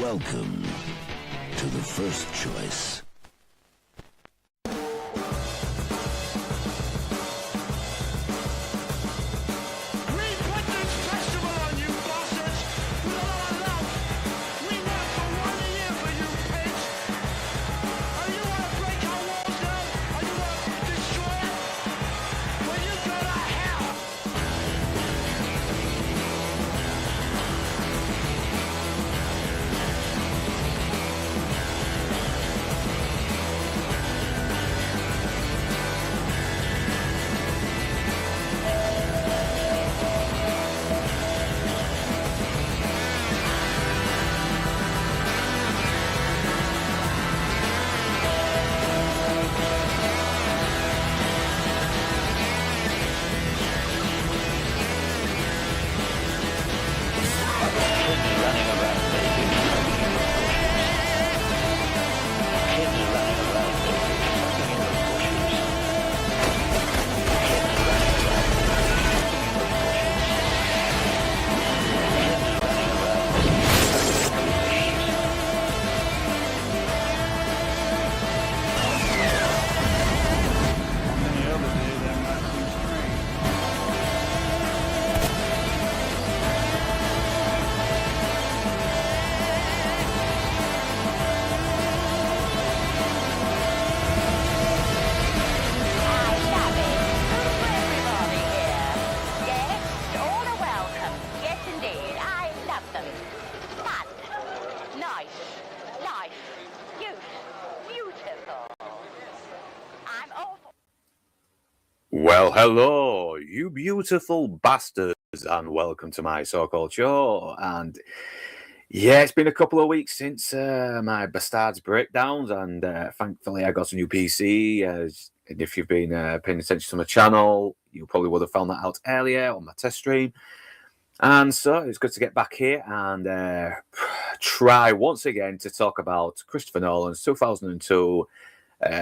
Welcome to the First Choice. Well, hello, you beautiful bastards, and welcome to my so-called show. And yeah, it's been a couple of weeks since my bastards breakdowns, and thankfully I got a new PC. And if you've been paying attention to my channel, you probably would have found that out earlier on my test stream. And so it's good to get back here and try once again to talk about Christopher Nolan's 2002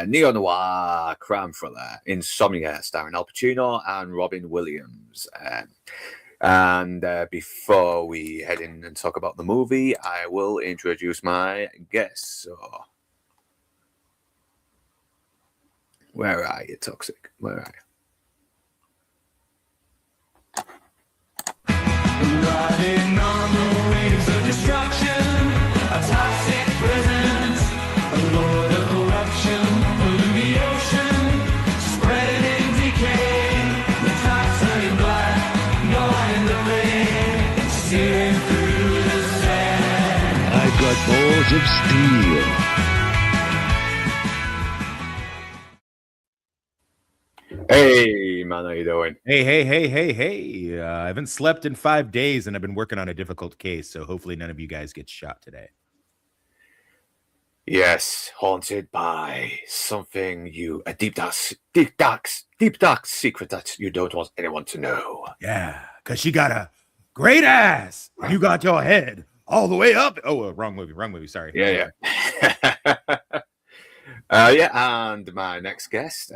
neo-noir crime thriller Insomnia, starring Al Pacino and Robin Williams. And before we head in and talk about the movie, I will introduce my guests. So, where are you, Toxic? Where are you? Riding on the waves of destruction, a toxic presence, a lord of corruption, polluting the ocean, spreading decay, the toxic black, going the flame, searing through the sand. I've got balls of steel. Hey, man, how you doing? Hey. I haven't slept in 5 days, and I've been working on a difficult case, so hopefully none of you guys get shot today. Yes, haunted by something a deep dark secret that you don't want anyone to know. Yeah, because she got a great ass. You got your head all the way up. Oh, wrong movie. Sorry. Yeah. Yeah, and my next guest,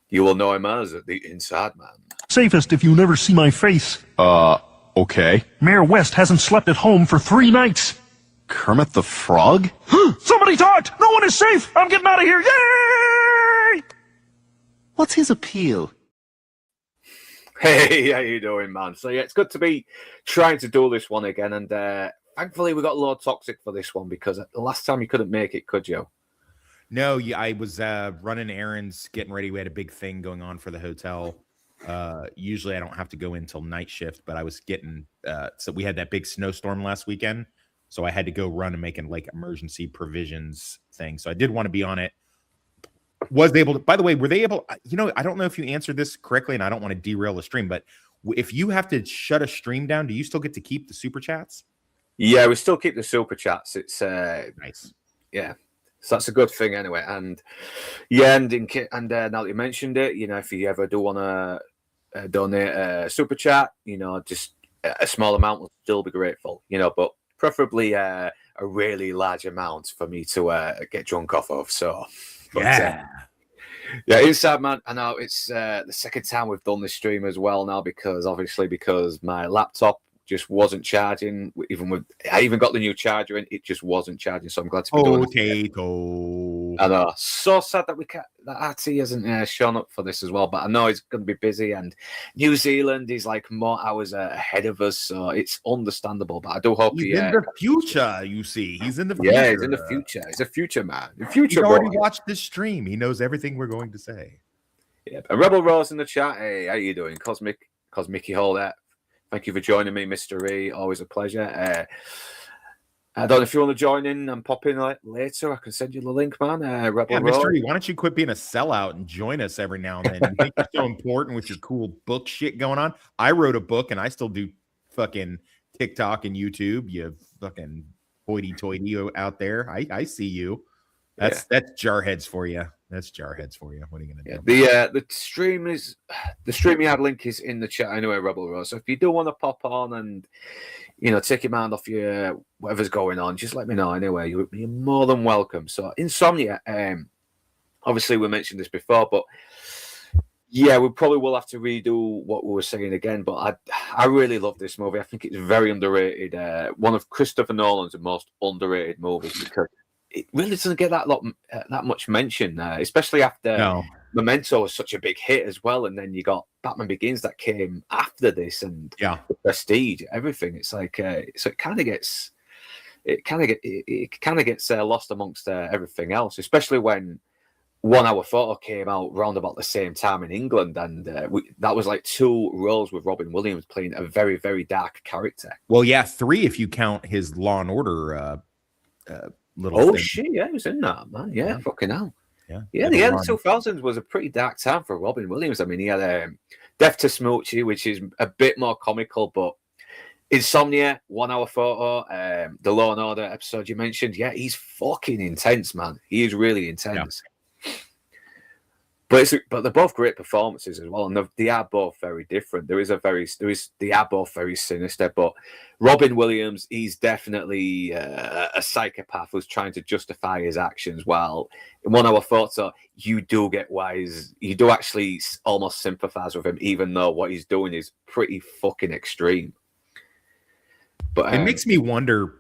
you will know him as the Inside Man. Safest if you never see my face. Okay. Mayor West hasn't slept at home for 3 nights. Kermit the Frog? Somebody talked! No one is safe! I'm getting out of here! Yay! What's his appeal? Hey, how you doing, man? So yeah, it's good to be trying to do this one again, and thankfully we got Lord Toxic for this one, because the last time you couldn't make it, could you? No, I was running errands, getting ready. We had a big thing going on for the hotel. Usually I don't have to go in till night shift, but I was getting so we had that big snowstorm last weekend, so I had to go run and making like emergency provisions thing. So I did want to be on it. Was able to, by the way, were they able, I don't know if you answered this correctly, and I don't want to derail the stream, but if you have to shut a stream down, do you still get to keep the super chats? Yeah, we still keep the super chats. It's Nice. Yeah. So that's a good thing anyway. And yeah, and now that you mentioned it, if you ever do want to donate a super chat, just a small amount will still be grateful, but preferably a really large amount for me to get drunk off of. So, Yeah, Inside Man. I know it's the second time we've done this stream as well now, because my laptop just wasn't charging. I even got the new charger and it just wasn't charging. So I'm glad to be doing it. Potato. I know. So sad that that RT hasn't shown up for this as well. But I know he's going to be busy, and New Zealand is like more hours ahead of us, so it's understandable. But I do hope he's in the future. You see, he's in the future. Yeah, he's in the future. He's a future man. The future. He's already watched this stream. He knows everything we're going to say. Yeah. And Rebel Rose in the chat. Hey, how you doing, Cosmicky Hall there? Thank you for joining me, Mr. E. Always a pleasure. I don't know if you want to join in and pop in later. I can send you the link, man. Rebel Rose. Mr. E, why don't you quit being a sellout and join us every now and then? You think you're so important with your cool book shit going on? I wrote a book and I still do fucking TikTok and YouTube. You fucking hoity-toity out there. I see you. That's jarheads for you. That's jarheads for you. What are you gonna do? The stream yard link is in the chat anyway, Rebel Rose. So if you do want to pop on and take your mind off your whatever's going on, just let me know anyway. You're more than welcome. So Insomnia, obviously we mentioned this before, but yeah, we probably will have to redo what we were saying again. But I really love this movie. I think it's very underrated. One of Christopher Nolan's most underrated movies because it really doesn't get that much mention, especially after Memento was such a big hit as well, and then you got Batman Begins that came after this, and the Prestige, everything. It's like so it kind of gets lost amongst everything else, especially when 1 Hour Photo came out round about the same time in England, and that was like 2 roles with Robin Williams playing a very, very dark character. Well, yeah, 3 if you count his Law and Order. Thing. Shit, yeah, he was in that, man. Yeah, fucking hell. Yeah, the early 2000s was a pretty dark time for Robin Williams. I mean, he had Death to Smoochie, which is a bit more comical, but Insomnia, 1 Hour Photo, the Law and Order episode you mentioned, yeah, he's fucking intense, man. He is really intense. Yeah. But they're both great performances as well, and they are both very different. They are both very sinister. But Robin Williams, he's definitely a psychopath who's trying to justify his actions. While in 1 Hour Photo, you do actually almost sympathize with him, even though what he's doing is pretty fucking extreme. But it makes me wonder.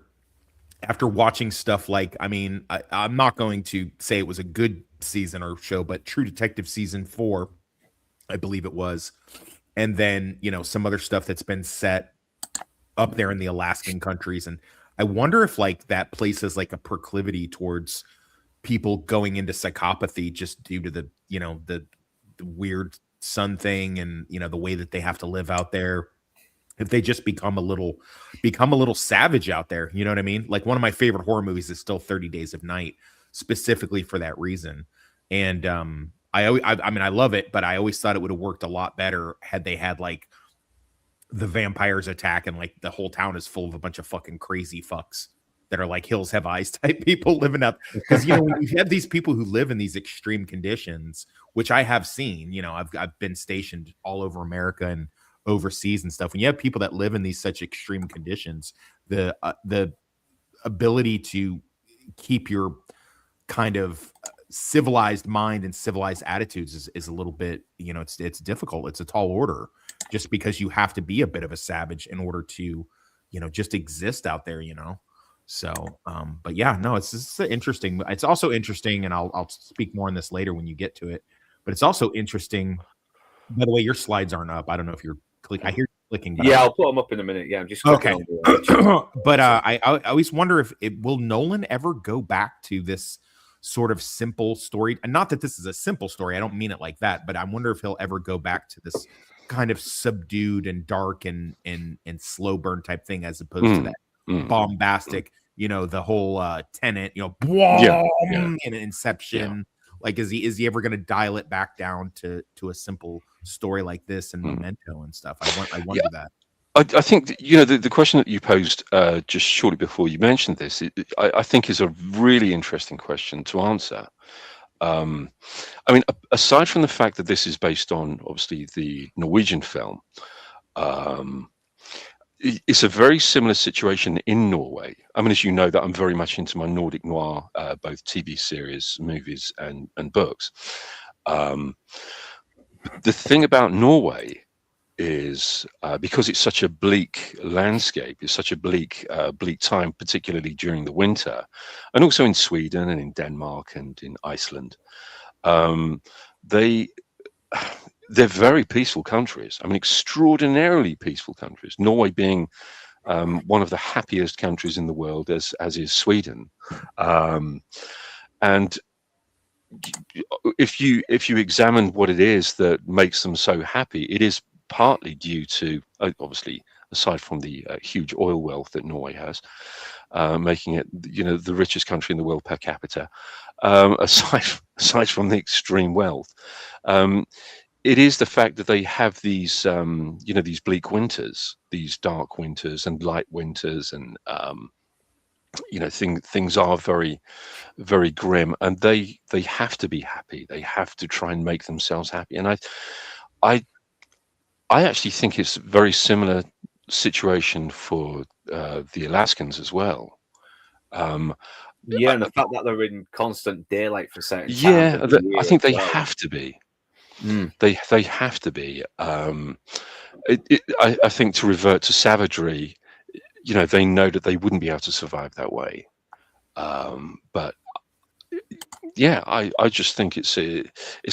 After watching stuff like, I'm not going to say it was a good season or show, but True Detective season 4, I believe it was. And then, some other stuff that's been set up there in the Alaskan countries. And I wonder if like that places like a proclivity towards people going into psychopathy just due to the weird sun thing and, the way that they have to live out there. If they just become a little savage out there, you know what I mean? Like one of my favorite horror movies is still 30 Days of Night, specifically for that reason. And I love it, but I always thought it would have worked a lot better had they had like the vampires attack and like the whole town is full of a bunch of fucking crazy fucks that are like Hills Have Eyes type people living up. Because when you have these people who live in these extreme conditions, which I have seen, I've been stationed all over America and overseas and stuff. When you have people that live in these such extreme conditions, the ability to keep your kind of civilized mind and civilized attitudes is a little bit, it's difficult. It's a tall order just because you have to be a bit of a savage in order to, just exist out there, So, but yeah, no, it's interesting. It's also interesting, and I'll speak more on this later when you get to it. But it's also interesting. By the way, your slides aren't up. I don't know if you're clicking. I hear you clicking. Yeah, I'll put them up in a minute. Yeah, I'm just okay. But I always wonder if will Nolan ever go back to this sort of simple story? And not that this is a simple story. I don't mean it like that. But I wonder if he'll ever go back to this kind of subdued and dark and slow burn type thing as opposed to that bombastic, the whole Tenet, and Inception. Yeah. Like, is he ever going to dial it back down to a simple story like this and Memento and stuff? I wonder that. I think the question that you posed just shortly before you mentioned this, I think is a really interesting question to answer. Aside from the fact that this is based on obviously the Norwegian film, it's a very similar situation in Norway. As you know, that I'm very much into my Nordic noir, both TV series, movies, and books. The thing about Norway is because it's such a bleak landscape, it's such a bleak time, particularly during the winter, and also in Sweden and in Denmark and in Iceland. They're very peaceful countries. I mean, extraordinarily peaceful countries. Norway being one of the happiest countries in the world, as is Sweden. And if you examine what it is that makes them so happy, it is partly due to, obviously, aside from the huge oil wealth that Norway has, making it, the richest country in the world per capita. Aside from the extreme wealth, it is the fact that they have these, these bleak winters, these dark winters and light winters, and things are very, very grim, and they have to be happy. They have to try and make themselves happy. And I actually think it's a very similar situation for the Alaskans as well. And the fact that they're in constant daylight for certain times. Yeah, I think they have to be. They have to be. I think to revert to savagery, they know that they wouldn't be able to survive that way. But yeah, I just think it's a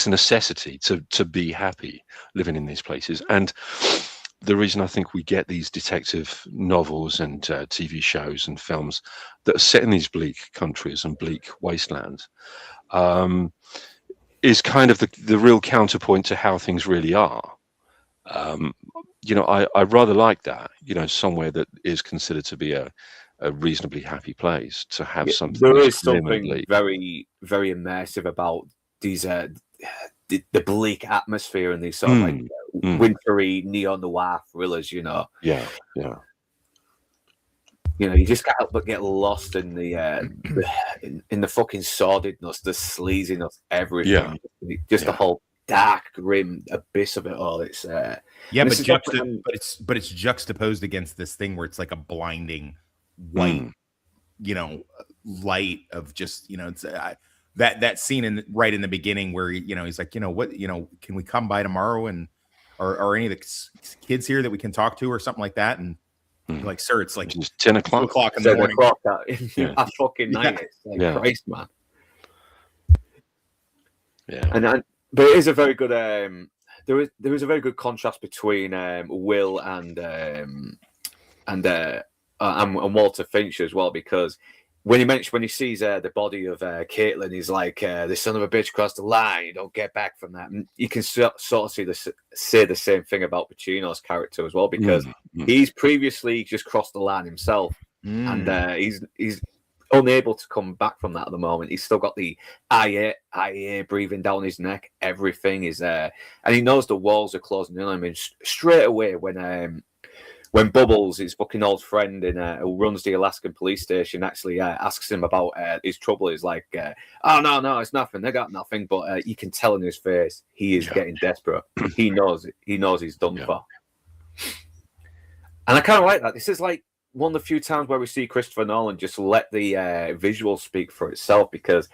necessity to be happy living in these places. And the reason I think we get these detective novels and TV shows and films that are set in these bleak countries and bleak wastelands is kind of the real counterpoint to how things really are. I rather like that, somewhere that is considered to be a reasonably happy place, to have something. There is something very, very immersive about these the bleak atmosphere and these sort of like wintry neo-noir thrillers. Yeah. You just can't help but get lost in the in the fucking sordidness, the sleaziness, everything. The whole dark, grim abyss of it all. It's but it's juxtaposed against this thing where it's like a blinding white, light of just, it's that scene right in the beginning where he's like, what, can we come by tomorrow and are any of the kids here that we can talk to or something like that? And like, sir, it's like 10 o'clock in the morning. A fucking night. It's like Christ, man. Yeah. But it is a very good. There is a very good contrast between Will and Walter Finch as well, because when he sees the body of Caitlin, he's like, "The son of a bitch crossed the line. You don't get back from that." And you can sort of say the same thing about Pacino's character as well, because he's previously just crossed the line himself, and he's unable to come back from that at the moment. He's still got the IA breathing down his neck. Everything is there, and he knows the walls are closing in on him. And straight away, when Bubbles, his fucking old friend who runs the Alaskan police station, actually asks him about his trouble, he's like, "Oh no, it's nothing. They got nothing." But you can tell in his face he is getting desperate. He knows he's done for. And I kind of like that. This is like one of the few times where we see Christopher Nolan just let the visual speak for itself, because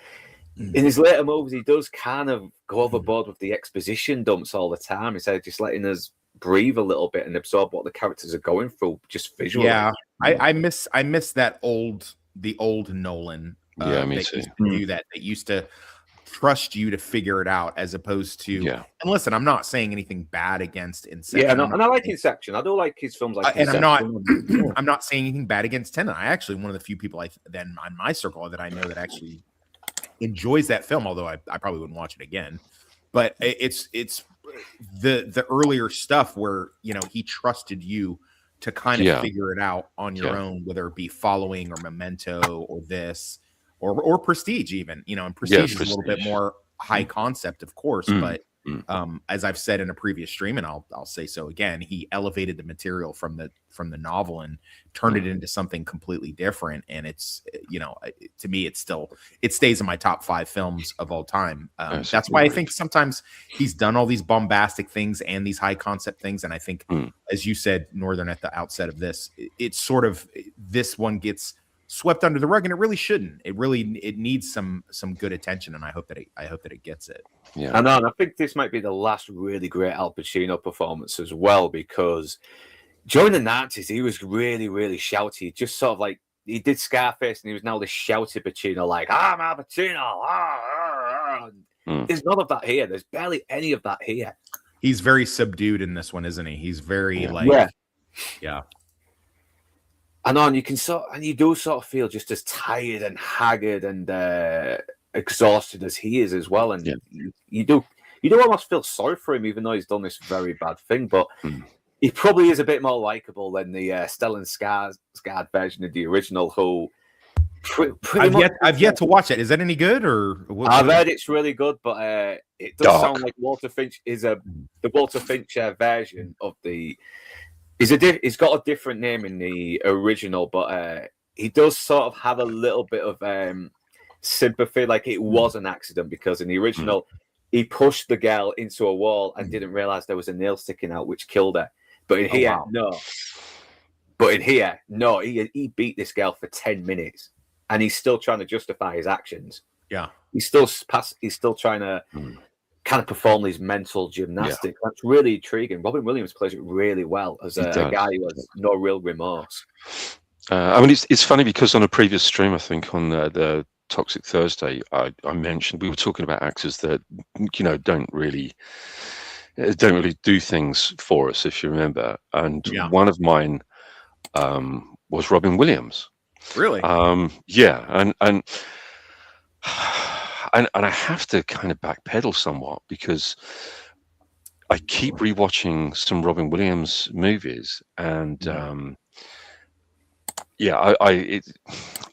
in his later movies he does kind of go overboard with the exposition dumps all the time instead of just letting us breathe a little bit and absorb what the characters are going through just visually. I miss the old Nolan. Me too. Used to do that. They used to trust you to figure it out, as opposed to. And listen, I'm not saying anything bad against Inception. And I like Inception. I do like his films like Inception. And I'm not saying anything bad against Tenet. I actually one of the few people then on my circle that I know that actually enjoys that film, although I probably wouldn't watch it again. But it's the earlier stuff where he trusted you to kind of figure it out on your own, whether it be Following or Memento or this or Prestige even. And Prestige is a little bit more high concept, of course, but as I've said in a previous stream, and I'll say so again, he elevated the material from the novel and turned it into something completely different. And it's, to me, it stays in my top 5 films of all time. That's why I think sometimes he's done all these bombastic things and these high concept things. And I think, as you said, Northern, at the outset of this, it's sort of, this one gets swept under the rug, and it really shouldn't. It needs some good attention, and I hope that it gets it. Yeah, I know, and I think this might be the last really great Al Pacino performance as well, because during the 90s he was really, really shouty. Just sort of like he did Scarface, and he was now this shouty Pacino, like I'm Al Pacino. There's none of that here. There's barely any of that here. He's very subdued in this one, isn't he? He's very yeah. I know, and you do sort of feel just as tired and haggard and exhausted as he is as well. And you do almost feel sorry for him, even though he's done this very bad thing. But he probably is a bit more likable than the Stellan Skarsgård version of the original, who I've yet to watch it. Is that any good? Or I've heard it's really good, but it does sound like Walter Finch is the Walter Finch version of the. He's got a different name in the original, but he does sort of have a little bit of sympathy, like it was an accident, because in the original he pushed the girl into a wall and didn't realize there was a nail sticking out, which killed her. But in here, no. But in here, no. He beat this girl for 10 minutes, and he's still trying to justify his actions. Yeah, he's still trying to kind of perform these mental gymnastics. That's really intriguing. Robin Williams plays it really well as a guy who has no real remorse. I mean, it's funny because on a previous stream, I think on the Toxic Thursday, I mentioned we were talking about actors that don't really do things for us, if you remember. And one of mine was Robin Williams. Really? Yeah, and I have to kind of backpedal somewhat, because I keep rewatching some Robin Williams movies, and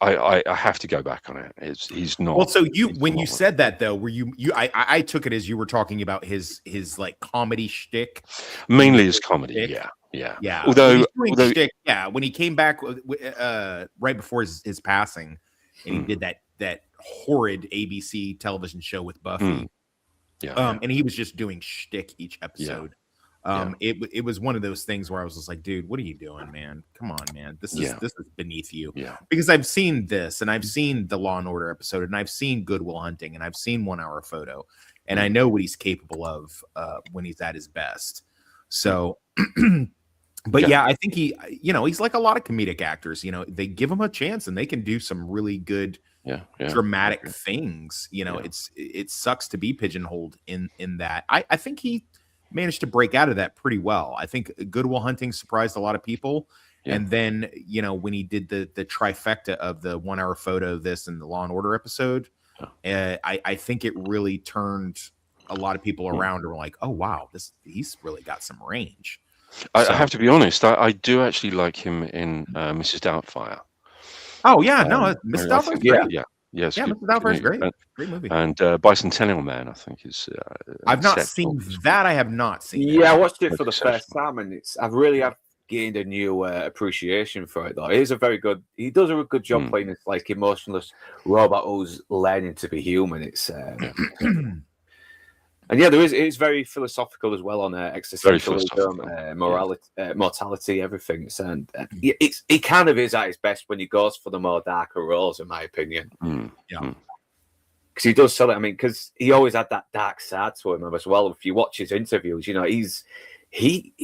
I have to go back on it. He's not. Well, so when you said that though, were you I took it as you were talking about his like comedy shtick. Mainly his comedy, yeah. Although shtick, when he came back right before his passing, and he did that horrid ABC television show with Buffy. And he was just doing shtick each episode. It was one of those things where I was just like, dude, what are you doing, man? Come on, man. This is beneath you. Because I've seen this, and I've seen the Law and Order episode, and I've seen Good Will Hunting, and I've seen 1 Hour Photo, and I know what he's capable of when he's at his best. So but I think he's like a lot of comedic actors. They give him a chance, and they can do some really good dramatic things. It sucks to be pigeonholed in that. I think he managed to break out of that pretty well. I think Good Will Hunting surprised a lot of people. And then, when he did the trifecta of the 1 Hour Photo, this, and the Law and Order episode, I think it really turned a lot of people around, and were like, oh wow, he's really got some range. I have to be honest, I do actually like him in Mrs. Doubtfire. Oh yeah, no, Mrs. Doubtfire's great. Yes, Mrs. Doubtfire's great. Great movie. And Bicentennial Man, I think, is. I've not seen that. I have not seen. Yeah, I watched it for the first time, and I've gained a new appreciation for it. Though he does a good job playing this like emotionless robot who's learning to be human. It's and it's very philosophical as well on existentialism, mortality, everything. And he kind of is at his best when he goes for the more darker roles, in my opinion. Because he does sell it. I mean, because he always had that dark side to him as well. If you watch his interviews, he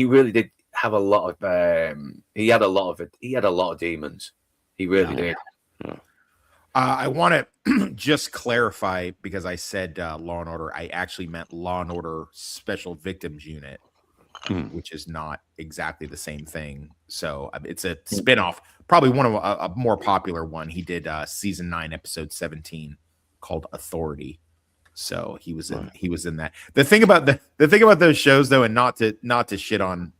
really did have a lot of. He had a lot of demons. He really did. I want to just clarify, because I said Law and Order. I actually meant Law and Order Special Victims Unit, which is not exactly the same thing. So it's a spinoff, probably one of a more popular one. He did season 9, episode 17, called Authority. So he was in that. The thing about those shows, though, and not to shit on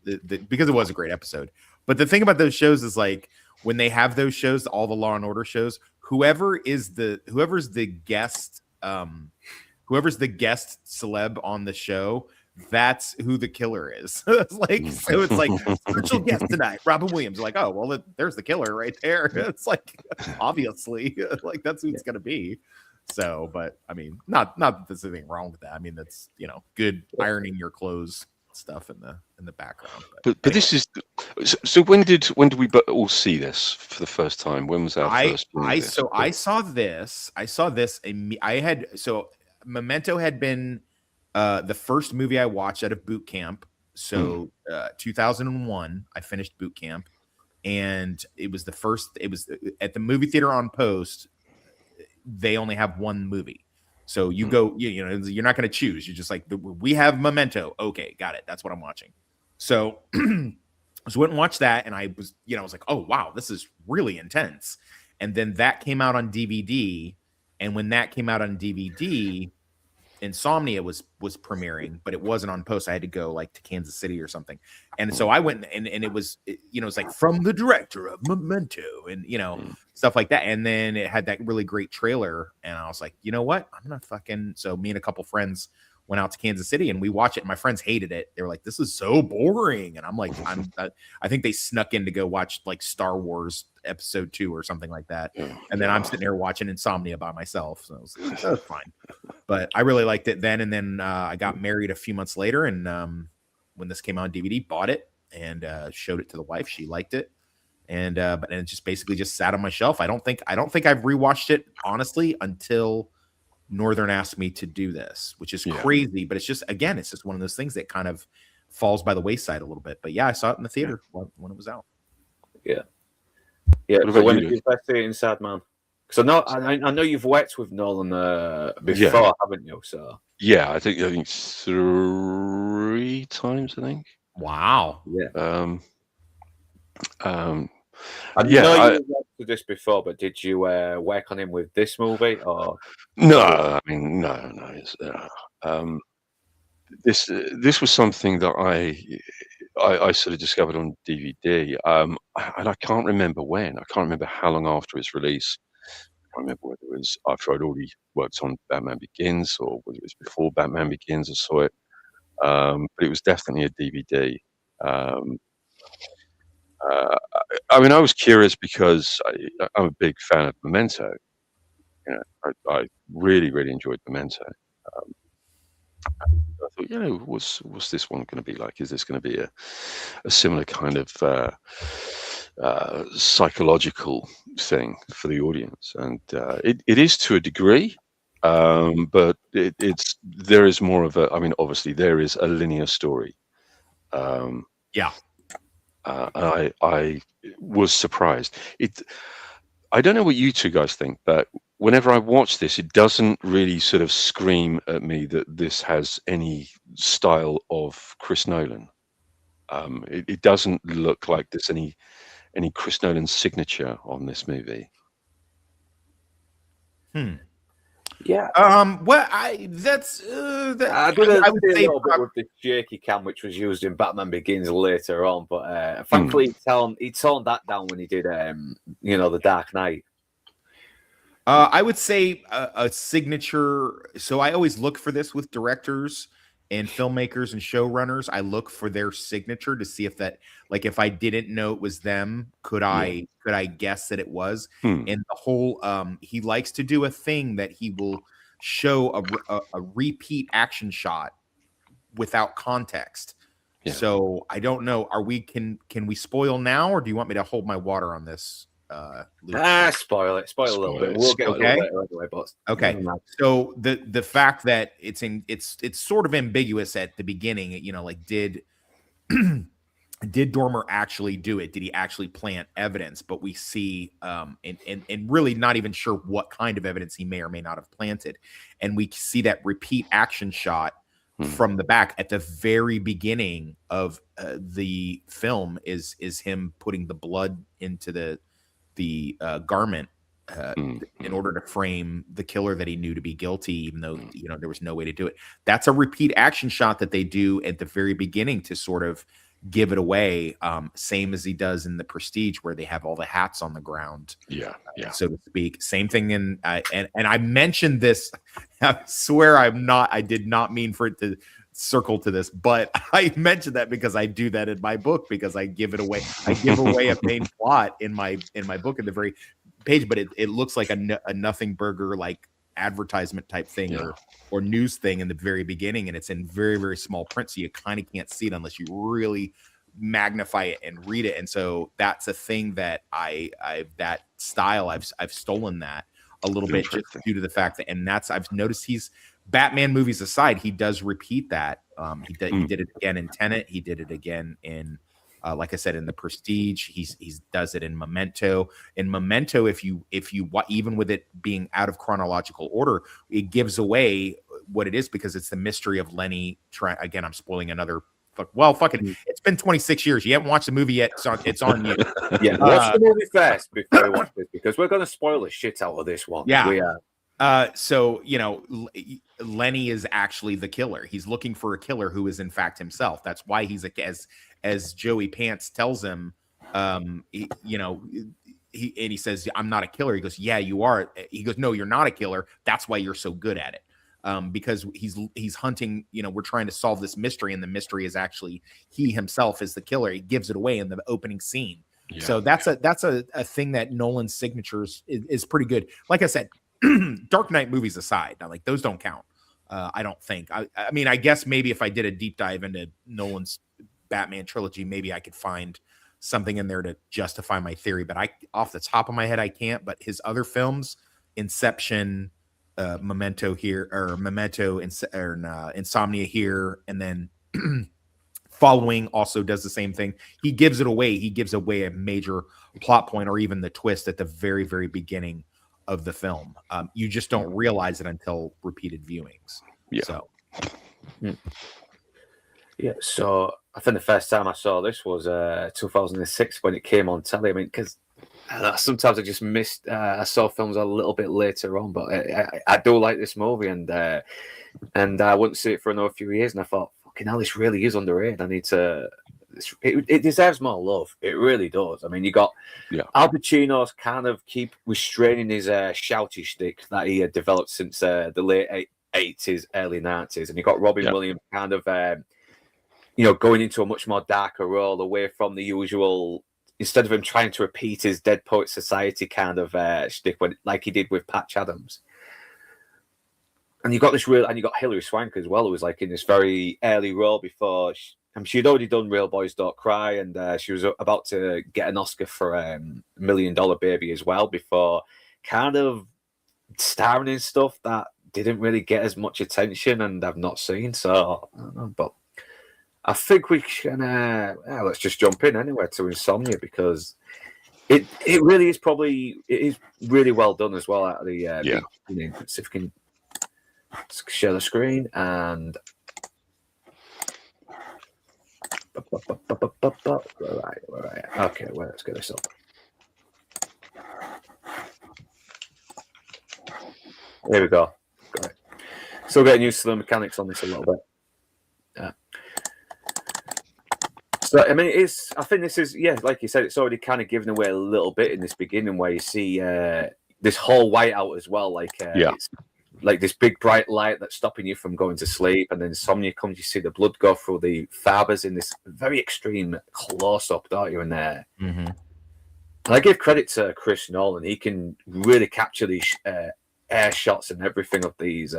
because it was a great episode, but the thing about those shows is, like, when they have those shows, all the Law and Order shows, whoever's the guest celeb on the show, that's who the killer is. It's like special guest tonight, Robin Williams. Like, oh well, there's the killer right there. It's like, obviously, like, that's who it's gonna be. So, but I mean, not that there's anything wrong with that. I mean, that's good ironing your clothes stuff in the background. But this is So when did all see this for the first time? When was our first? I saw this. So Memento had been the first movie I watched out of boot camp. So 2001, I finished boot camp, and it was at the movie theater on Post. They only have one movie. So you go, you're not going to choose. You're just like, we have Memento. Okay, got it. That's what I'm watching. So I went and watched that, and I was like, oh wow, this is really intense. And then that came out on DVD, and when that came out on DVD, Insomnia was premiering, but it wasn't on Post. I had to go like to Kansas City or something, and so I went and it was it's like from the director of Memento and stuff like that. And then it had that really great trailer, and I was like, you know what, I'm gonna fucking. So me and a couple friends went out to Kansas City and we watched it. My friends hated it. They were like, this is so boring. And I'm like, I think they snuck in to go watch like Star Wars Episode 2 or something like that. And then I'm sitting here watching Insomnia by myself. So it was fine. But I really liked it then. And then I got married a few months later. And when this came out on DVD, bought it and showed it to the wife. She liked it. And but it just basically just sat on my shelf. I don't think I've rewatched it honestly until Northern asked me to do this, which is crazy, but it's just one of those things that kind of falls by the wayside a little bit. But yeah, I saw it in the theater when it was out. Yeah. So when did you first see it inside, man? Because I know you've worked with Nolan before, haven't you? So yeah, I think 3 times. I think. Wow. Yeah. I know you worked with this before, but did you work on him with this movie or? No, I mean no. This was something that I sort of discovered on DVD, and I can't remember when. I can't remember how long after its release. I can't remember whether it was after I'd already worked on Batman Begins or whether it was before Batman Begins I saw it. But it was definitely a DVD. I mean, I was curious because I'm a big fan of Memento. I really, really enjoyed Memento. I thought, what's this one going to be like? Is this going to be a similar kind of psychological thing for the audience? And it is to a degree, but there is more of a. I mean, obviously, there is a linear story. I was surprised. I don't know what you two guys think, but whenever I watch this, it doesn't really sort of scream at me that this has any style of Chris Nolan. It doesn't look like there's any Chris Nolan signature on this movie. Yeah. Well, I would say a little bit with the shaky cam, which was used in Batman Begins later on, but thankfully he toned that down when he did, The Dark Knight. I would say a signature. So I always look for this with directors and filmmakers and showrunners. I look for their signature to see if that, like, if I didn't know it was them, could I guess that it was? And the whole, he likes to do a thing that he will show a repeat action shot without context. Yeah. So I don't know. Can we spoil now, or do you want me to hold my water on this? Spoil a little bit. We'll get okay. Anyway, but okay. So the fact that it's sort of ambiguous at the beginning. Like did Dormer actually do it? Did he actually plant evidence? But we see and really not even sure what kind of evidence he may or may not have planted. And we see that repeat action shot from the back at the very beginning of the film is him putting the blood into the garment in order to frame the killer that he knew to be guilty, even though there was no way to do it. That's a repeat action shot that they do at the very beginning to sort of give it away, same as he does in The Prestige, where they have all the hats on the ground, so to speak. Same thing in and I mentioned this. I swear I did not mean for it to circle to this, but I mentioned that because I do that in my book, because I give it away. I give away a main plot in my book in the very page, but it looks like a Nothing Burger like advertisement type thing or news thing in the very beginning, and it's in very, very small print, so you kind of can't see it unless you really magnify it and read it. And so that's a thing that that style I've stolen that a little bit just due to the fact that, and that's, I've noticed he's, Batman movies aside, he does repeat that. He did it again in Tenet. He did it again in, like I said, in The Prestige. He does it in Memento. In Memento, if you even with it being out of chronological order, it gives away what it is because it's the mystery of Lenny. Again, I'm spoiling another. Fucking, it's been 26 years. You haven't watched the movie yet. It's on you. Yeah, watch the movie first before you watch this because we're going to spoil the shit out of this one. Yeah, we are. So, Lenny is actually the killer. He's looking for a killer who is in fact himself. That's why he's as Joey Pants tells him, he says, "I'm not a killer." He goes, "Yeah, you are." He goes, "No, you're not a killer. That's why you're so good at it." Because he's hunting, we're trying to solve this mystery, and the mystery is actually he himself is the killer. He gives it away in the opening scene. Yeah. So that's a thing that Nolan's signatures is pretty good. Like I said, Dark Knight movies aside, like those don't count. I don't think. I mean, I guess maybe if I did a deep dive into Nolan's Batman trilogy, maybe I could find something in there to justify my theory. But off the top of my head, I can't. But his other films, Inception, Memento here, or Memento, Insomnia here, and then Following also does the same thing. He gives it away. He gives away a major plot point or even the twist at the very, very beginning of the film. You just don't realize it until repeated viewings. Yeah. So, yeah. So I think the first time I saw this was 2006 when it came on telly. I mean, because sometimes I just missed. I saw films a little bit later on, but I do like this movie, and I wouldn't see it for another few years. And I thought, fucking hell, this really is underrated. I need to. It deserves more love. It really does. I mean, you got Al Pacino's kind of keep restraining his shouty shtick that he had developed since the late 80s, early 90s, and you got Robin Williams kind of going into a much more darker role away from the usual. Instead of him trying to repeat his Dead Poet Society kind of shtick, like he did with Patch Adams. And you got and you got Hilary Swank as well, who was like in this very early role before she'd already done Real Boys Don't Cry, and she was about to get an Oscar for $1 Million Baby as well, before kind of starring in stuff that didn't really get as much attention and I've not seen. So, I don't know, but I think we can. Let's just jump in anyway to Insomnia, because it really is really well done as well. Out of the beginning. See if we can share the screen and. Right. Okay, well, let's get this up. Here we go. Great. Still getting used to the mechanics on this a little bit. Yeah. So I mean, I think this is like you said, it's already kind of given away a little bit in this beginning where you see this whole whiteout as well, it's like this big bright light that's stopping you from going to sleep, and then Insomnia comes. You see the blood go through the fibers in this very extreme close up, don't you? In there, and I give credit to Chris Nolan. He can really capture these air shots and everything of these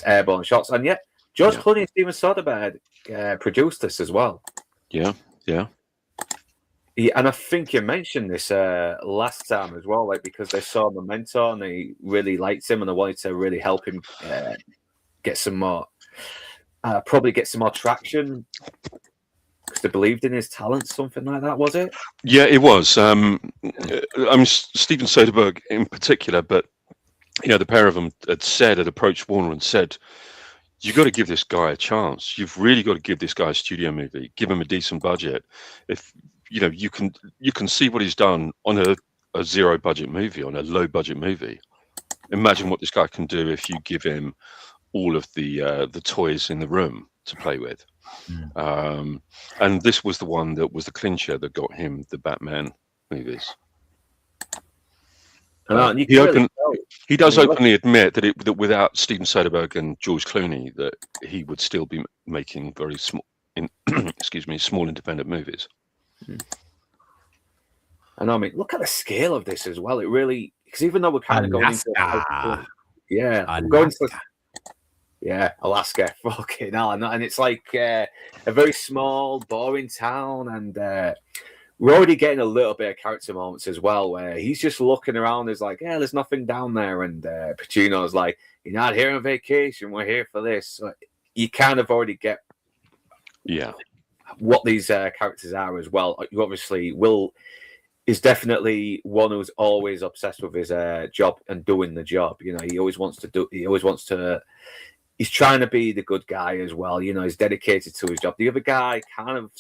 airborne shots, and yet George Clooney and Steven Soderbergh produced this as well. Yeah, and I think you mentioned this last time as well, like because they saw Memento and they really liked him and they wanted to really help him get some more, probably get some more traction because they believed in his talent, something like that, was it? Yeah, it was. I'm Steven Soderbergh in particular, but the pair of them had approached Warner and said, "You got to give this guy a chance. You've really got to give this guy a studio movie. Give him a decent budget. If you can see what he's done on a zero budget movie, on a low budget movie. Imagine what this guy can do if you give him all of the toys in the room to play with." And this was the one that was the clincher that got him the Batman movies. He does openly admit that without Steven Soderbergh and George Clooney, that he would still be making very small, small independent movies. And I mean, look at the scale of this as well. It really, because even though we're kind of going into, Yeah, Alaska, fucking hell, and it's like a very small, boring town, and we're already getting a little bit of character moments as well, where he's just looking around, is like, yeah, there's nothing down there, and Pacino's like, you're not here on vacation, we're here for this. So you kind of already get what these characters are as well. You obviously Will is definitely one who's always obsessed with his job and doing the job. You know, he always wants to. He's trying to be the good guy as well. You know, he's dedicated to his job. The other guy kind of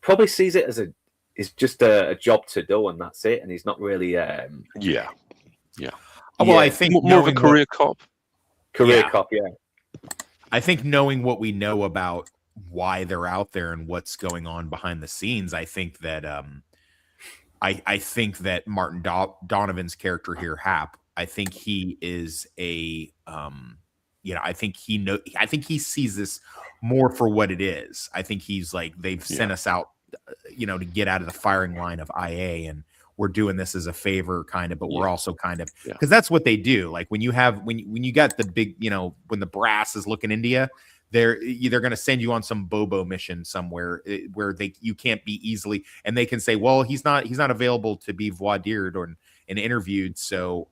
probably sees it as just a job to do, and that's it. And he's not really. Well, I think more of a career cop. Cop, yeah. I think knowing what we know about why they're out there and what's going on behind the scenes, I think that I think that Martin Donovan's character here, Hap, I think he is a I think he sees this more for what it is. I think he's like, they've sent us out, to get out of the firing line of IA, and we're doing this as a favor, kind of, but we're also kind of, because that's what they do. Like when you got the big, when the brass is looking into you, they're going to send you on some Bobo mission somewhere where you can't be easily, and they can say, well, he's not available to be voir dired and interviewed. So,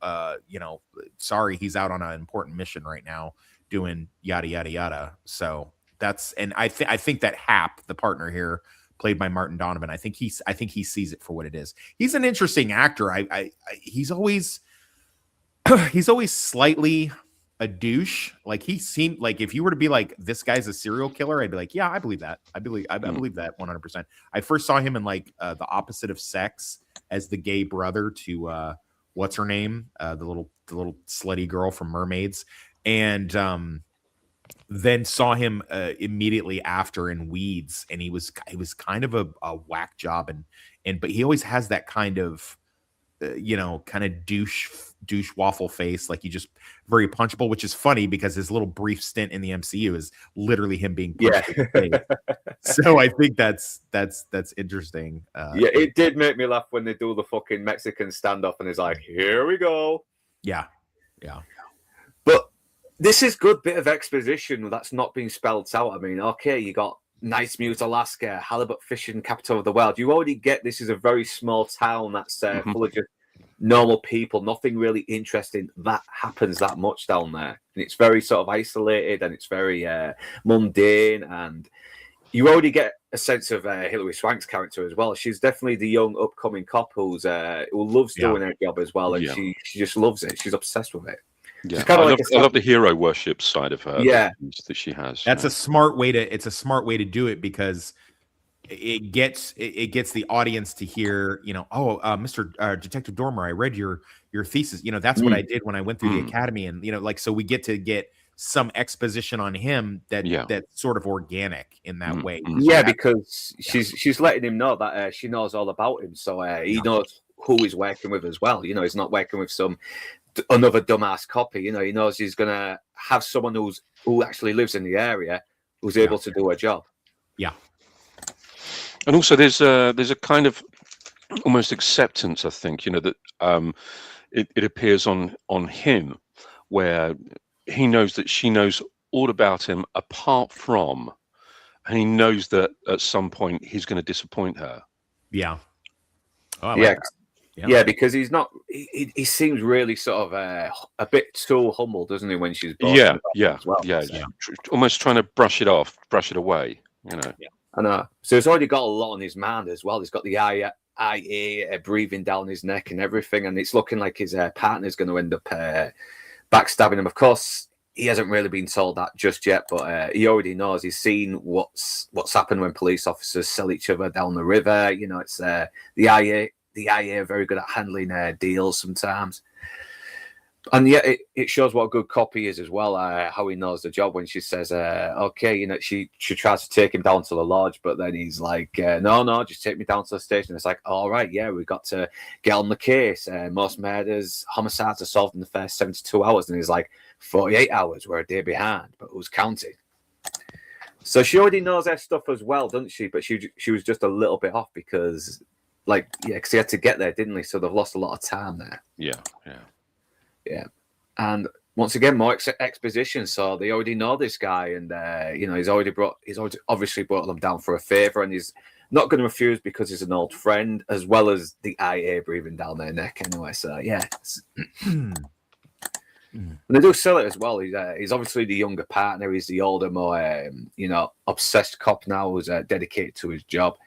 sorry, he's out on an important mission right now doing yada, yada, yada. So I think that Hap, the partner here, played by Martin Donovan, I think he sees it for what it is. He's an interesting actor. He's always slightly a douche. Like, he seemed like, if you were to be like, this guy's a serial killer, I'd be like, yeah, I believe that. I believe that 100%. I first saw him in like The Opposite of Sex as the gay brother to what's her name, the little slutty girl from Mermaids, and then saw him immediately after in Weeds, and he was kind of a whack job, but he always has that kind of kind of douche waffle face, like he just very punchable, which is funny because his little brief stint in the MCU is literally him being punched in the face. So I think that's interesting. It did make me laugh when they do the fucking Mexican standoff, and it's like, here we go. Yeah. But this is good bit of exposition that's not being spelled out. I mean, okay, you got Nightmute, Alaska, halibut fishing capital of the world. You already get this is a very small town that's full of just normal people. Nothing really interesting that happens that much down there, and it's very sort of isolated, and it's very mundane. And you already get a sense of Hilary Swank's character as well. She's definitely the young upcoming cop who loves doing her job as well, and she just loves it. She's obsessed with it. Yeah, I love the hero worship side of her. Yeah, that she has. That's a smart way to do it, because it gets the audience to hear, Mr. Detective Dormer, I read your thesis. That's what I did when I went through the academy, and so we get to get some exposition on him that's sort of organic in that way. Yeah, because she's letting him know that she knows all about him, so he knows who he's working with as well. He's not working with another dumbass copy. He knows he's gonna have someone who actually lives in the area, who's able to do a job. Yeah. And also there's a kind of almost acceptance, I think, that it appears on him, where he knows that she knows all about him apart from, and he knows that at some point he's going to disappoint her. Yeah. Oh, yeah, because he's not. He seems really sort of a bit too humble, doesn't he? When she's almost trying to brush it away. Yeah, I know. So he's already got a lot on his mind as well. He's got the IA breathing down his neck and everything, and it's looking like his partner's going to end up backstabbing him. Of course, he hasn't really been told that just yet, but he already knows. He's seen what's happened when police officers sell each other down the river. It's the IA. The IA are very good at handling deals sometimes. And yeah, it shows what a good cop he is as well, how he knows the job when she says, okay, she tries to take him down to the lodge, but then he's like, no, just take me down to the station. It's like, all right, yeah, we've got to get on the case. Most homicides are solved in the first 72 hours. And he's like, 48 hours, we're a day behind, but who's counting? So she already knows her stuff as well, doesn't she? But she was just a little bit off because... because he had to get there, didn't he? So they've lost a lot of time there. Yeah. And once again, more exposition. So they already know this guy, and he's obviously brought them down for a favor, and he's not going to refuse because he's an old friend, as well as the IA breathing down their neck anyway. So yeah, and they do sell it as well. He's obviously the younger partner. He's the older, more obsessed cop now who's dedicated to his job.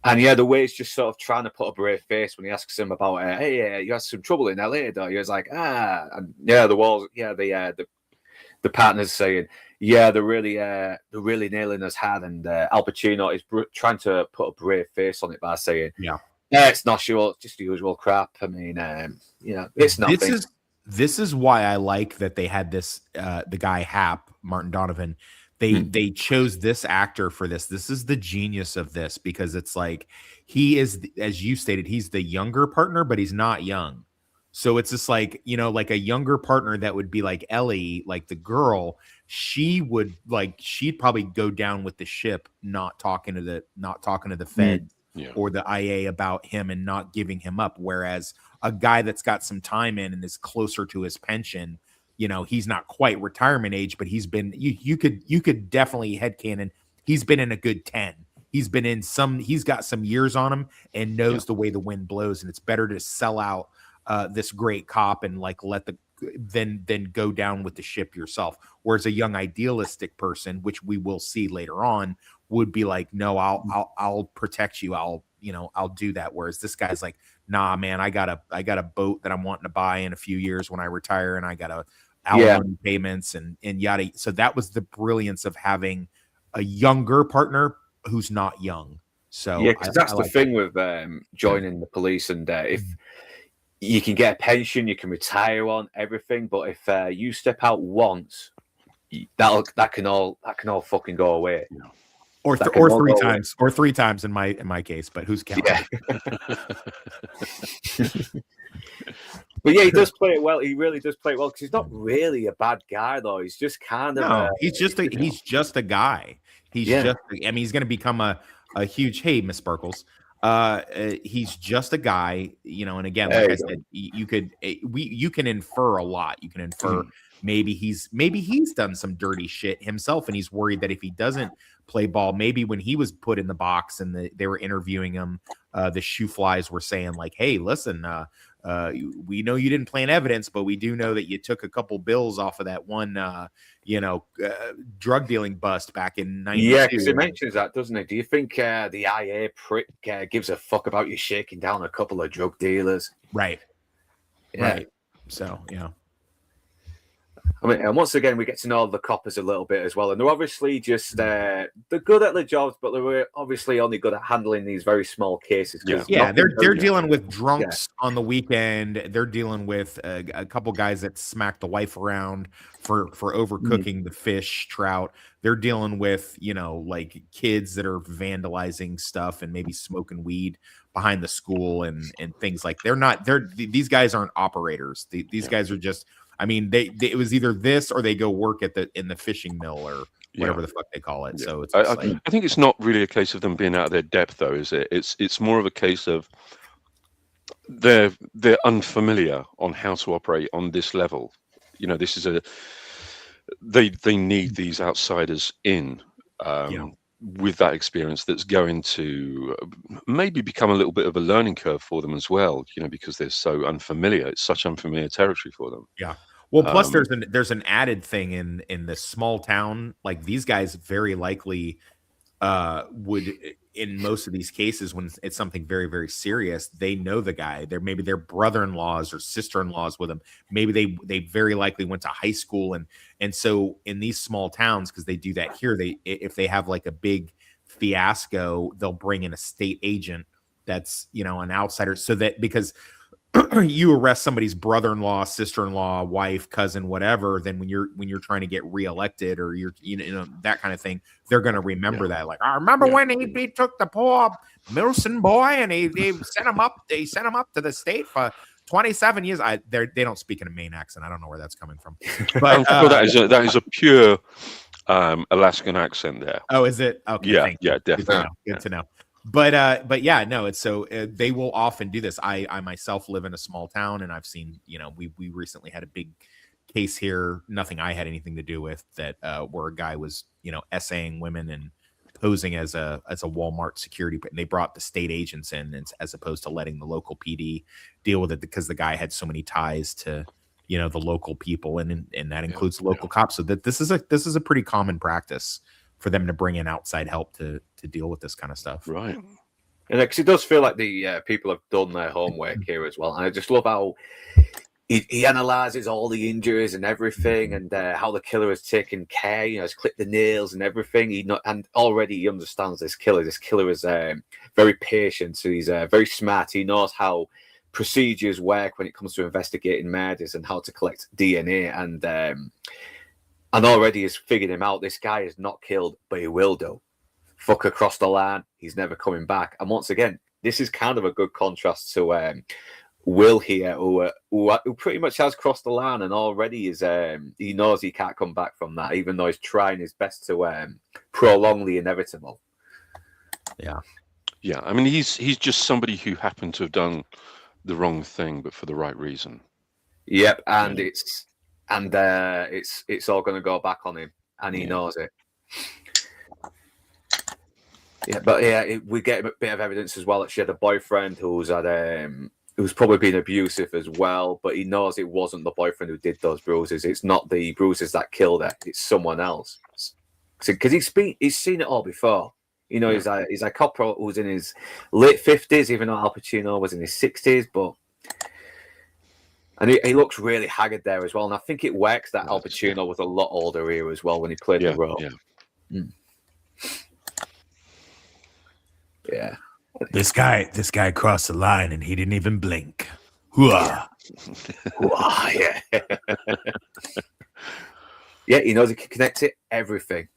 And yeah, the way he's just sort of trying to put a brave face when he asks him about, hey, you had some trouble in LA, though. He was like, and yeah, the partner's saying, yeah, they're really nailing us hard. And Al Pacino is trying to put a brave face on it by saying, yeah, it's not sure, just the usual crap. I mean, it's nothing. This is why I like that they had this, the guy Hap, Martin Donovan. They chose this actor for this. This is the genius of this, because it's like he is, as you stated, he's the younger partner, but he's not young. So it's just like, like a younger partner that would be like Ellie, like the girl, she'd probably go down with the ship, not talking to the Fed or the IA about him and not giving him up. Whereas a guy that's got some time in and is closer to his pension, he's not quite retirement age, but he's been, you could definitely headcanon, he's been in a good 10. He's got some years on him and knows the way the wind blows. And it's better to sell out this great cop and then go down with the ship yourself. Whereas a young idealistic person, which we will see later on, would be like, no, I'll protect you. I'll do that. Whereas this guy's like, nah, man, I got a boat that I'm wanting to buy in a few years when I retire, and I got alimony payments and yada. So that was the brilliance of having a younger partner who's not young. So yeah, because that's the thing with joining the police, and if you can get a pension, you can retire on everything, but if you step out once, that can all fucking go away. Or three times in my case, but who's counting? Yeah. But yeah, he does play it well. He really does play it well, because he's not really a bad guy, though. He's just kind of he's just a guy. He's he's going to become a huge, hey, Miss Sparkles. He's just a guy, and again, like I said, you can infer a lot. You can infer maybe he's done some dirty shit himself, and he's worried that if he doesn't play ball, maybe when he was put in the box and they were interviewing him, the shoe flies were saying like, hey, listen, we know you didn't plant evidence, but we do know that you took a couple bills off of that one drug dealing bust back in 92. Yeah, because it mentions that, doesn't it? Do you think the IA prick gives a fuck about you shaking down a couple of drug dealers? Right. Yeah. Right. So, yeah. I mean, and once again, we get to know the coppers a little bit as well. And they're obviously just, they're good at their jobs, but they're obviously only good at handling these very small cases. Yeah, they're dealing with drunks on the weekend. They're dealing with a couple guys that smack the wife around for overcooking the fish, trout. They're dealing with, like kids that are vandalizing stuff and maybe smoking weed behind the school and things like these guys aren't operators. These guys are just, I mean, it was either this or they go work in the fishing mill or whatever the fuck they call it. So it's I think it's not really a case of them being out of their depth, though, is it? It's more of a case of they're unfamiliar on how to operate on this level. This is they need these outsiders in with that experience that's going to maybe become a little bit of a learning curve for them as well. Because they're so unfamiliar. It's such unfamiliar territory for them. Yeah. Well, plus there's an added thing in this small town. Like these guys very likely would, in most of these cases, when it's something very, very serious, they know the guy. Maybe their brother-in-laws or sister-in-laws with them. Maybe they very likely went to high school, and so in these small towns, because they do that here, if they have like a big fiasco, they'll bring in a state agent that's an outsider, so that because you arrest somebody's brother-in-law, sister-in-law, wife, cousin, whatever, then when you're trying to get reelected or you're that kind of thing, they're going to remember that. Like, I remember when he took the poor Milson boy and he sent him up. They sent him up to the state for 27 years. They don't speak in a Maine accent. I don't know where that's coming from. But that is a pure Alaskan accent there. Oh, is it? Okay. Yeah, definitely. Good to know. But yeah, no, it's so they will often do this. I myself live in a small town, and I've seen, we recently had a case here, nothing I had anything to do with, that where a guy was, essaying women and posing as a Walmart security, and they brought the state agents in as opposed to letting the local PD deal with it, because the guy had so many ties to the local people, and that includes the local cops. So that this is a pretty common practice for them to bring in outside help to deal with this kind of stuff. Right. And because it does feel like the people have done their homework here as well. And I just love how he analyzes all the injuries and everything, and how the killer has taken care. Has clipped the nails and everything. And already he understands this killer. This killer is very patient, so he's very smart. He knows how procedures work when it comes to investigating murders and how to collect DNA. And already has figured him out. This guy is not killed, but he will do. Fuck across the line. He's never coming back. And once again, this is kind of a good contrast to Will here, who pretty much has crossed the line and already is he knows he can't come back from that, even though he's trying his best to prolong the inevitable. Yeah. I mean, he's just somebody who happened to have done the wrong thing, but for the right reason. Yep, and it's all going to go back on him, and he knows it. Yeah, but we get a bit of evidence as well that she had a boyfriend who's probably been abusive as well, but he knows it wasn't the boyfriend who did those bruises. It's not the bruises that killed her. It's someone else. Because he's seen it all before. He's a cop who's in his late 50s, even though Al Pacino was in his 60s. And he looks really haggard there as well. And I think it works that Al Pacino was a lot older here as well when he played the role. Yeah. This guy crossed the line and he didn't even blink. Hooah. Yeah. Yeah, he knows he can connect it, everything.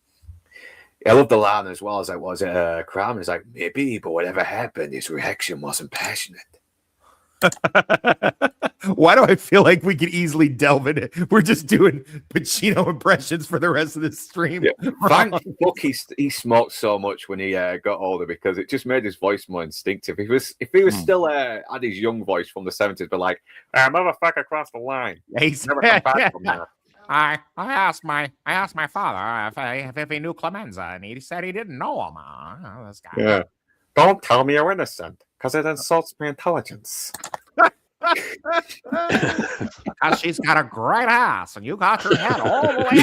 I love the line as well. Was it a crime? It's like, maybe, but whatever happened, his reaction wasn't passionate. Why do I feel like we could easily delve in it? We're just doing Pacino impressions for the rest of the stream. Yeah. Thank fuck he smoked so much when he got older, because it just made his voice more instinctive. If he was still had his young voice from the 70s, but like, motherfucker across the line. He's never come back from that. I asked my father if he knew Clemenza, and he said he didn't know him. This guy. Yeah. Don't tell me you're innocent, because it insults my intelligence. Because she's got a great ass, and you got your head all the way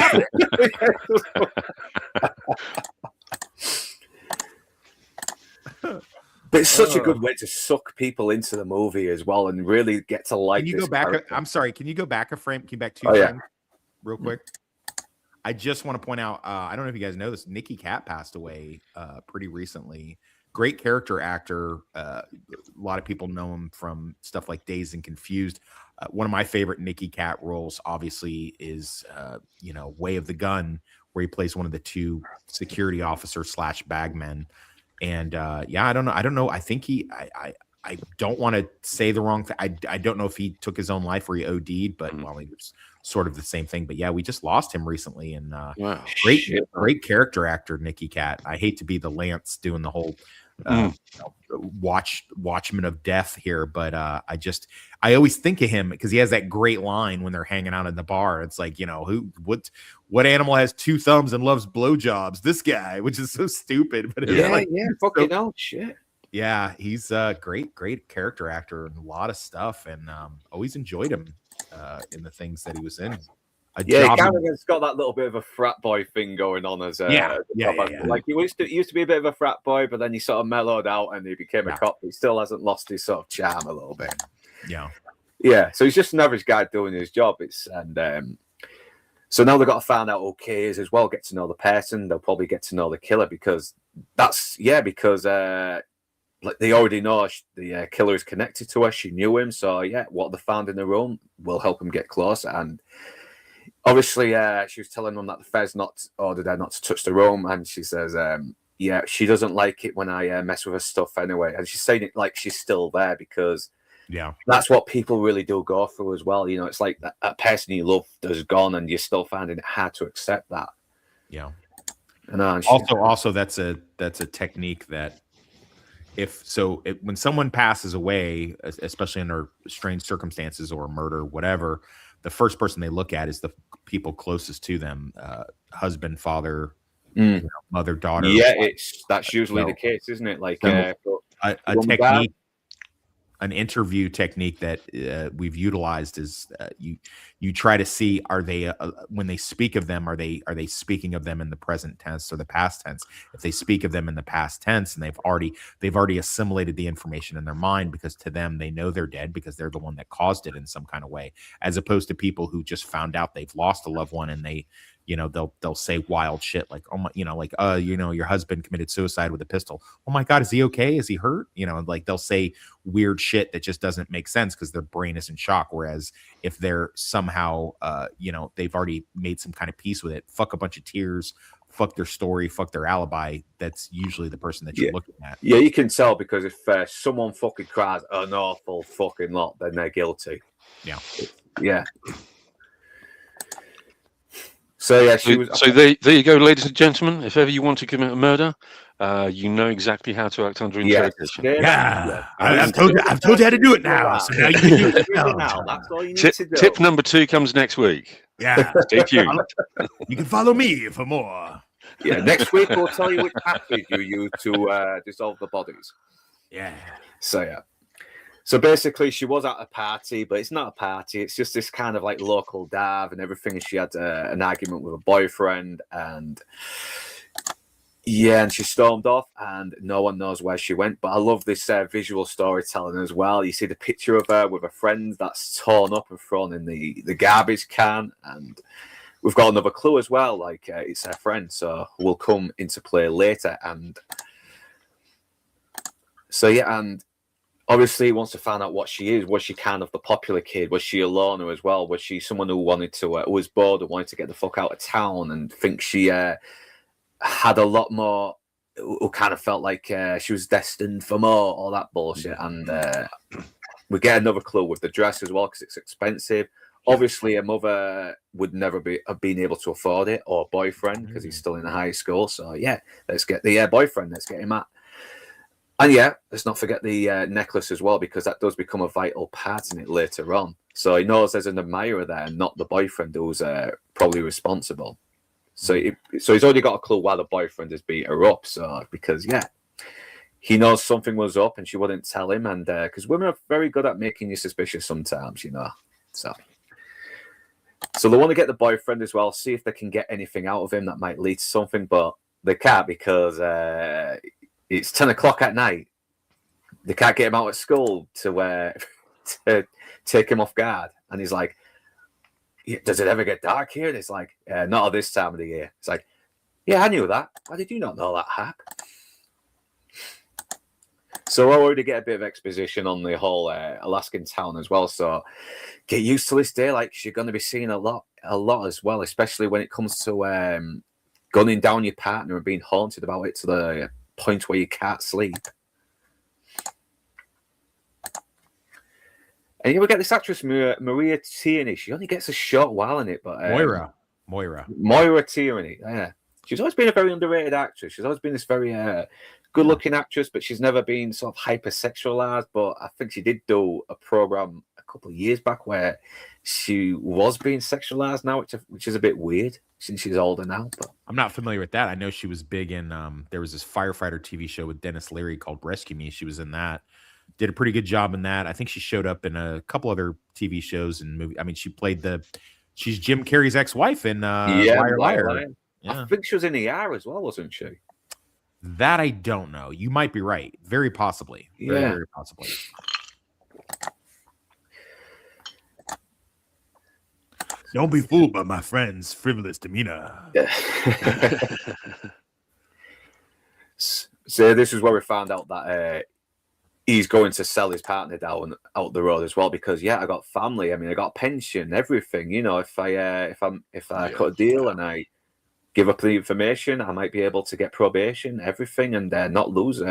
up. But it's such a good way to suck people into the movie as well, and really get to like. Can you this go back? character. I'm sorry. Can you go back a frame? Can you back two frames, real quick? I just want to point out. I don't know if you guys know this. Nicky Katt passed away pretty recently. Great character actor. A lot of people know him from stuff like Dazed and Confused. One of my favorite Nicky Katt roles, obviously, is Way of the Gun, where he plays one of the two security officers / bagmen. And I don't know. I think I don't want to say the wrong thing. I don't know if he took his own life or he OD'd, but well, it was sort of the same thing. But yeah, we just lost him recently, and great character actor Nicky Katt. I hate to be the Lance doing the whole watchman of death here, but I always think of him because he has that great line when they're hanging out in the bar. It's like, what animal has two thumbs and loves blowjobs? This guy, which is so stupid, but shit. Yeah, he's a great character actor and a lot of stuff, and always enjoyed him in the things that he was in. He kind of has got that little bit of a frat boy thing going on as like he used to be a bit of a frat boy, but then he sort of mellowed out and he became a cop. He still hasn't lost his sort of charm a little bit. Yeah. So he's just an average guy doing his job. So now they've got to find out who Kay is as well. Get to know the person. They'll probably get to know the killer because like they already know the killer is connected to her. She knew him, so what they found in the room will help him get closer. And obviously, she was telling them that the Feds ordered her not to touch the room, and she says, she doesn't like it when I mess with her stuff anyway. And she's saying it like she's still there because that's what people really do go through as well. It's like that person you loved is gone, and you're still finding it hard to accept that. Yeah. And also that's a technique that when someone passes away, especially under strange circumstances or murder, whatever, the first person they look at is the people closest to them, husband, father, mother, daughter. Yeah, that's usually the case, isn't it? Like a technique, dad. An interview technique that we've utilized is you try to see, are they when they speak of them, are they speaking of them in the present tense or the past tense? If they speak of them in the past tense and they've already assimilated the information in their mind, because to them they know they're dead because they're the one that caused it in some kind of way, as opposed to people who just found out they've lost a loved one and they, they'll say wild shit like, oh my, your husband committed suicide with a pistol. Oh my God, is he okay? Is he hurt? Like they'll say weird shit that just doesn't make sense because their brain is in shock. Whereas if they're somehow, they've already made some kind of peace with it, fuck a bunch of tears, fuck their story, fuck their alibi, that's usually the person that you're looking at. Yeah, you can tell because if someone fucking cries an awful fucking lot, then they're guilty. Yeah. Yeah. So yeah, there you go, ladies and gentlemen. If ever you want to commit a murder, you know exactly how to act under interrogation. I've told you how to do it now. So now you can do it now. That's all you need to do. Tip number 2 comes next week. Yeah, stay tuned. You can follow me for more. Yeah, next week we'll tell you which package you use to dissolve the bodies. Yeah. So yeah. So basically, she was at a party, but it's not a party. It's just this kind of like local dav and everything. And she had an argument with a boyfriend, and and she stormed off, and no one knows where she went. But I love this visual storytelling as well. You see the picture of her with a friend that's torn up and thrown in the garbage can, and we've got another clue as well. Like it's her friend, so will come into play later. And so and. Obviously, he wants to find out what she is. Was she kind of the popular kid? Was she a loner as well? Was she someone who wanted to, who was bored and wanted to get the fuck out of town and think she had a lot more, who kind of felt like she was destined for more, all that bullshit. And we get another clue with the dress as well because it's expensive. Obviously, her mother would never have been able to afford it, or boyfriend because he's still in high school. So yeah, let's get the boyfriend. Let's get him at. And yeah, let's not forget the necklace as well, because that does become a vital part in it later on. So he knows there's an admirer there, not the boyfriend who's probably responsible. So he's already got a clue why the boyfriend has beat her up. So because he knows something was up and she wouldn't tell him, and because women are very good at making you suspicious sometimes, So they want to get the boyfriend as well, see if they can get anything out of him that might lead to something, but they can't because. It's 10 o'clock at night. They can't get him out of school to take him off guard. And he's like, does it ever get dark here? And it's like, not at this time of the year. It's like, yeah, I knew that. Why did you not know that, Hap? So I already get a bit of exposition on the whole Alaskan town as well. So get used to this day. Like, you're going to be seeing a lot as well, especially when it comes to gunning down your partner and being haunted about it to the point where you can't sleep. And we get this actress Maura Tierney. She only gets a short while in it, but Maura Tierney. Yeah, she's always been a very underrated actress. She's always been this very good-looking actress, but she's never been sort of hypersexualized. But I think she did do a program a couple of years back where she was being sexualized now, which is a bit weird since she's older now. But I'm not familiar with that. I know she was big in there was this firefighter TV show with Dennis Leary called Rescue Me. She was in that. Did a pretty good job in that. I think she showed up in a couple other TV shows and movies. I mean, she's Jim Carrey's ex-wife in Liar. Yeah. I think she was in ER as well, wasn't she? That I don't know. You might be right. Very possibly. Very possibly. Don't be fooled by my friend's frivolous demeanor. So this is where we found out that he's going to sell his partner down out the road as well, because I got family. I mean, I got pension, everything. If I cut a deal and I give up the information, I might be able to get probation, everything, and not lose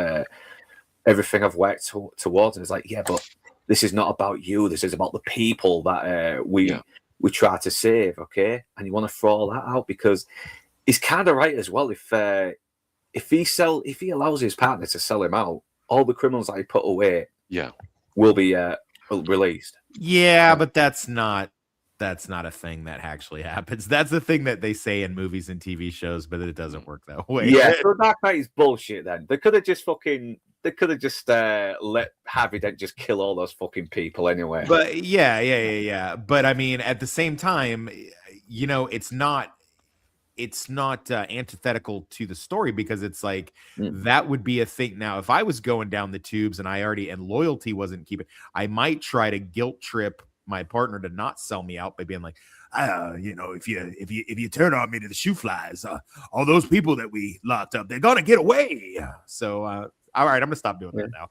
everything I've worked towards. And it's like, but this is not about you. This is about the people that we try to save, okay? And you want to throw all that out because he's kind of right as well. If he allows his partner to sell him out, all the criminals that he put away, will be released. Yeah, but that's not That's not a thing that actually happens. That's the thing that they say in movies and TV shows, but it doesn't work that way. Yeah, so Dark Knight is bullshit. Then they could have just let Harvey Dent just kill all those fucking people anyway. But yeah. But I mean, at the same time, you know, it's not antithetical to the story, because it's like that would be a thing. Now, if I was going down the tubes and loyalty wasn't keeping, I might try to guilt trip my partner to not sell me out by being like, you know, if you turn on me to the shoe flies, all those people that we locked up, they're gonna get away. So all right, I'm gonna stop doing that now.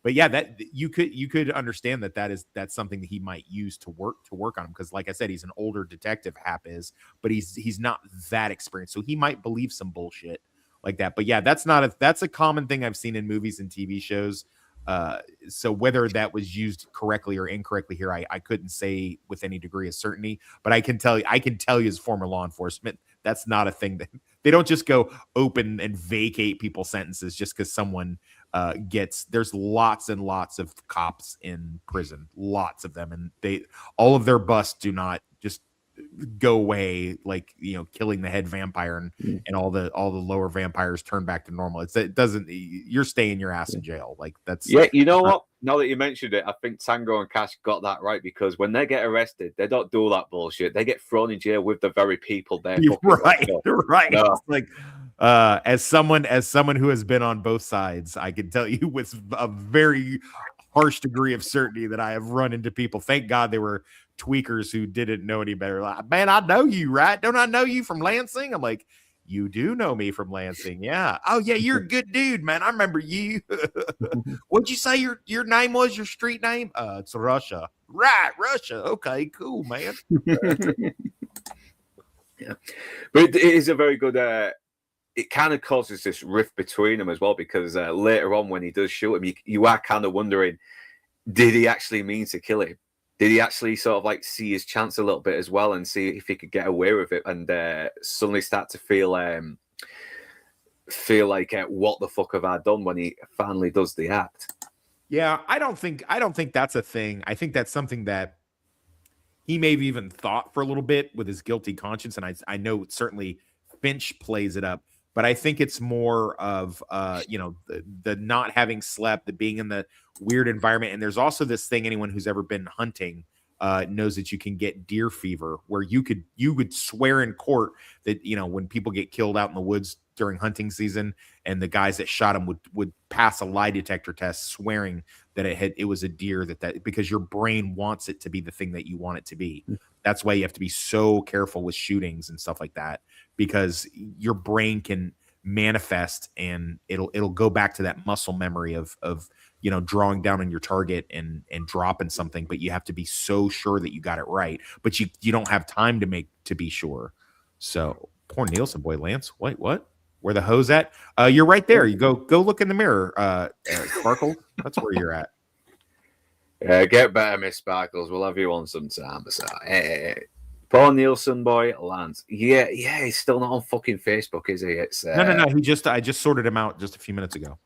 But yeah, that you could understand that's something that he might use to work on him, because like I said, he's an older detective, Hap is, but he's not that experienced, so he might believe some bullshit like that. But yeah, that's a common thing I've seen in movies and TV shows. So whether that was used correctly or incorrectly here, I couldn't say with any degree of certainty, but I can tell you as former law enforcement, that's not a thing. That they don't just go open and vacate people's sentences just because someone there's lots and lots of cops in prison, lots of them, and all of their busts do not just go away, like, you know, killing the head vampire and all the lower vampires turn back to normal. It doesn't, you're staying your ass in jail. Like, that's, yeah, you know what, now that you mentioned it, I think Tango and Cash got that right, because when they get arrested, they don't do that bullshit. They get thrown in jail with the very people they're right. No. It's like, as someone who has been on both sides, I can tell you with a very harsh degree of certainty that I have run into people. Thank God they were tweakers who didn't know any better. Like, man, I know you, right? Don't I know you from Lansing? I'm like, you do know me from Lansing, yeah. Oh yeah, you're a good dude, man. I remember you. What'd you say your name was? Your street name? It's Russia. Right, Russia. Okay, cool, man. Yeah, but it is a very good. It kind of causes this rift between them as well, because later on when he does shoot him, you are kind of wondering, did he actually mean to kill him? Did he actually sort of like see his chance a little bit as well and see if he could get away with it, and suddenly start to feel like what the fuck have I done when he finally does the act? Yeah, I don't think that's a thing. I think that's something that he may have even thought for a little bit with his guilty conscience, and I know certainly Finch plays it up. But I think it's more of, you know, the not having slept, the being in the weird environment. And there's also this thing, anyone who's ever been hunting knows that you can get deer fever, where you would swear in court that, you know, when people get killed out in the woods during hunting season, and the guys that shot them would pass a lie detector test swearing that it was a deer, that because your brain wants it to be the thing that you want it to be. That's why you have to be so careful with shootings and stuff like that, because your brain can manifest and it'll go back to that muscle memory of you know, drawing down on your target and dropping something, but you have to be so sure that you got it right, but you don't have time to be sure. So poor Nielsen boy, Lance, wait, what? Where the hose at? You're right there. You go look in the mirror, Sparkle. That's where you're at. Get better, Miss Sparkles. We'll have you on sometime. So, Paul Nielsen boy, Lance. Yeah, he's still not on fucking Facebook, is he? It's No. I just sorted him out just a few minutes ago.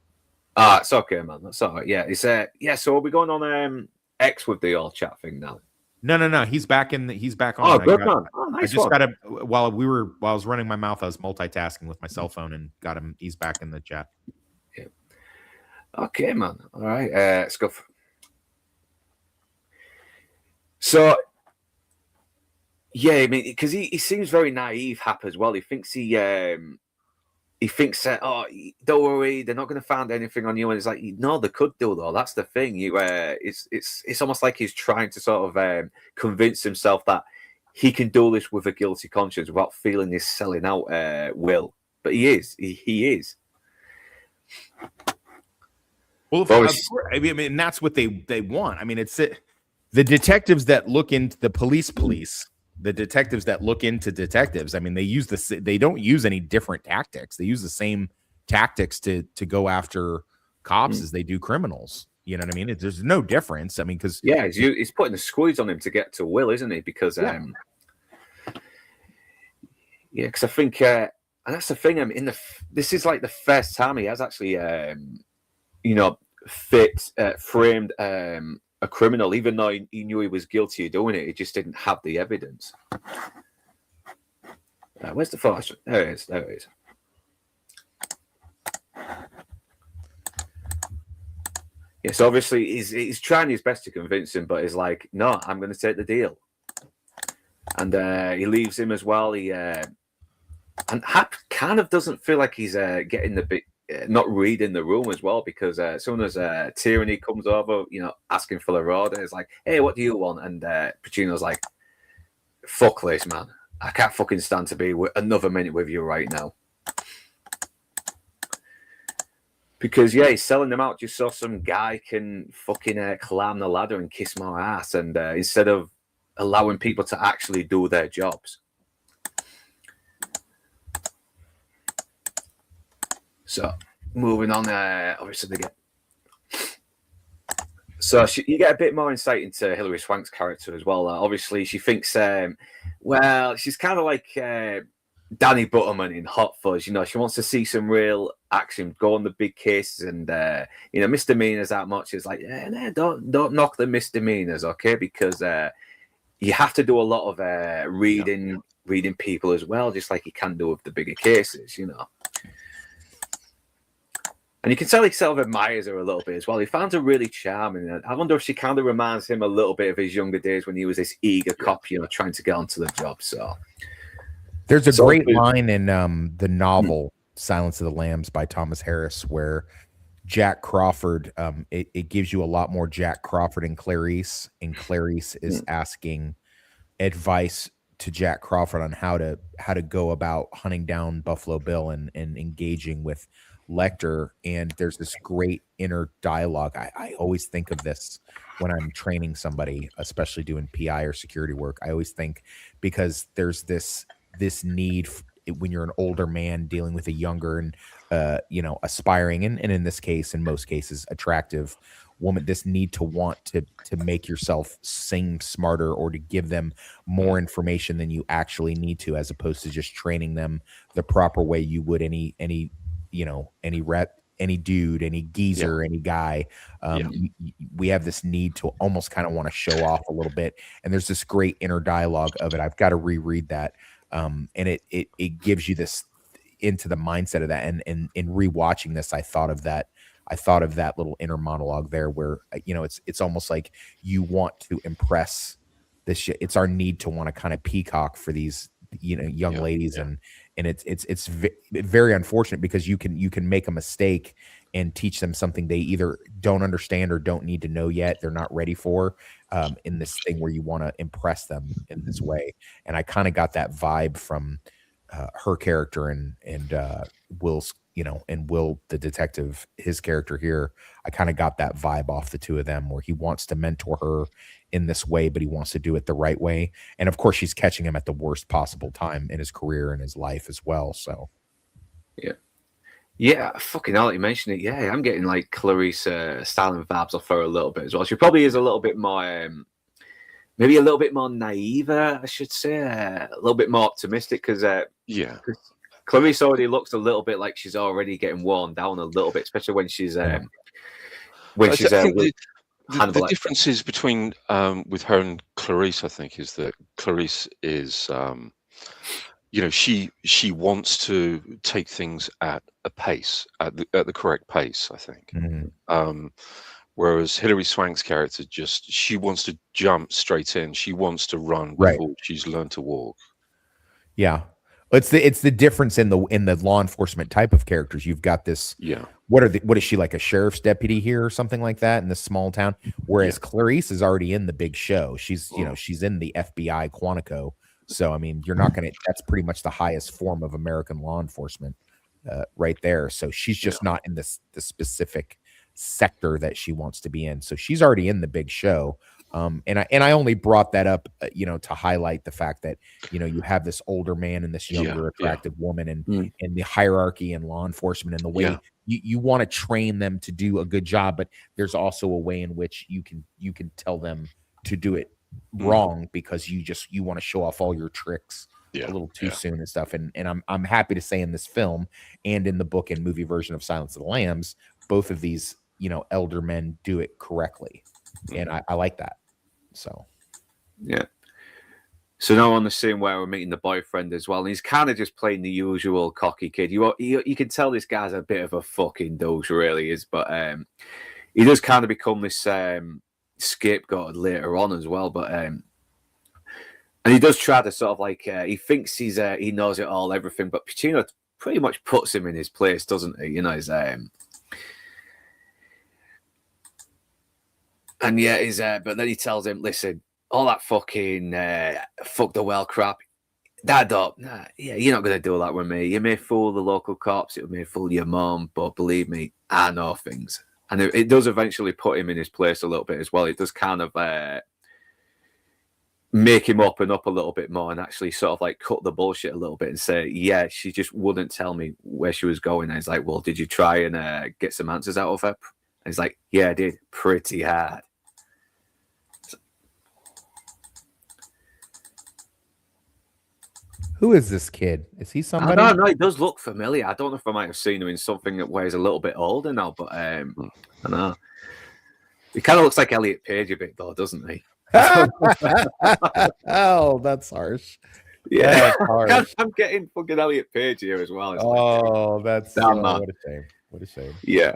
It's okay, man. That's all right. Yeah, it's so we'll be going on X with the all chat thing now. No. He's back on. Oh, good man. Oh, nice. I just got him while I was running my mouth. I was multitasking with my cell phone and got him. He's back in the chat. Yeah. Okay, man. All right. Let's go. So, yeah, I mean, because he seems very naive, Hap, as well. He thinks oh, don't worry, they're not going to find anything on you. And it's like, no, they could do, though. That's the thing. It's almost like he's trying to sort of convince himself that he can do this with a guilty conscience without feeling this selling out will. But he is. He is. Well, I mean, that's what they want. I mean, it's the detectives that look into the police, the detectives that look into detectives. I mean, they don't use any different tactics. They use the same tactics to go after cops as they do criminals. You know what I mean? There's no difference. I mean, because he's putting the squeeze on him to get to Will, isn't he? Because because I think, and that's the thing. I mean, this is like the first time he has actually, framed a criminal, even though he knew he was guilty of doing it. He just didn't have the evidence. Where's the forest? There it is. There it is. Yes, obviously he's trying his best to convince him, but he's like, no, I'm going to take the deal. And he leaves him as well. He and Hap kind of doesn't feel like he's getting the bit, not reading the room as well, because as soon as Tierney comes over, asking for the order, it's like, hey, what do you want? And Pacino's like, fuck this, man. I can't fucking stand to be another minute with you right now. Because, yeah, he's selling them out just so some guy can fucking climb the ladder and kiss my ass, and instead of allowing people to actually do their jobs. So, moving on, obviously they get... So you get a bit more insight into Hilary Swank's character as well. Obviously, she thinks, she's kind of like... Danny Butterman in Hot Fuzz, she wants to see some real action, go on the big cases, and misdemeanors that much is like, don't knock the misdemeanors, okay? Because you have to do a lot of reading people as well, just like you can do with the bigger cases, And you can tell he sort of admires her a little bit as well. He finds her really charming. I wonder if she kind of reminds him a little bit of his younger days when he was this eager cop, trying to get onto the job. So. There's a great line in the novel Silence of the Lambs by Thomas Harris where Jack Crawford, it gives you a lot more Jack Crawford and Clarice is asking advice to Jack Crawford on how to go about hunting down Buffalo Bill and engaging with Lecter. And there's this great inner dialogue. I always think of this when I'm training somebody, especially doing PI or security work. I always think, because there's this need when you're an older man dealing with a younger and aspiring and in this case, in most cases, attractive woman, this need to want to make yourself seem smarter or to give them more information than you actually need to, as opposed to just training them the proper way you would any dude, any geezer, any guy. We have this need to almost kind of want to show off a little bit, and there's this great inner dialogue of it. I've got to reread that. And it gives you this into the mindset of that. And in rewatching this, I thought of that little inner monologue there where, it's almost like you want to impress this shit. It's our need to want to kind of peacock for these, young ladies. And it's very unfortunate because you can make a mistake and teach them something they either don't understand or don't need to know yet. They're not ready for, in this thing where you want to impress them in this way. And I kind of got that vibe from her character and Will's, and Will, the detective, his character here. I kind of got that vibe off the two of them where he wants to mentor her in this way, but he wants to do it the right way. And of course, she's catching him at the worst possible time in his career and his life as well. So, yeah. Yeah, fucking hell, you mentioned it. Yeah, I'm getting like Clarice styling vibes off her a little bit as well. She probably is a little bit more, maybe a little bit more naive, I should say, a little bit more optimistic because, Clarice already looks a little bit like she's already getting worn down a little bit, especially when she's the differences between with her and Clarice, I think, is that Clarice is. She wants to take things at a pace, at the correct pace, I think. Whereas Hilary Swank's character she wants to jump straight in. She wants to run before she's learned to walk. Yeah. It's the difference in the law enforcement type of characters. You've got this. Yeah. What is she, like a sheriff's deputy here or something like that in this small town? Whereas Clarice is already in the big show. She's she's in the FBI Quantico. So, I mean, you're not going to, that's pretty much the highest form of American law enforcement right there. So she's just not in the specific sector that she wants to be in. So she's already in the big show. And I only brought that up, to highlight the fact that, you have this older man and this younger attractive woman and the hierarchy in law enforcement and the way you want to train them to do a good job. But there's also a way in which you can tell them to do it wrong because you want to show off all your tricks a little too soon and stuff. And I'm happy to say in this film and in the book and movie version of Silence of the Lambs, both of these, elder men do it correctly. and I like that. So yeah. So now on the scene where we're meeting the boyfriend as well, and he's kind of just playing the usual cocky kid. You can tell this guy's a bit of a fucking douche, really is, but he does kind of become this scapegoat later on as well. But and he does try to sort of like he thinks he knows it all, everything, but Pacino pretty much puts him in his place, doesn't he? You know, he's and yeah, he's but then he tells him, listen, all that fucking fuck the well crap, that up. Nah, yeah, you're not gonna do that with me. You may fool the local cops, it may fool your mom, but believe me, I know things. And it does eventually put him in his place a little bit as well. It does kind of make him open up a little bit more and actually sort of like cut the bullshit a little bit and say, yeah, she just wouldn't tell me where she was going. And he's like, well, did you try and get some answers out of her? And he's like, yeah, I did, pretty hard. who is this kid? Is he somebody? No, he does look familiar. I don't know if I might have seen him in something where he's a little bit older now, but I know. He kind of looks like Elliot Page a bit, though, doesn't he? Oh, that's harsh. Yeah, That's harsh. I'm getting fucking Elliot Page here as well. It's That's damn, man. what a shame. What a shame. Yeah,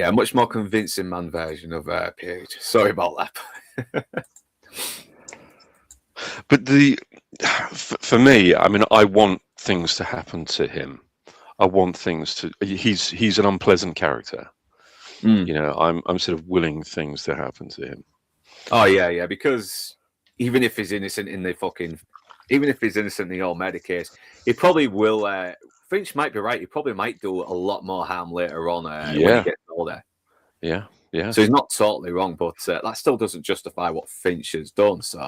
a much more convincing man version of Page. Sorry about that. But for me, I mean, I want things to happen to him. I want things to. He's an unpleasant character. You know, I'm sort of willing things to happen to him. Oh yeah, because even if he's innocent in the old murder case, he probably will. Finch might be right. He probably might do a lot more harm later on when he gets older. Yeah. So he's not totally wrong, but that still doesn't justify what Finch has done. So,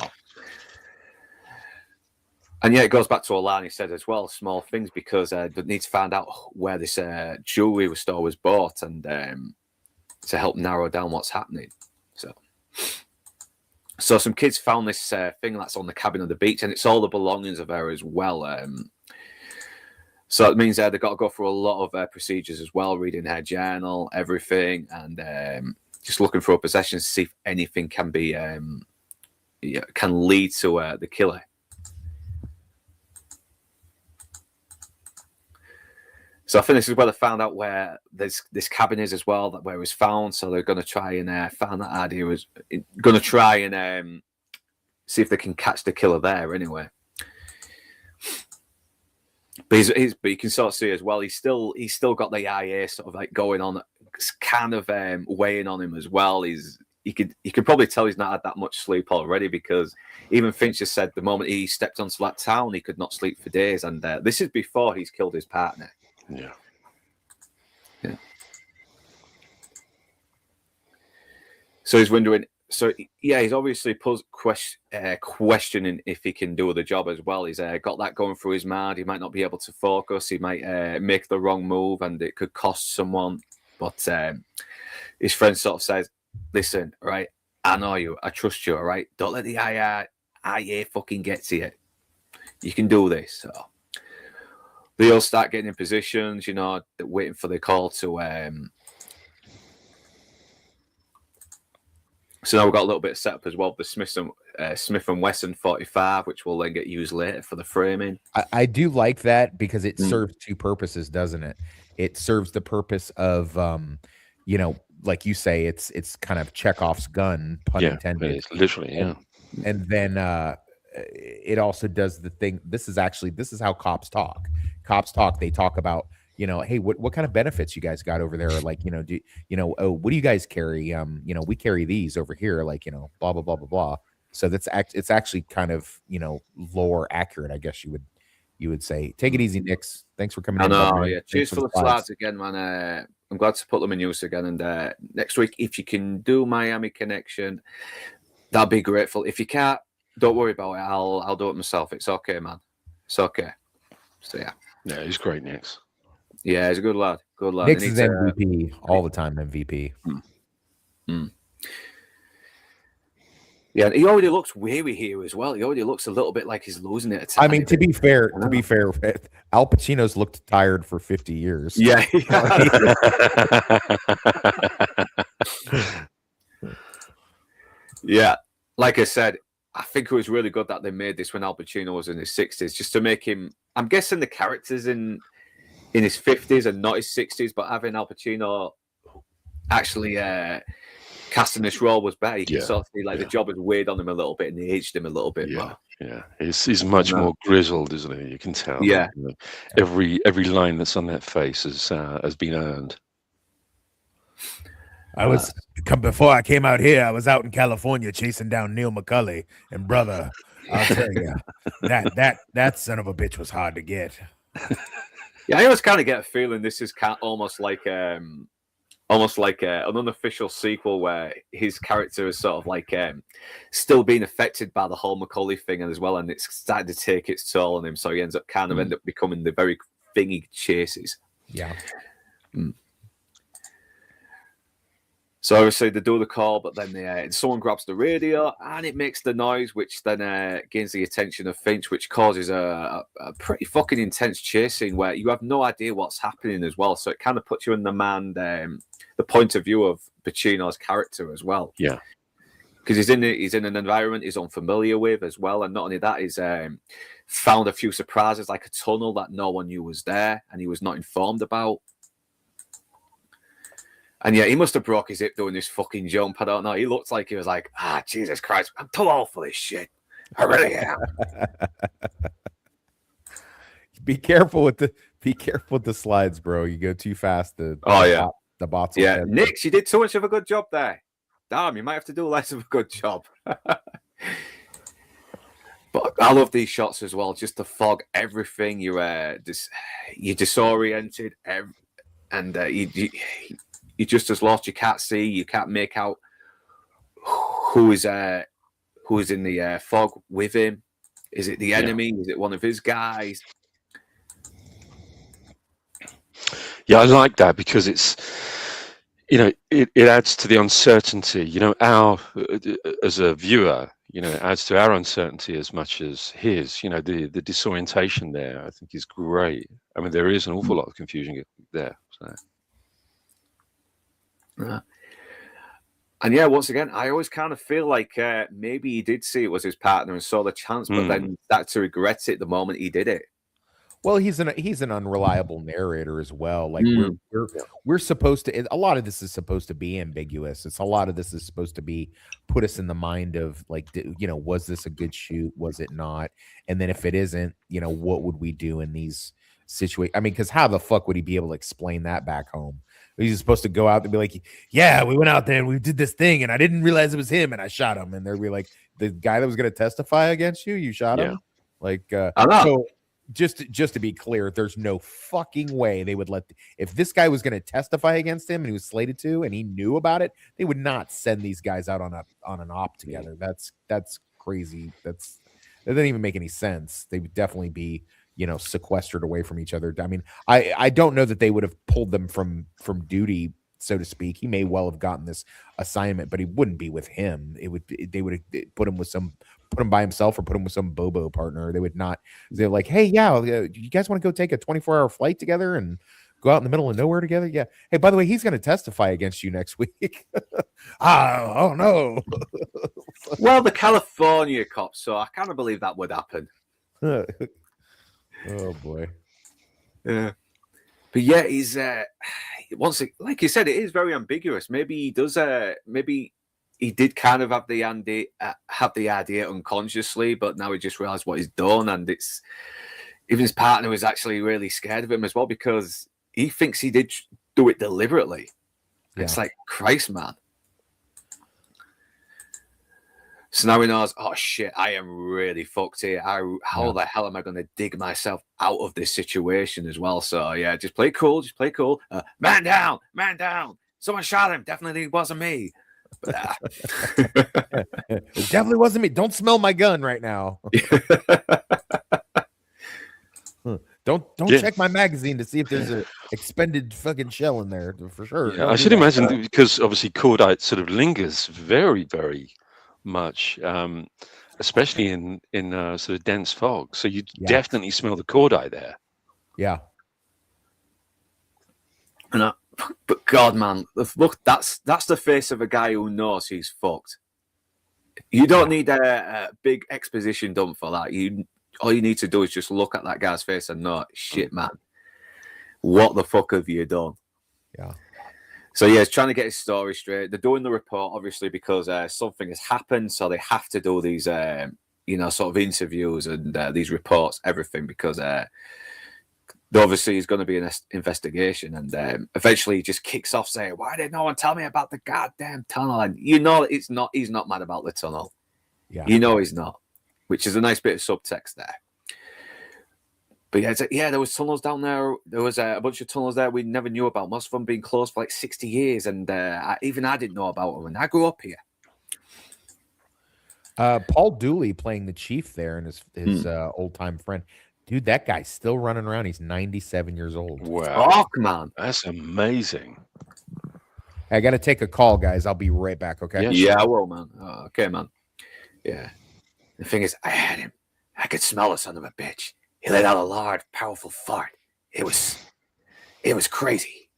and yeah, it goes back to what Lani said as well. Small things, because they need to find out where this jewelry store was bought and to help narrow down what's happening. So some kids found this thing that's on the cabin on the beach, and it's all the belongings of her as well. So it means they've got to go through a lot of procedures as well, reading her journal, everything, and just looking for possessions to see if anything can be can lead to the killer. So I think this is where they found out where this cabin is as well, where it was found. So they're going to try and find that idea. Was going to try and see if they can catch the killer there anyway. But but you can sort of see as well. He's still got the IA sort of like going on, kind of weighing on him as well. You could probably tell he's not had that much sleep already, because even Finch has said the moment he stepped onto that town, he could not sleep for days. And this is before he's killed his partner. Yeah. So he's wondering. So yeah, he's obviously questioning if he can do the job as well. He's got that going through his mind. He might not be able to focus. He might make the wrong move, and it could cost someone. But his friend sort of says, "Listen, right? I know you. I trust you. All right? Don't let the IA fucking get to you. You can do this." So they all start getting in positions, you know, waiting for the call to. So now we've got a little bit of setup as well. The Smith and Wesson 45, which will then get used later for the framing. I do like that, because it serves two purposes, doesn't it? It serves the purpose of, you know, like you say, it's kind of Chekhov's gun, pun intended. It's literally, yeah. And then it also does the thing. This is how cops talk. Cops talk. They talk about, you know, hey, what kind of benefits you guys got over there? Like, you know, what do you guys carry? You know, we carry these over here, like, you know, blah, blah, blah, blah, blah. So it's actually kind of, you know, lore accurate, I guess you would say. Take it easy, Nix. Thanks for coming in. Yeah. Cheers for the slides again, man. I'm glad to put them in use again. And next week, if you can do Miami Connection, that'd be grateful. If you can't, don't worry about it. I'll do it myself. It's okay, man. It's okay. So yeah. Yeah, he's great, Nix. Yeah, he's a good lad. Good lad. Nix is MVP all the time. MVP. Yeah, and he already looks weary here as well. He already looks a little bit like he's losing it. I mean, to be fair, Al Pacino's looked tired for 50 years. Yeah. Yeah, like I said, I think it was really good that they made this when Al Pacino was in his 60s, just to make him. I'm guessing the character's in his 50s and not his 60s, but having Al Pacino actually casting this role was better. You can sort of see like the job has weighed on him a little bit and they aged him a little bit more. Yeah, he's much more grizzled, isn't he? You can tell. Yeah, you know, every line that's on that face has been earned. I was before I came out here. I was out in California chasing down Neil McCulley, and brother, I'll tell you, that son of a bitch was hard to get. Yeah, I always kind of get a feeling this is almost like an unofficial sequel where his character is sort of like still being affected by the whole McCulley thing as well, and it's starting to take its toll on him. So he ends up end up becoming the very thing he chases. Yeah. So obviously they do the call, but then someone grabs the radio and it makes the noise, which then gains the attention of Finch, which causes a pretty fucking intense chase scene where you have no idea what's happening as well. So it kind of puts you in the point of view of Pacino's character as well. Yeah, because he's in an environment he's unfamiliar with as well, and not only that, he's found a few surprises like a tunnel that no one knew was there and he was not informed about. And yeah, he must have broke his hip doing this fucking jump. I don't know. He looked like he was like, Jesus Christ, I'm too old for this shit. I really am. Be careful with the slides, bro. You go too fast. The bots. Yeah, Nix, you did so much of a good job there. Damn, you might have to do less of a good job. But I love these shots as well. Just the fog, everything. You're disoriented, and you're just as lost. You can't see. You can't make out who is in the fog with him. Is it the enemy? Is it one of his guys? Yeah, I like that because it's, it adds to the uncertainty. As a viewer, it adds to our uncertainty as much as his. The disorientation there, I think, is great. I mean, there is an awful lot of confusion there. So. And yeah, once again, I always kind of feel like maybe he did see it was his partner and saw the chance, but then started to regret it the moment he did it. Well, he's an unreliable narrator as well. Like we're supposed to. A lot of this is supposed to be ambiguous. A lot of this is supposed to be put us in the mind of like, was this a good shoot? Was it not? And then if it isn't, what would we do in these situations? I mean, because how the fuck would he be able to explain that back home? He's supposed to go out and be like, yeah, we went out there and we did this thing and I didn't realize it was him and I shot him. And they'd be like, the guy that was going to testify against you, you shot him? Like, so just to be clear, there's no fucking way they would if this guy was going to testify against him and he was slated to and he knew about it, they would not send these guys out on an op together. That's crazy. That doesn't even make any sense. They would definitely be sequestered away from each other. I mean, I don't know that they would have pulled them from duty, so to speak. He may well have gotten this assignment, but he wouldn't be with him. They would have put him by himself or put him with some Bobo partner. They would not. They're like, hey, you guys want to go take a 24-hour flight together and go out in the middle of nowhere together? Yeah. Hey, by the way, he's going to testify against you next week. Oh no. Well, the California cops, so I kind of believe that would happen. Oh boy. Yeah. But yeah, he's like you said, it is very ambiguous. Maybe he does maybe he did kind of have the idea unconsciously, but now he just realized what he's done, and it's even his partner was actually really scared of him as well because he thinks he did do it deliberately. Yeah. It's like, Christ, man. So now he knows, oh shit, I am really fucked here. How the hell am I going to dig myself out of this situation as well? So yeah, just play cool. Man down. Someone shot him. Definitely wasn't me. But, it definitely wasn't me. Don't smell my gun right now. Don't check my magazine to see if there's an expended fucking shell in there for sure. Yeah, I should imagine because obviously cordite sort of lingers very, very much, especially in sort of dense fog. So you definitely smell the cordite there. Yeah. And But God, man, look, that's the face of a guy who knows he's fucked. You don't need a big exposition done for that. All you need to do is just look at that guy's face and know, shit, man, what the fuck have you done? Yeah. So yeah, he's trying to get his story straight. They're doing the report obviously because something has happened, so they have to do these, sort of interviews and these reports, everything, because obviously there's going to be an investigation, and eventually he just kicks off saying, "Why did no one tell me about the goddamn tunnel?" And he's not mad about the tunnel. Yeah, he's not, which is a nice bit of subtext there. But yeah, there was tunnels down there. There was a bunch of tunnels there we never knew about. Most of them being closed for like 60 years, and I didn't know about them. And I grew up here. Paul Dooley playing the chief there, and his old time friend. Dude, that guy's still running around. He's 97 years old. Wow. Fuck, man. That's amazing. I got to take a call, guys. I'll be right back, okay? Yeah, I will, man. Oh, okay, man. Yeah. The thing is, I had him. I could smell the son of a bitch. He let out a large, powerful fart. It was crazy.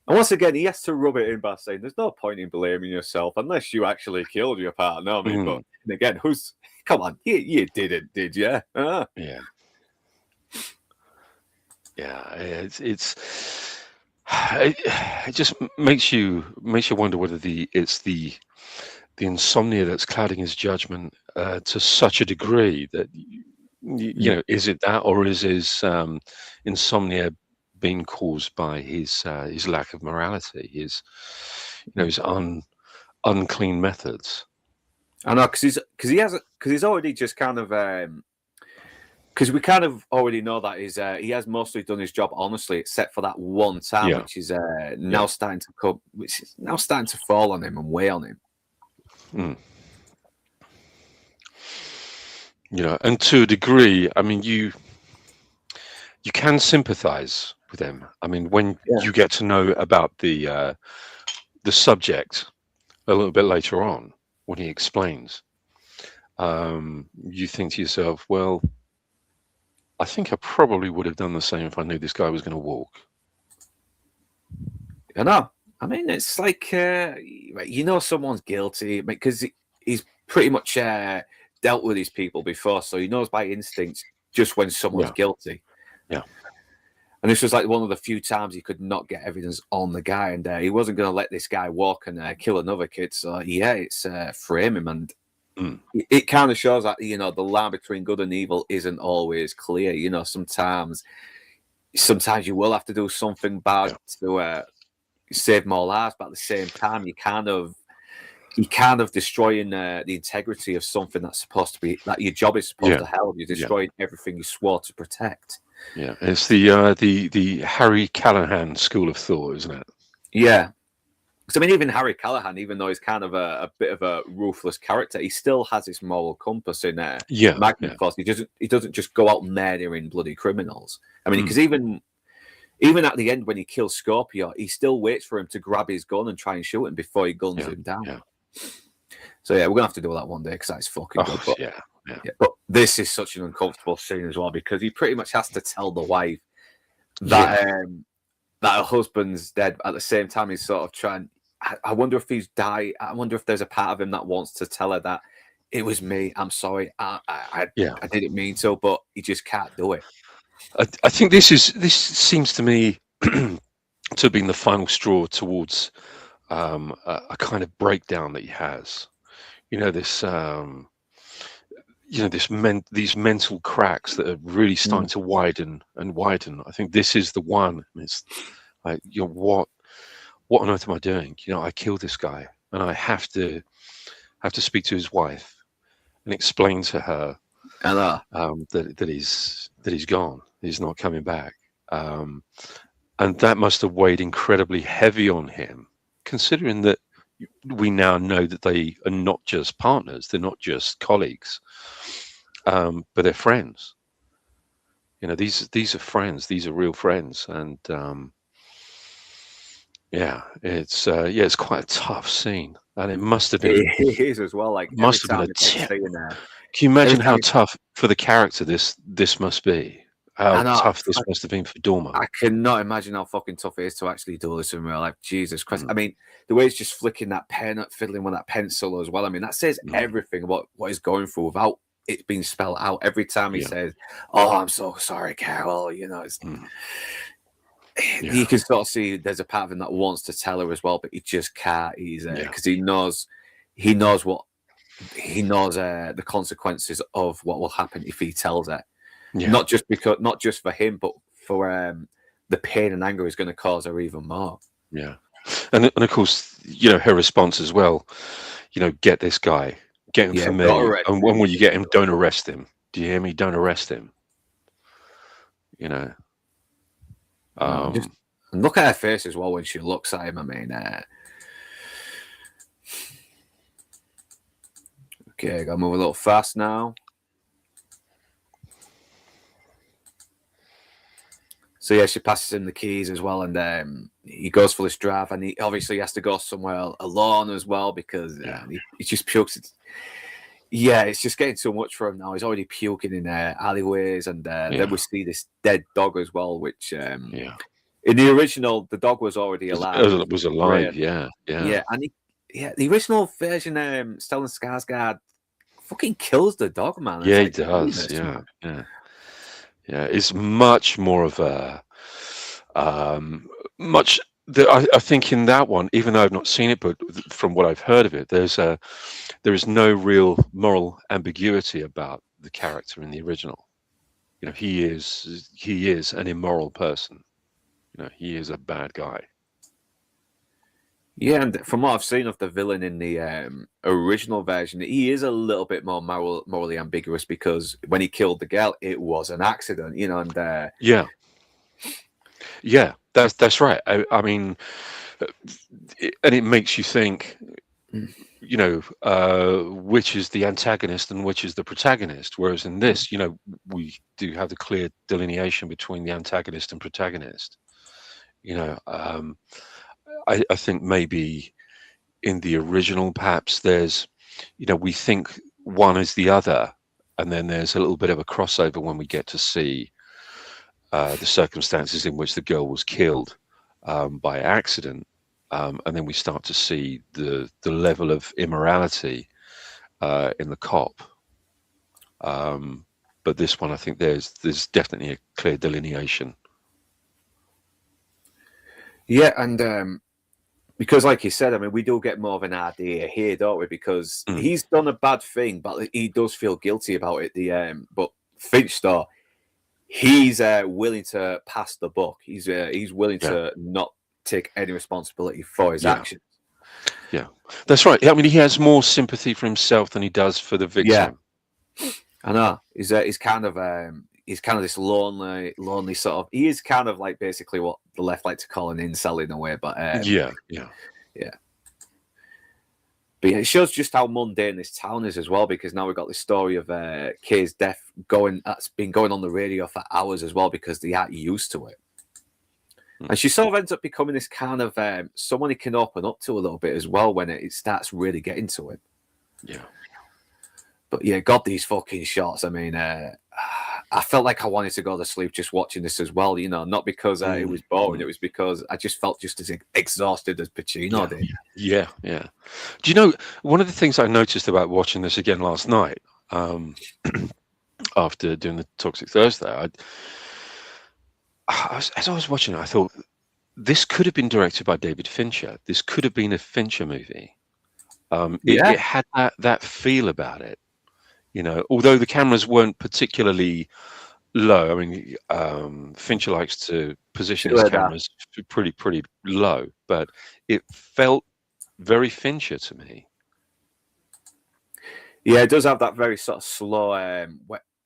And once again, he has to rub it in by saying, "There's no point in blaming yourself unless you actually killed your partner." I mean, but again, come on, you didn't, did you? Yeah. Yeah, it just makes you wonder whether it's the insomnia that's clouding his judgment to such a degree that you know, is it that, or is his insomnia being caused by his lack of morality, his unclean methods? I know, because he's already just kind of because we kind of already know that he has mostly done his job honestly, except for that one time, which is now starting to fall on him and weigh on him. You know, and to a degree, I mean, you can sympathize with them. I mean, when you get to know about the subject a little bit later on, when he explains, you think to yourself, well, I think I probably would have done the same if I knew this guy was going to walk. I know. I mean, it's like, someone's guilty because he's pretty much dealt with these people before, so he knows by instinct just when someone's guilty. Yeah. And this was like one of the few times he could not get evidence on the guy, and he wasn't going to let this guy walk and kill another kid. So it's frame him, and it kind of shows that the line between good and evil isn't always clear. You know, sometimes you will have to do something bad to save more lives, but at the same time, you kind of destroying the integrity of something that's supposed to be, that your job is supposed to help. You're destroying everything you swore to protect. Yeah, it's the Harry Callahan school of thought, isn't it? Yeah. Because, I mean, even Harry Callahan, even though he's kind of a bit of a ruthless character, he still has this moral compass in there. Magnum Force. He doesn't just go out murdering bloody criminals. I mean, because even at the end when he kills Scorpio, he still waits for him to grab his gun and try and shoot him before he guns him down. Yeah. So we're gonna have to do that one day because that's fucking good. But, but this is such an uncomfortable scene as well, because he pretty much has to tell the wife that that her husband's dead. At the same time, he's sort of trying. I wonder if he's died. I wonder if there's a part of him that wants to tell her that it was me. I'm sorry. I didn't mean to, but he just can't do it. I think this seems to me to have been the final straw towards a kind of breakdown that he has. You know, these mental cracks that are really starting to widen and widen. I think this is the one. It's like, what on earth am I doing? You know, I killed this guy, and I have to speak to his wife and explain to her that he's gone. He's not coming back, and that must have weighed incredibly heavy on him, considering that we now know that they are not just partners, they're not just colleagues, but they're friends. You know, these are friends, these are real friends, and it's quite a tough scene, and it must have been. It is as well. Like, must have been a. Can you imagine how tough for the character this must be? how know. tough this must have been for Dormer. I cannot imagine how fucking tough it is to actually do this in real life. Jesus Christ. I mean, the way he's just flicking that pen, fiddling with that pencil as well. I mean, that says everything about what he's going through without it being spelled out. Every time he says, "Oh, I'm so sorry, Carol," you know, it's you can sort of see there's a part of him that wants to tell her as well, but he just can't. He's because he knows the consequences of what will happen if he tells her. Not just for him, but for the pain and anger is going to cause her even more. Yeah, and of course, you know, her response as well. You know, get this guy, get him for me, and when will you get him? Don't arrest him. Do you hear me? Don't arrest him. You know. Just look at her face as well when she looks at him. I mean, okay, gotta move a little fast now. So yeah, she passes him the keys as well, and he goes for this drive, and he obviously has to go somewhere alone as well because he just pukes. It's just getting too much for him now. He's already puking in alleyways, and then we see this dead dog as well, which in the original the dog was already alive. It was alive, yeah. And the original version, Stellan Skarsgård fucking kills the dog, man. Yeah, he does. Yeah, it's much more of a I think in that one, even though I've not seen it, but from what I've heard of it, there is no real moral ambiguity about the character in the original. You know, he is an immoral person. You know, he is a bad guy. Yeah, and from what I've seen of the villain in the original version, he is a little bit more morally ambiguous because when he killed the girl, it was an accident, you know, and that's right. I mean, and it makes you think, you know, which is the antagonist and which is the protagonist. Whereas in this, you know, we do have the clear delineation between the antagonist and protagonist. You know, I think maybe in the original, perhaps there's, you know, we think one is the other, and then there's a little bit of a crossover when we get to see the circumstances in which the girl was killed by accident, and then we start to see the level of immorality in the cop. But this one, I think there's definitely a clear delineation. Yeah, and because, like you said, I mean, we do get more of an idea here, don't we? Because he's done a bad thing, but he does feel guilty about it. But Finch, though, he's willing to pass the buck. He's willing to not take any responsibility for his actions. Yeah, that's right. I mean, he has more sympathy for himself than he does for the victim. Yeah, I know. He's kind of this lonely sort of. He is kind of like basically what the left like to call an incel in a way, but yeah. But yeah, it shows just how mundane this town is as well, because now we've got this story of Kay's death that's been going on the radio for hours as well, because they aren't used to it. And she sort of ends up becoming this kind of someone he can open up to a little bit as well when it starts really getting to him. Yeah. But yeah, God, these fucking shots. I mean, I felt like I wanted to go to sleep just watching this as well, you know, not because it was boring. It was because I just felt just as exhausted as Pacino did. Yeah. Do you know, one of the things I noticed about watching this again last night, after doing the Toxic Thursday, as I was watching it, I thought, this could have been directed by David Fincher. This could have been a Fincher movie. It had that feel about it. You know, although the cameras weren't particularly low. I mean, Fincher likes to position his cameras pretty low, but it felt very Fincher to me. Yeah, it does have that very sort of slow.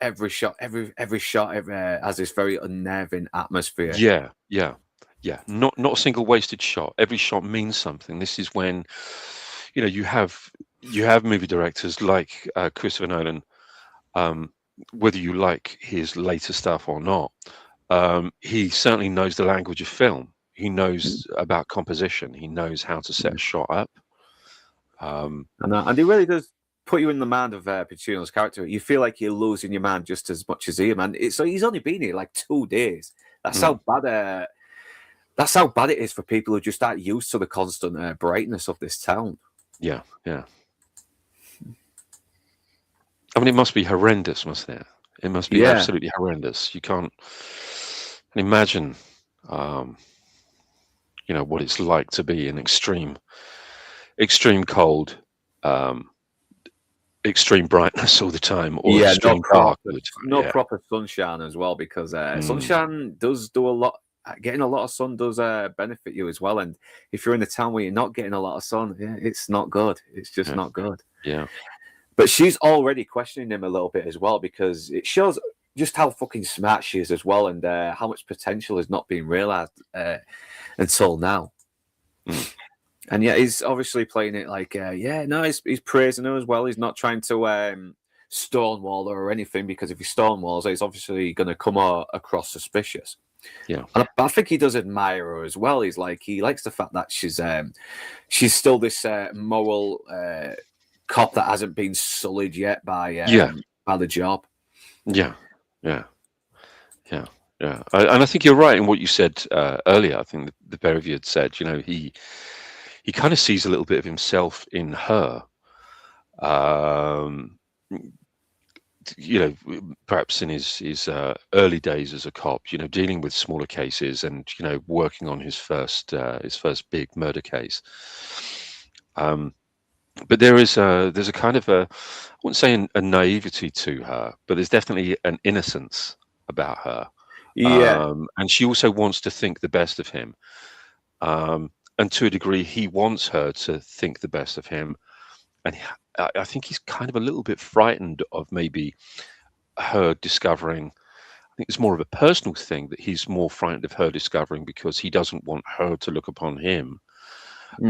Every shot has this very unnerving atmosphere. Yeah. Not a single wasted shot. Every shot means something. This is when, you know, you have movie directors like Christopher Nolan, whether you like his later stuff or not, he certainly knows the language of film. He knows about composition. He knows how to set a shot up. And he really does. put you in the mind of Pacino's character, you feel like you're losing your mind just as much as he, man. So he's only been here like 2 days. That's how bad. That's how bad it is for people who just aren't used to the constant brightness of this town. Yeah, yeah. I mean, it must be horrendous, mustn't it? It must be absolutely horrendous. You can't imagine, you know, what it's like to be in extreme cold, extreme brightness all the time, or extreme dark all the time. Proper sunshine as well, because sunshine does do a lot. Getting a lot of sun does benefit you as well. And if you're in a town where you're not getting a lot of sun, it's not good. It's just not good. Yeah. But she's already questioning him a little bit as well, because it shows just how fucking smart she is as well, and how much potential is not being realized until now. And yeah, he's obviously playing it like, he's praising her as well. He's not trying to stonewall her or anything, because if he stonewalls her, he's obviously going to come across suspicious. Yeah, and I think he does admire her as well. He likes the fact that she's still this moral cop that hasn't been sullied yet by the job. Yeah. And I think you're right in what you said earlier. I think the pair of you had said, you know, he kind of sees a little bit of himself in her. You know, perhaps in his early days as a cop, you know, dealing with smaller cases and, you know, working on his first big murder case. But there's a kind of I wouldn't say a naivety to her, but there's definitely an innocence about her. Yeah. And she also wants to think the best of him. And to a degree, he wants her to think the best of him. And I think he's kind of a little bit frightened of maybe her discovering. I think it's more of a personal thing, that he's more frightened of her discovering, because he doesn't want her to look upon him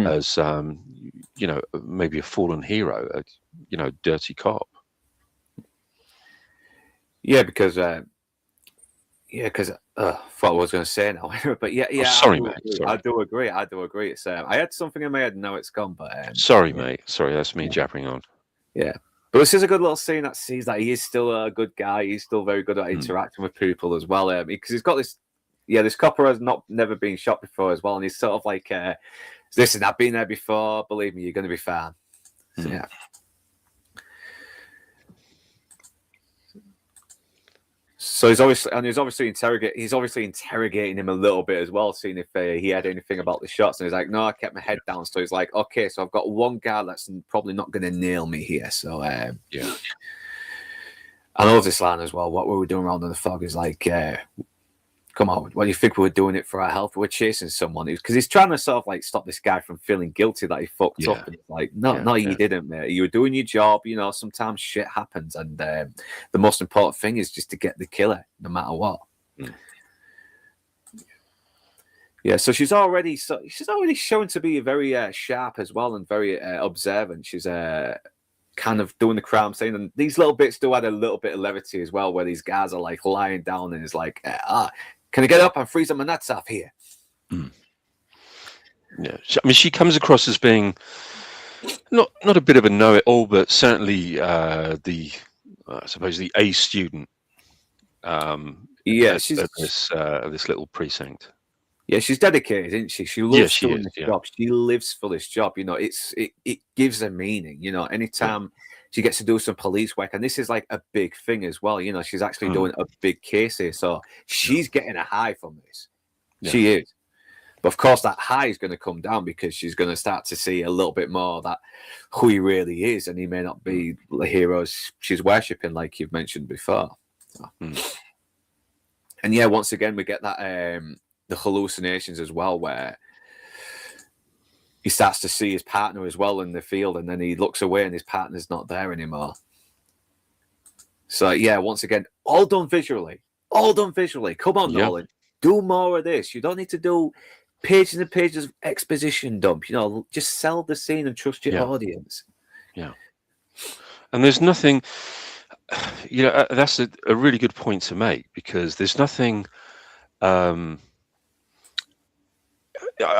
as, you know, maybe a fallen hero, you know, dirty cop. Yeah, because I thought I was going to say now, but sorry, mate. Sorry. I do agree. It's I had something in my head, and now it's gone. But sorry, mate. Sorry, that's me jabbering on. Yeah, but this is a good little scene that sees that he is still a good guy. He's still very good at interacting with people as well, because he's got this. Yeah, this copper has never been shot before as well, and he's sort of like, listen, I've been there before. Believe me, you're going to be fine. So, yeah. So he's obviously interrogating him a little bit as well, seeing if he had anything about the shots. And he's like, no, I kept my head down. So he's like, okay, so I've got one guy that's probably not going to nail me here. So yeah. I love this line as well. What were we doing around in the fog is like, come on, what do you think we were doing it for our health? We're chasing someone, because he's trying to sort of like stop this guy from feeling guilty that he fucked up. And it's like, you didn't, mate. You were doing your job. You know, sometimes shit happens, and the most important thing is just to get the killer, no matter what. Yeah, so she's already shown to be very sharp as well, and very observant. She's kind of doing the crime scene, and these little bits do add a little bit of levity as well, where these guys are like lying down, and it's like, can I get up? I'm freezing my nuts off here. Yeah, I mean, she comes across as being not a bit of a know-it-all, but certainly I suppose the A student. She's this little precinct. Yeah, she's dedicated, isn't she? She loves doing this job. She lives for this job. You know, it gives her meaning. You know, anytime she gets to do some police work, and this is like a big thing as well. You know, she's actually doing a big case here, so she's getting a high from this. Yeah. She is. But of course, that high is going to come down, because she's going to start to see a little bit more that who he really is, and he may not be the heroes she's worshipping, like you've mentioned before. So. And yeah, once again, we get that the hallucinations as well, where he starts to see his partner as well in the field, and then he looks away and his partner's not there anymore. So yeah, once again, all done visually. Come on, Nolan, do more of this. You don't need to do pages and pages of exposition dump. You know, just sell the scene and trust your audience. Yeah. And there's nothing, you know, that's a really good point to make, because there's nothing, I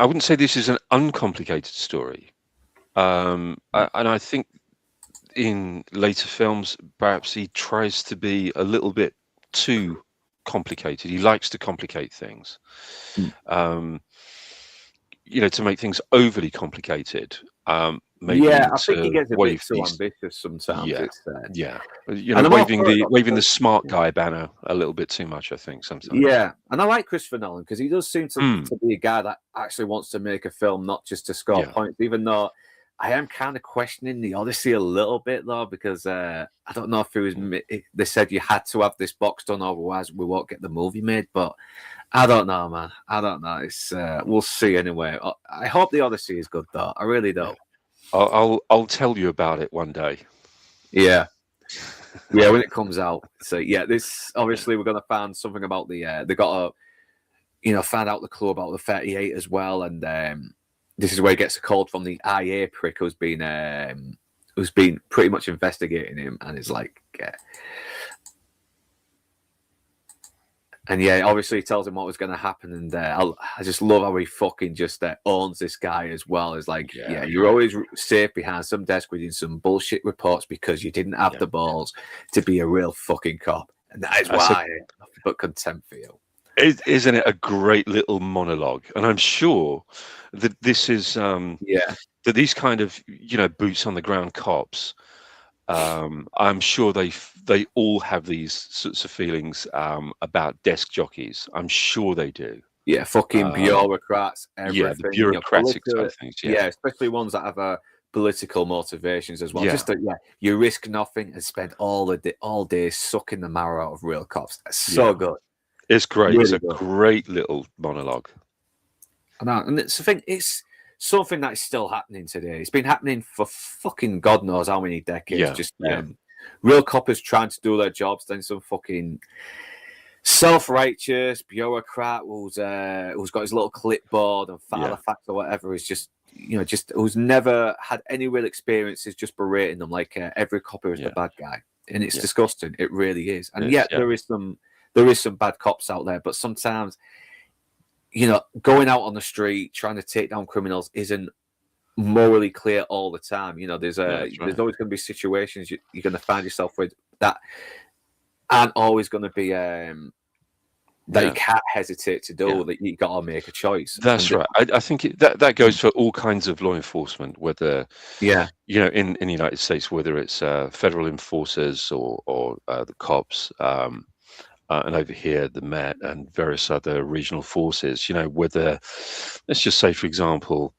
wouldn't say this is an uncomplicated story. And I think in later films, perhaps he tries to be a little bit too complicated. He likes to complicate things, to make things overly complicated. Maybe Yeah, I think he to gets a bit wave too these, ambitious sometimes. yeah, It's yeah, and I'm all waving for it, waving the because- smart guy banner a little bit too much, I think, sometimes. Yeah, and I like Christopher Nolan because he does seem to Mm. be a guy that actually wants to make a film, not just to score Yeah. points. Even though I am kind of questioning the Odyssey a little bit though, because I don't know if it was they said you had to have this box done, otherwise we won't get the movie made. But I don't know, man. I don't know. It's we'll see anyway. I hope the Odyssey is good though. I really do. I'll tell you about it one day. Yeah. Yeah, when it comes out. So yeah, this obviously we're gonna find something about the they got to find out the clue about the 38 as well, and this is where he gets a call from the IA prick who's been pretty much investigating him, and it's like and yeah, obviously he tells him what was going to happen, and I just love how he fucking just owns this guy as well. It's like, yeah, you're always safe behind some desk reading some bullshit reports because you didn't have the balls to be a real fucking cop, and that is why I have nothing but contempt for you. Isn't it a great little monologue? And I'm sure that this is that these kind of boots on the ground cops. I'm sure they all have these sorts of feelings about desk jockeys. I'm sure they do. Yeah, fucking bureaucrats. Everything. Yeah, the bureaucratic type things. Yeah, especially ones that have political motivations as well. Yeah. Just that, you risk nothing and spend all day sucking the marrow out of real cops. That's so good. It's great. Really it's a good. great little monologue. And it's the thing. It's something that is still happening today. It's been happening for fucking God knows how many decades. Yeah, Just real coppers trying to do their jobs, then some fucking self-righteous bureaucrat who's got his little clipboard and file facts or whatever is just who's never had any real experiences, just berating them like every copper is the bad guy, and it's disgusting. It really is. And there is some bad cops out there, but sometimes going out on the street trying to take down criminals isn't morally clear all the time. There's always going to be situations you're going to find yourself with that aren't always going to be that you can't hesitate to do. That you got to make a choice. That's right. I think that goes for all kinds of law enforcement, whether in the United States, whether it's federal enforcers or the cops. And over here, the Met and various other regional forces, whether, let's just say, for example,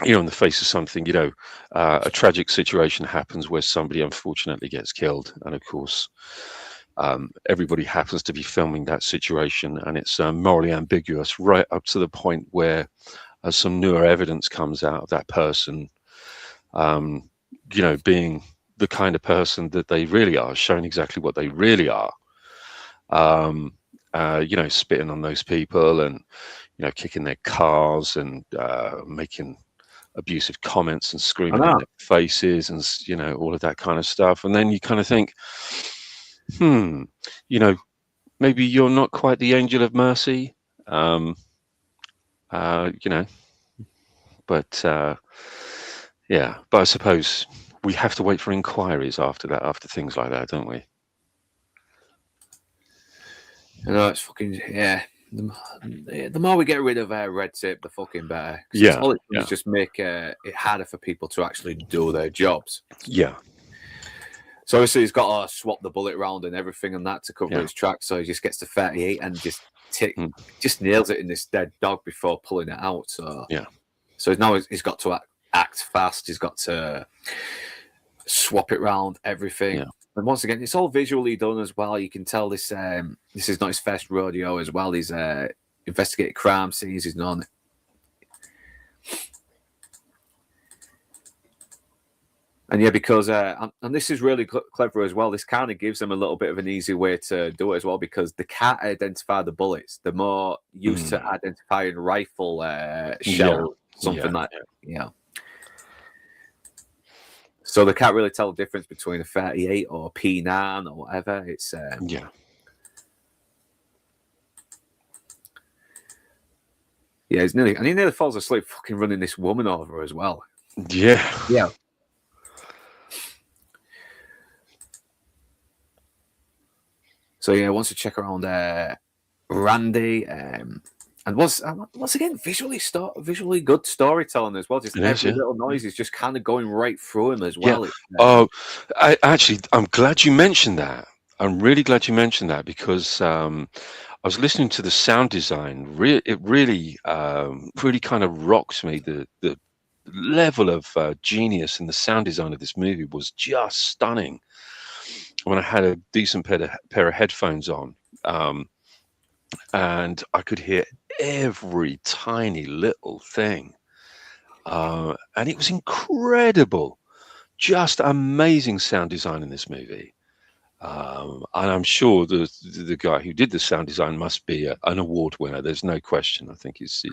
in the face of something, a tragic situation happens where somebody unfortunately gets killed. And of course, everybody happens to be filming that situation, and it's morally ambiguous right up to the point where some newer evidence comes out of that person, being the kind of person that they really are, showing exactly what they really are. Spitting on those people and kicking their cars and making abusive comments and screaming in their faces and all of that kind of stuff. And then you kind of think, maybe you're not quite the angel of mercy, but I suppose we have to wait for inquiries after things like that, don't we? It's fucking The more we get rid of red tape, the fucking better. All it does is just make it harder for people to actually do their jobs. Yeah. So obviously he's got to swap the bullet round and everything and that to cover his track. So he just gets to 38 and just nails it in this dead dog before pulling it out. So So now he's got to act fast. He's got to swap it round everything. Yeah. And once again, it's all visually done as well. You can tell this is not his first rodeo as well. He's investigated crime scenes. He's known. And because and this is really clever as well. This kind of gives them a little bit of an easy way to do it as well, because they can't identify the bullets. They're more used to identifying rifle shells, something like that. So they can't really tell the difference between a 38 or a P9 or whatever. It's he nearly falls asleep fucking running this woman over as well. Yeah. So yeah, wants to check around Randy, and once again visually good storytelling as well. Just every little noise is just kind of going right through him as well. I'm glad you mentioned that. I'm really glad you mentioned that because I was listening to the sound design. It really kind of rocks me. The level of genius in the sound design of this movie was just stunning. When I had a decent pair of headphones on, and I could hear every tiny little thing, and it was incredible. Just amazing sound design in this movie. And I'm sure the guy who did the sound design must be an award winner. There's no question. I think it's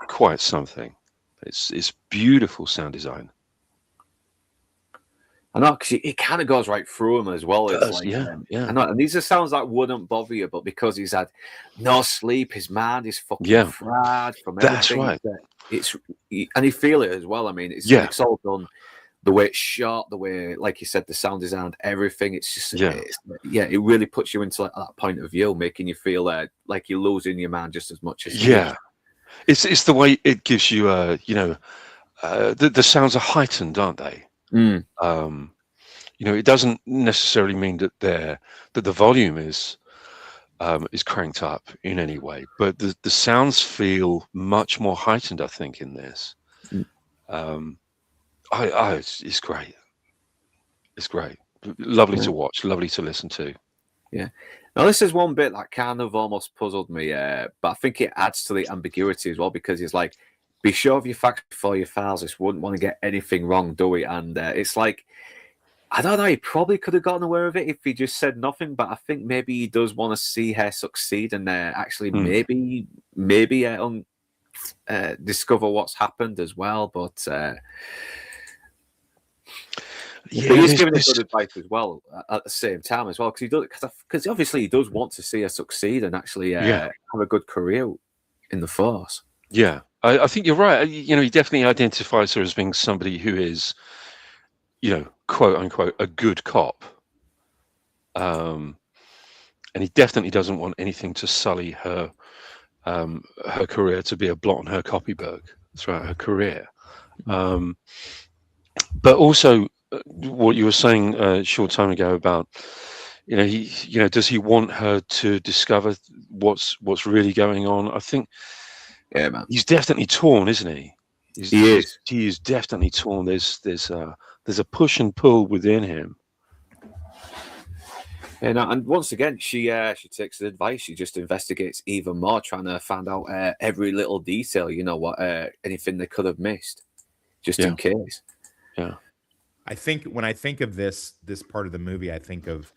quite something. It's beautiful sound design. I know, because it kind of goes right through him as well. It's like, I know, and these are sounds that wouldn't bother you, but because he's had no sleep, his mind is fucking fried from everything. That's right. And you feel it as well. I mean, it's all done. The way it's shot, the way, like you said, the sound design, everything. It's just, it really puts you into that point of view, making you feel like you're losing your mind just as much as It's the way it gives you, the sounds are heightened, aren't they? It doesn't necessarily mean that the volume is cranked up in any way, but the sounds feel much more heightened, I think, in this. It's great. It's great. Lovely to watch. Lovely to listen to. Yeah. Now, this is one bit that kind of almost puzzled me, but I think it adds to the ambiguity as well, because it's like, be sure of your facts before you files. This wouldn't want to get anything wrong, do we? And it's like, I don't know, he probably could have gotten away with it if he just said nothing, but I think maybe he does want to see her succeed and actually maybe discover what's happened as well. But he's giving us good advice as well at the same time as well, because obviously he does want to see her succeed and actually have a good career in the force. Yeah, I think you're right. He definitely identifies her as being somebody who is, quote unquote, a good cop. And he definitely doesn't want anything to sully her career, to be a blot on her copybook throughout her career. But also, what you were saying a short time ago about, does he want her to discover what's really going on? I think, man, he's definitely torn, isn't he? He is. He is definitely torn. There's a push and pull within him. And once again, she takes the advice. She just investigates even more, trying to find out every little detail. Anything they could have missed, just in case. Yeah. I think when I think of this part of the movie, I think of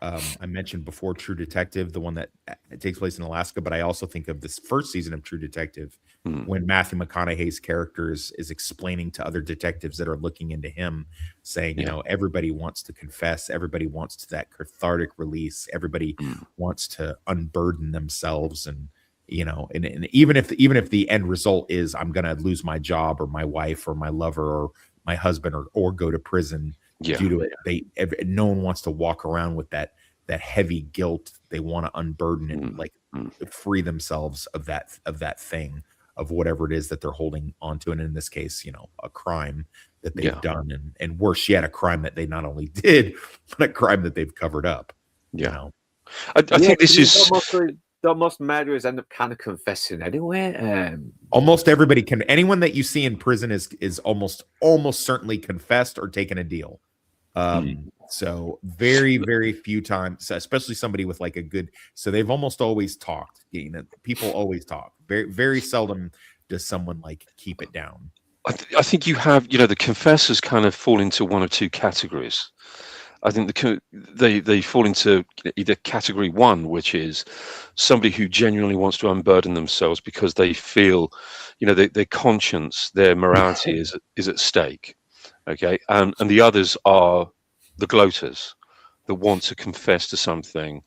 I mentioned before True Detective, the one that takes place in Alaska, but I also think of this first season of True Detective when Matthew McConaughey's character is explaining to other detectives that are looking into him, saying, everybody wants to confess, everybody wants that cathartic release, everybody wants to unburden themselves, and and even if the end result is I'm gonna lose my job or my wife or my lover or my husband or go to prison due to it, no one wants to walk around with that heavy guilt. They want to unburden and free themselves of that thing, of whatever it is that they're holding onto. And in this case, a crime that they've done, and worse yet, a crime that they not only did, but a crime that they've covered up. I think this is most murderers end up kind of confessing anyway. Almost everybody can. Anyone that you see in prison is almost certainly confessed or taken a deal. So very, very few times, especially somebody with like a good. So they've almost always talked. People always talk. Very, very seldom does someone like keep it down. I think you have, the confessors kind of fall into one of two categories. I think they fall into either category one, which is somebody who genuinely wants to unburden themselves because they feel, their conscience, their morality is at stake. Okay, and the others are the gloaters that want to confess to something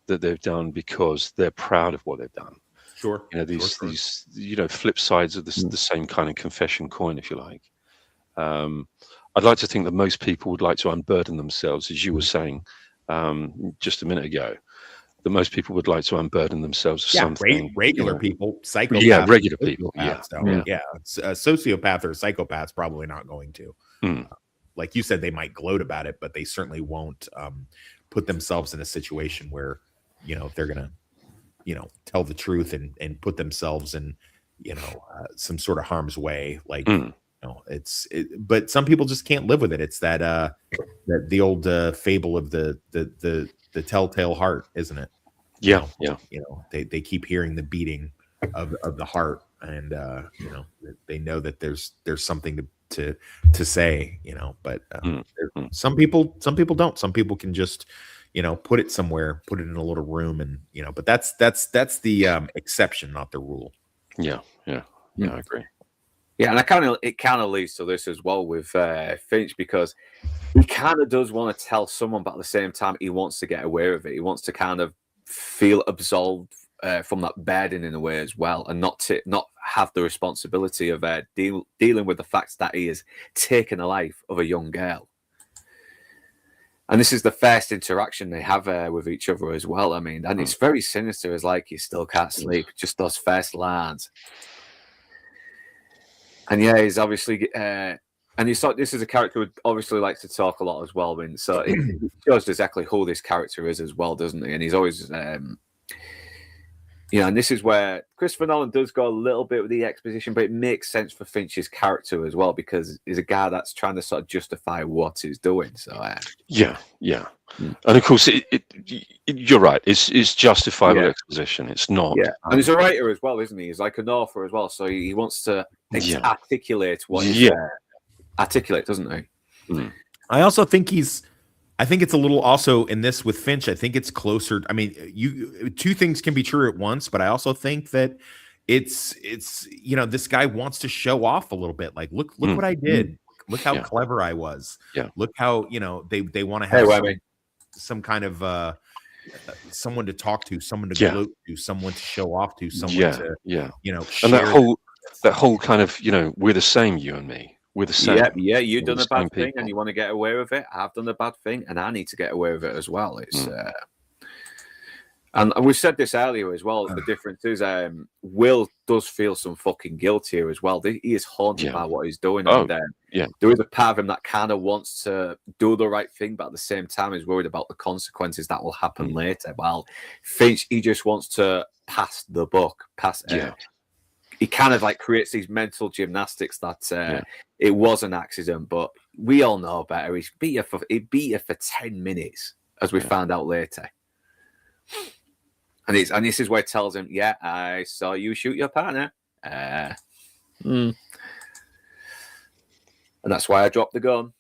that they've done because they're proud of what they've done. Sure. These flip sides of the same kind of confession coin, if you like. I'd like to think that most people would like to unburden themselves, as you were saying just a minute ago, that most people would like to unburden themselves of something. Regular people, psychopaths. Yeah, regular people. Yeah, A sociopath or a psychopath's probably not going to. Like you said, they might gloat about it, but they certainly won't put themselves in a situation where, they're gonna, tell the truth and put themselves in, some sort of harm's way. Like, but some people just can't live with it. It's that the old fable of the telltale heart, isn't it? Yeah. They keep hearing the beating of the heart, and they know that there's something to say, but some people don't. Some people can just put it somewhere, put it in a little room, and but that's the exception, not the rule. Yeah, I agree. Yeah, and it kind of leads to this as well with Finch, because he kind of does want to tell someone, but at the same time, he wants to get away with it. He wants to kind of feel absolved from that burden in a way as well, and not have the responsibility of dealing with the fact that he has taken the life of a young girl. And this is the first interaction they have with each other as well. I mean, and it's very sinister. It's like, you still can't sleep. Just those first lines. And yeah, he's obviously, and you saw this is a character who obviously likes to talk a lot as well. I mean, so it shows exactly who this character is as well, doesn't he? And he's always, and this is where Christopher Nolan does go a little bit with the exposition, but it makes sense for Finch's character as well, because he's a guy that's trying to sort of justify what he's doing. So yeah, and of course, you're right. It's justifiable exposition. It's not. Yeah, and he's a writer as well, isn't he? He's like an author as well, so he wants to articulate what he's articulate, doesn't he? I also think I think it's a little also in this with Finch. I think it's closer. I mean, two things can be true at once, but I also think that it's this guy wants to show off a little bit. Like, look what I did. Look how clever I was. Yeah. Look how they want to have some kind of someone to talk to, someone to gloat to, someone to show off to, someone to and that whole kind of we're the same, you and me. We're the same. Yeah, you've done a bad thing and you want to get away with it. I've done a bad thing and I need to get away with it as well. It's and we said this earlier as well. The difference is Will does feel some fucking guilt here as well. He is haunted by what he's doing. And there is a part of him that kind of wants to do the right thing, but at the same time is worried about the consequences that will happen later. While Finch, he just wants to pass the buck, he kind of like creates these mental gymnastics that it was an accident, but we all know better. He beat her for 10 minutes, as we found out later. And this is where it tells him, yeah, I saw you shoot your partner. And that's why I dropped the gun.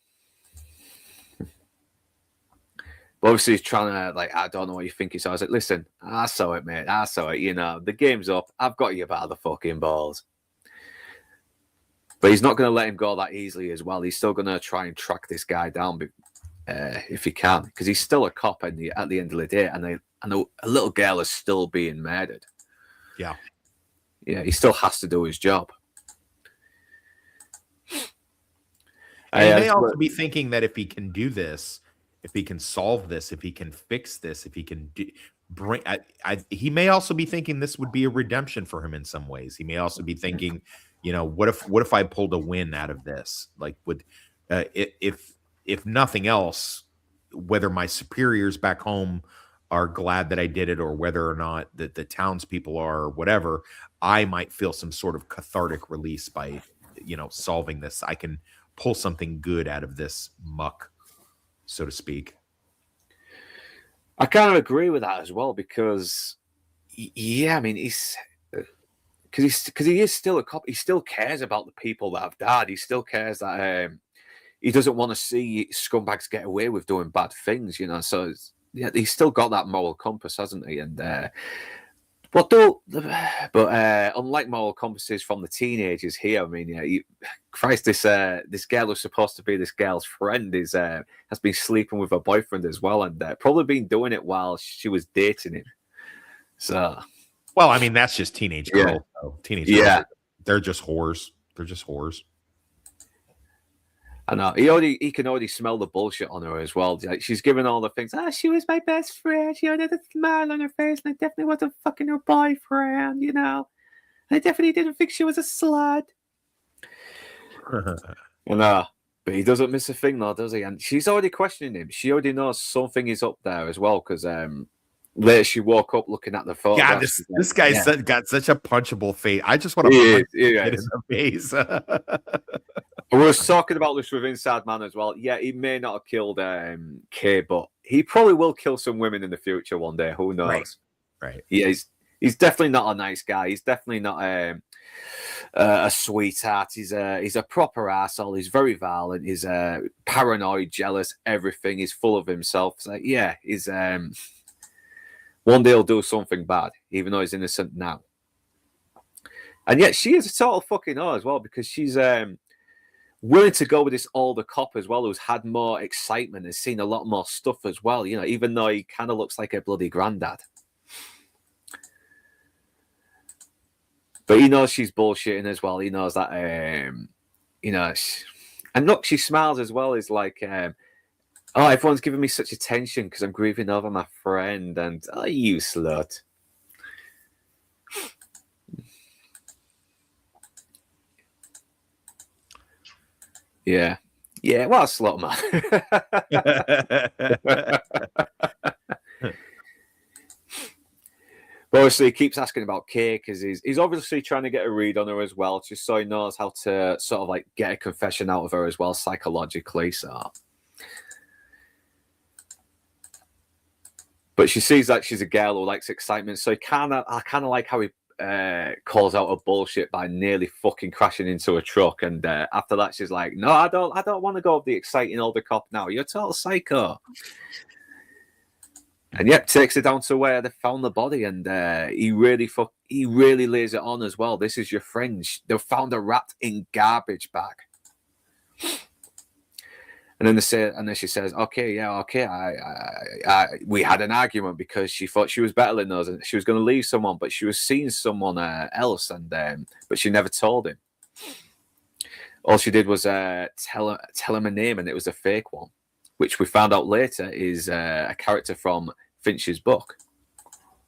But obviously he's trying to, like, I don't know what you think he saw. I was like, listen, I saw it, mate. I saw it. The game's up. I've got you by the fucking balls. But he's not going to let him go that easily as well. He's still going to try and track this guy down if he can, because he's still a cop at the end of the day, and a little girl is still being murdered. Yeah, he still has to do his job. And he may also be thinking that if he can do this, if he can solve this, if he can fix this, if he can bring, he may also be thinking this would be a redemption for him in some ways. He may also be thinking, what if I pulled a win out of this? Like, if nothing else, whether my superiors back home are glad that I did it, or whether or not that the townspeople are, or whatever, I might feel some sort of cathartic release by, solving this. I can pull something good out of this muck, so to speak. I kind of agree with that as well, because I mean, because he is still a cop. He still cares about the people that have died. He still cares that he doesn't want to see scumbags get away with doing bad things, So he's still got that moral compass, hasn't he? And but unlike moral compasses from the teenagers here, I mean, Christ, this girl who's supposed to be this girl's friend has been sleeping with her boyfriend as well, and probably been doing it while she was dating him. So, well, I mean, that's just teenage girls. Teenage girls, they're just whores. They're just whores. I know he can already smell the bullshit on her as well. Like, she's giving all the things. She was my best friend. She had a smile on her face, and I definitely wasn't fucking her boyfriend. You know, I definitely didn't think she was a slut. But he doesn't miss a thing, though, does he? And she's already questioning him. She already knows something is up there as well, because later she woke up looking at the photo. God, this guy's got such a punchable face. I just want to punch him in the face. We were talking about this with Inside Man as well. Yeah, he may not have killed Kay, but he probably will kill some women in the future one day. Who knows? Right. Yeah, he's definitely not a nice guy. He's definitely not a sweetheart. He's a proper asshole. He's very violent. He's paranoid, jealous, everything. He's full of himself. So, yeah, he's one day he'll do something bad, even though he's innocent now. And yet she is a total fucking whore as well, because she's willing to go with this older cop as well, who's had more excitement and seen a lot more stuff as well, you know, even though he kind of looks like a bloody granddad. But he knows she's bullshitting as well. He knows that, you know, and look, she smiles as well. It's like, oh, everyone's giving me such attention because I'm grieving over my friend, and oh, you slut. Yeah. Well, slut, man. But obviously, he keeps asking about Kay because he's obviously trying to get a read on her as well, just so he knows how to sort of like get a confession out of her as well psychologically. So, but she sees that she's a girl who likes excitement, so I kind of like how he calls out her bullshit by nearly fucking crashing into a truck, and after that she's like, no, I don't want to go with the exciting older cop now. You're a total psycho. And yep, takes it down to where they found the body, and he really lays it on as well. This is your friend. They found her wrapped in garbage bag. And then she says, okay. We had an argument because she thought she was better than us, and she was going to leave someone, but she was seeing someone else, and but she never told him. All she did was tell him a name, and it was a fake one, which we found out later is a character from Finch's book,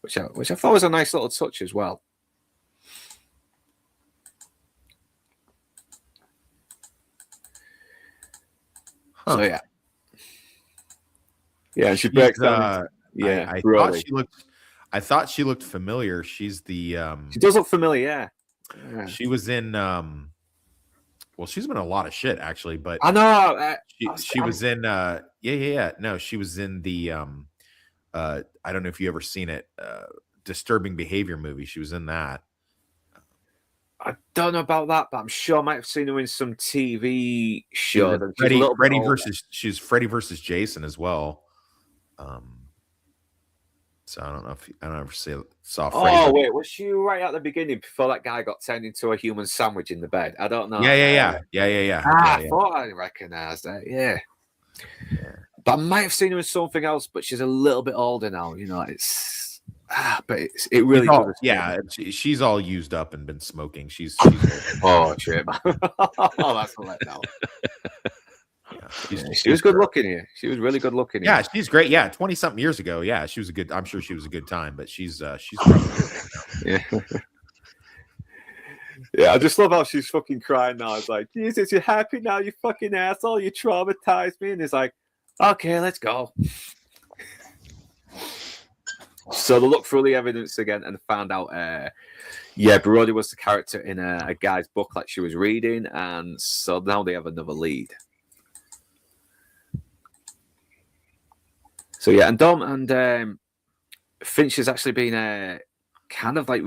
which I thought was a nice little touch as well. Huh. So yeah, she breaks down. I thought she looked familiar. She's the she does look familiar. Yeah. She was in well, she's been in a lot of shit actually, but I know she was in no, she was in the I don't know if you ever seen it, Disturbing Behavior movie. She was in that. I don't know about that, but I'm sure I might have seen her in some TV show. She's Freddy versus Jason as well. So I don't know if I don't ever saw Freddy. Oh wait, was she right at the beginning before that guy got turned into a human sandwich in the bed? I don't know. Yeah. I thought I recognised that. Yeah. But I might have seen her in something else. But she's a little bit older now. You know, it really does. Yeah, she's all used up and been smoking. She's oh shit, man. Oh, that's a letdown. She was good looking here. She was really good looking. Yeah, she's great. Yeah, 20-something years ago. Yeah, she was a good. I'm sure she was a good time, but she's probably yeah. I just love how she's fucking crying now. It's like, Jesus, you're happy now, you fucking asshole. You traumatized me, and it's like, okay, let's go. So they looked through the evidence again and found out, Brody was the character in a guy's book that she was reading, and so now they have another lead. So yeah, and Dom and Finch has actually been kind of like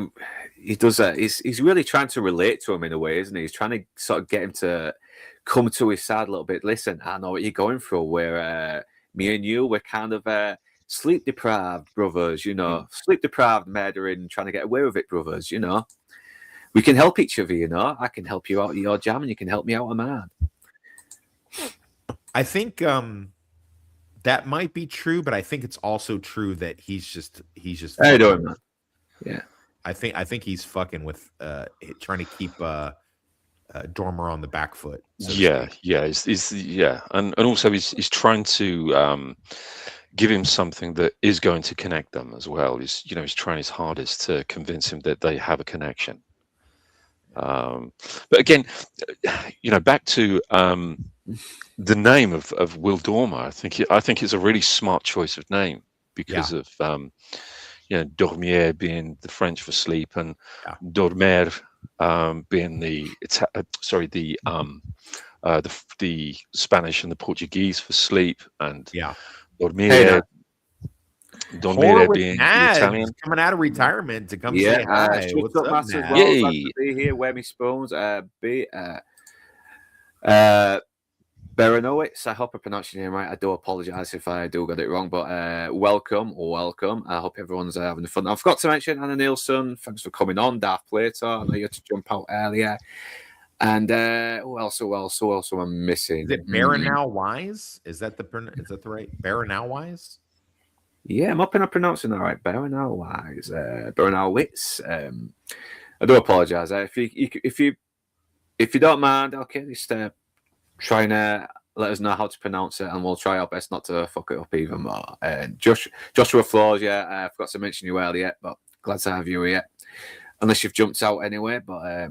he does. He's really trying to relate to him in a way, isn't he? He's trying to sort of get him to come to his side a little bit. Listen, I know what you're going through. We're me and you, we're kind of sleep deprived brothers, you know, sleep deprived, murdering, trying to get away with it, brothers. You know, we can help each other. You know, I can help you out of your jam, and you can help me out of mine. I think that might be true, but I think it's also true that he's just. How you doing, man? Yeah, I think he's fucking with trying to keep Dormer on the back foot. So to Yeah, speak. yeah, and also he's trying to give him something that is going to connect them as well. He's trying his hardest to convince him that they have a connection. But again, back to the name of Will Dormer. I think it's a really smart choice of name because of dormir being the French for sleep, and dormer being the Spanish and the Portuguese for sleep, and dormire being the Italian. Coming out of retirement to come say hi. What's up, massive Nat? well, glad to be here. Wear me spoons. Berenowitz, I hope I pronounced your name right. I do apologise if I do get it wrong, but welcome. I hope everyone's having fun. I forgot to mention Anna Nielsen. Thanks for coming on. Darth Plato, I know you had to jump out earlier. And who else am I missing? Is it Baronow Wise? Is that the right Baronow Wise? Yeah, I'm hoping I'm pronouncing that right. Baronow Wise, Baronowitz. I do apologise. If you don't mind, okay, just try and let us know how to pronounce it, and we'll try our best not to fuck it up even more. Joshua Floors, I forgot to mention you earlier, but glad to have you here. Unless you've jumped out anyway, but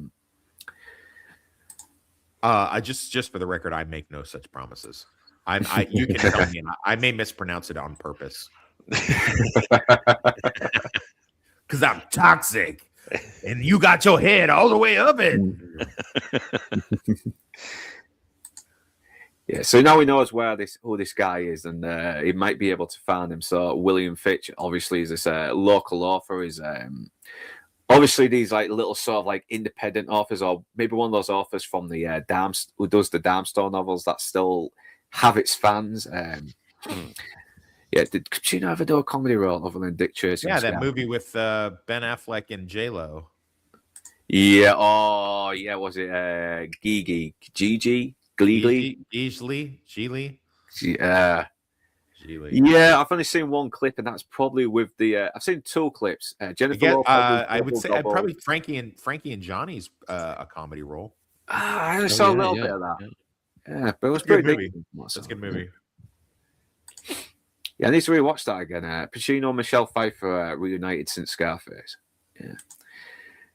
I just for the record, I make no such promises. You can tell me I may mispronounce it on purpose. Because I'm toxic, and you got your head all the way up it. Yeah, so now he knows who this guy is, and he might be able to find him. So William Fitch, obviously, is this local author. Is obviously these like little sort of like independent authors, or maybe one of those authors from the who does the Darmstore novels that still have its fans. Yeah, did Pacino ever do a comedy role other than Dick Tracy? Yeah, that movie with Ben Affleck and J-Lo. Yeah, was it Gigi? Gleegly? Geely? Yeah, I've only seen one clip, and that's probably with the. I've seen two clips. Jennifer Lopez. I would say probably Frankie and Johnny's a comedy role. I only saw a little bit of that. Yeah, but it was pretty big. That's a good movie. Yeah, I need to rewatch that again. Pacino and Michelle Pfeiffer reunited since Scarface.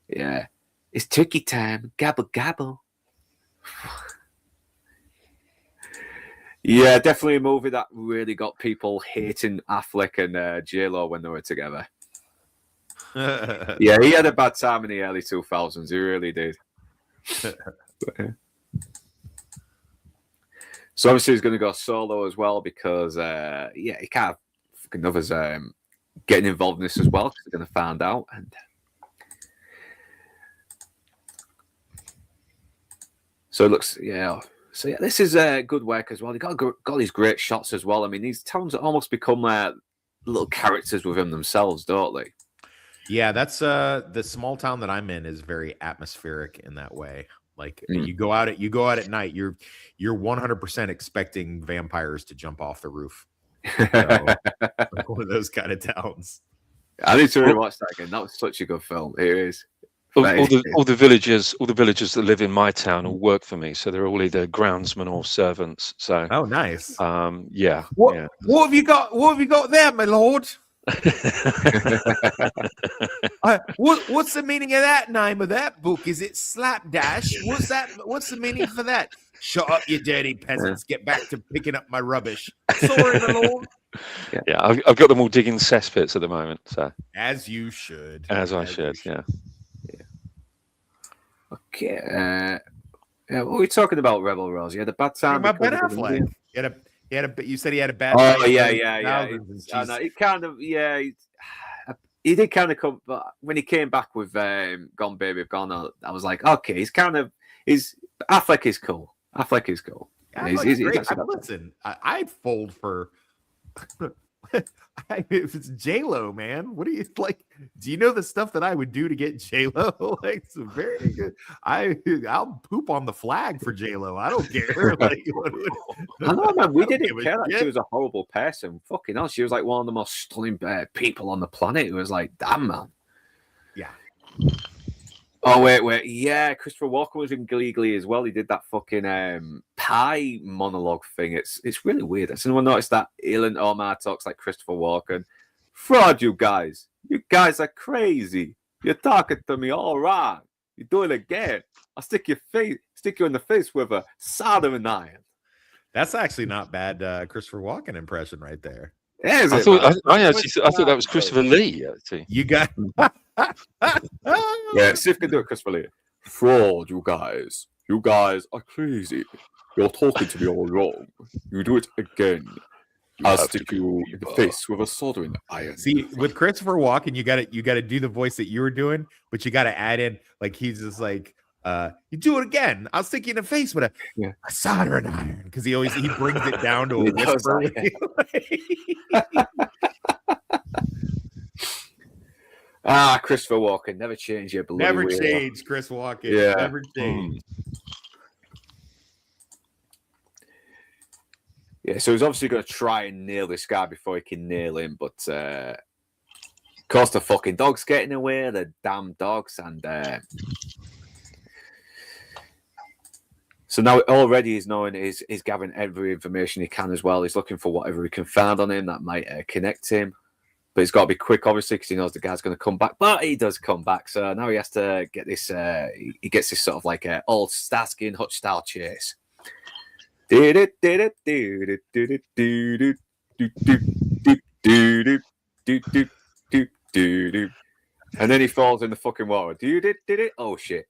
Yeah. It's turkey time. Gabble, gabble. Yeah, definitely a movie that really got people hating Affleck and J-Lo when they were together. Yeah, he had a bad time in the early 2000s. He really did. So obviously he's going to go solo as well because, he can't have fucking others getting involved in this as well because they're going to find out. And so it looks, So this is good work as well. They got these great shots as well. I mean, these towns almost become little characters within themselves, don't they? Yeah, that's the small town that I'm in is very atmospheric in that way. Like you go out at night, you're 100% expecting vampires to jump off the roof. So, like one of those kind of towns. I need to rewatch that again. That was such a good film. It is. All the villagers that live in my town all work for me, so they're all either groundsmen or servants. So nice. Yeah. What Yeah. have you got? What have you got there, my lord? What's the meaning of that name of that book? Is it Slapdash? What's that? What's the meaning for that? Shut up, you dirty peasants! Get back to picking up my rubbish. Sorry, my lord. Yeah, I've got them all digging cesspits at the moment. So as you should. As I should. Yeah. Okay. What were we talking about, Rebel Rose? You had a bad time. About Ben Affleck. You said he had a bad. Oh yeah. No, he kind of he did kind of come, but when he came back with Gone Baby Gone, I was like, okay, Affleck is cool. Affleck is cool. Yeah, he's listen, I'd fold for. If it's J-Lo, man, what do you like? Do you know the stuff that I would do to get J-Lo? Like, it's very good. I'll poop on the flag for J-Lo. I don't care. Like, I know, man. We didn't care that she was a horrible person. Fucking hell, she was like one of the most stunning people on the planet. It was like, damn, man. Yeah. Oh wait, yeah, Christopher Walken was in Glee as well. He did that fucking pie monologue thing. It's really weird. Has anyone noticed that Ilan Omar talks like Christopher Walken? Fraud, you guys! You guys are crazy. You're talking to me all wrong. You do it again. I'll stick you in the face with a soldering iron. That's actually not bad Christopher Walken impression right there. Is I it, thought man? I thought that was Christopher Lee. Actually. You got Yeah, see if you can do it, Christopher Lee. Fraud, you guys. You guys are crazy. You're talking to me all wrong. You do it again. I'll stick you in the face with a soldering iron. See, with Christopher Walken, you gotta do the voice that you were doing, but you gotta add in like he's just like you do it again. I'll stick you in the face with a soldering iron because he brings it down to a whisper. Christopher Walken, never change your bloody Never wheel. change, Chris Walken. Yeah. Never change. Yeah, so he's obviously going to try and nail this guy before he can nail him, but of course the fucking dog's getting away, the damn dogs, and so now already he's knowing he's gathering every information he can as well. He's looking for whatever he can find on him that might connect him. But he's got to be quick, obviously, because he knows the guy's going to come back. But he does come back. So now he has to get this. He gets this sort of like old Starsky and Hutch style chase. And then he falls in the fucking water. Oh shit.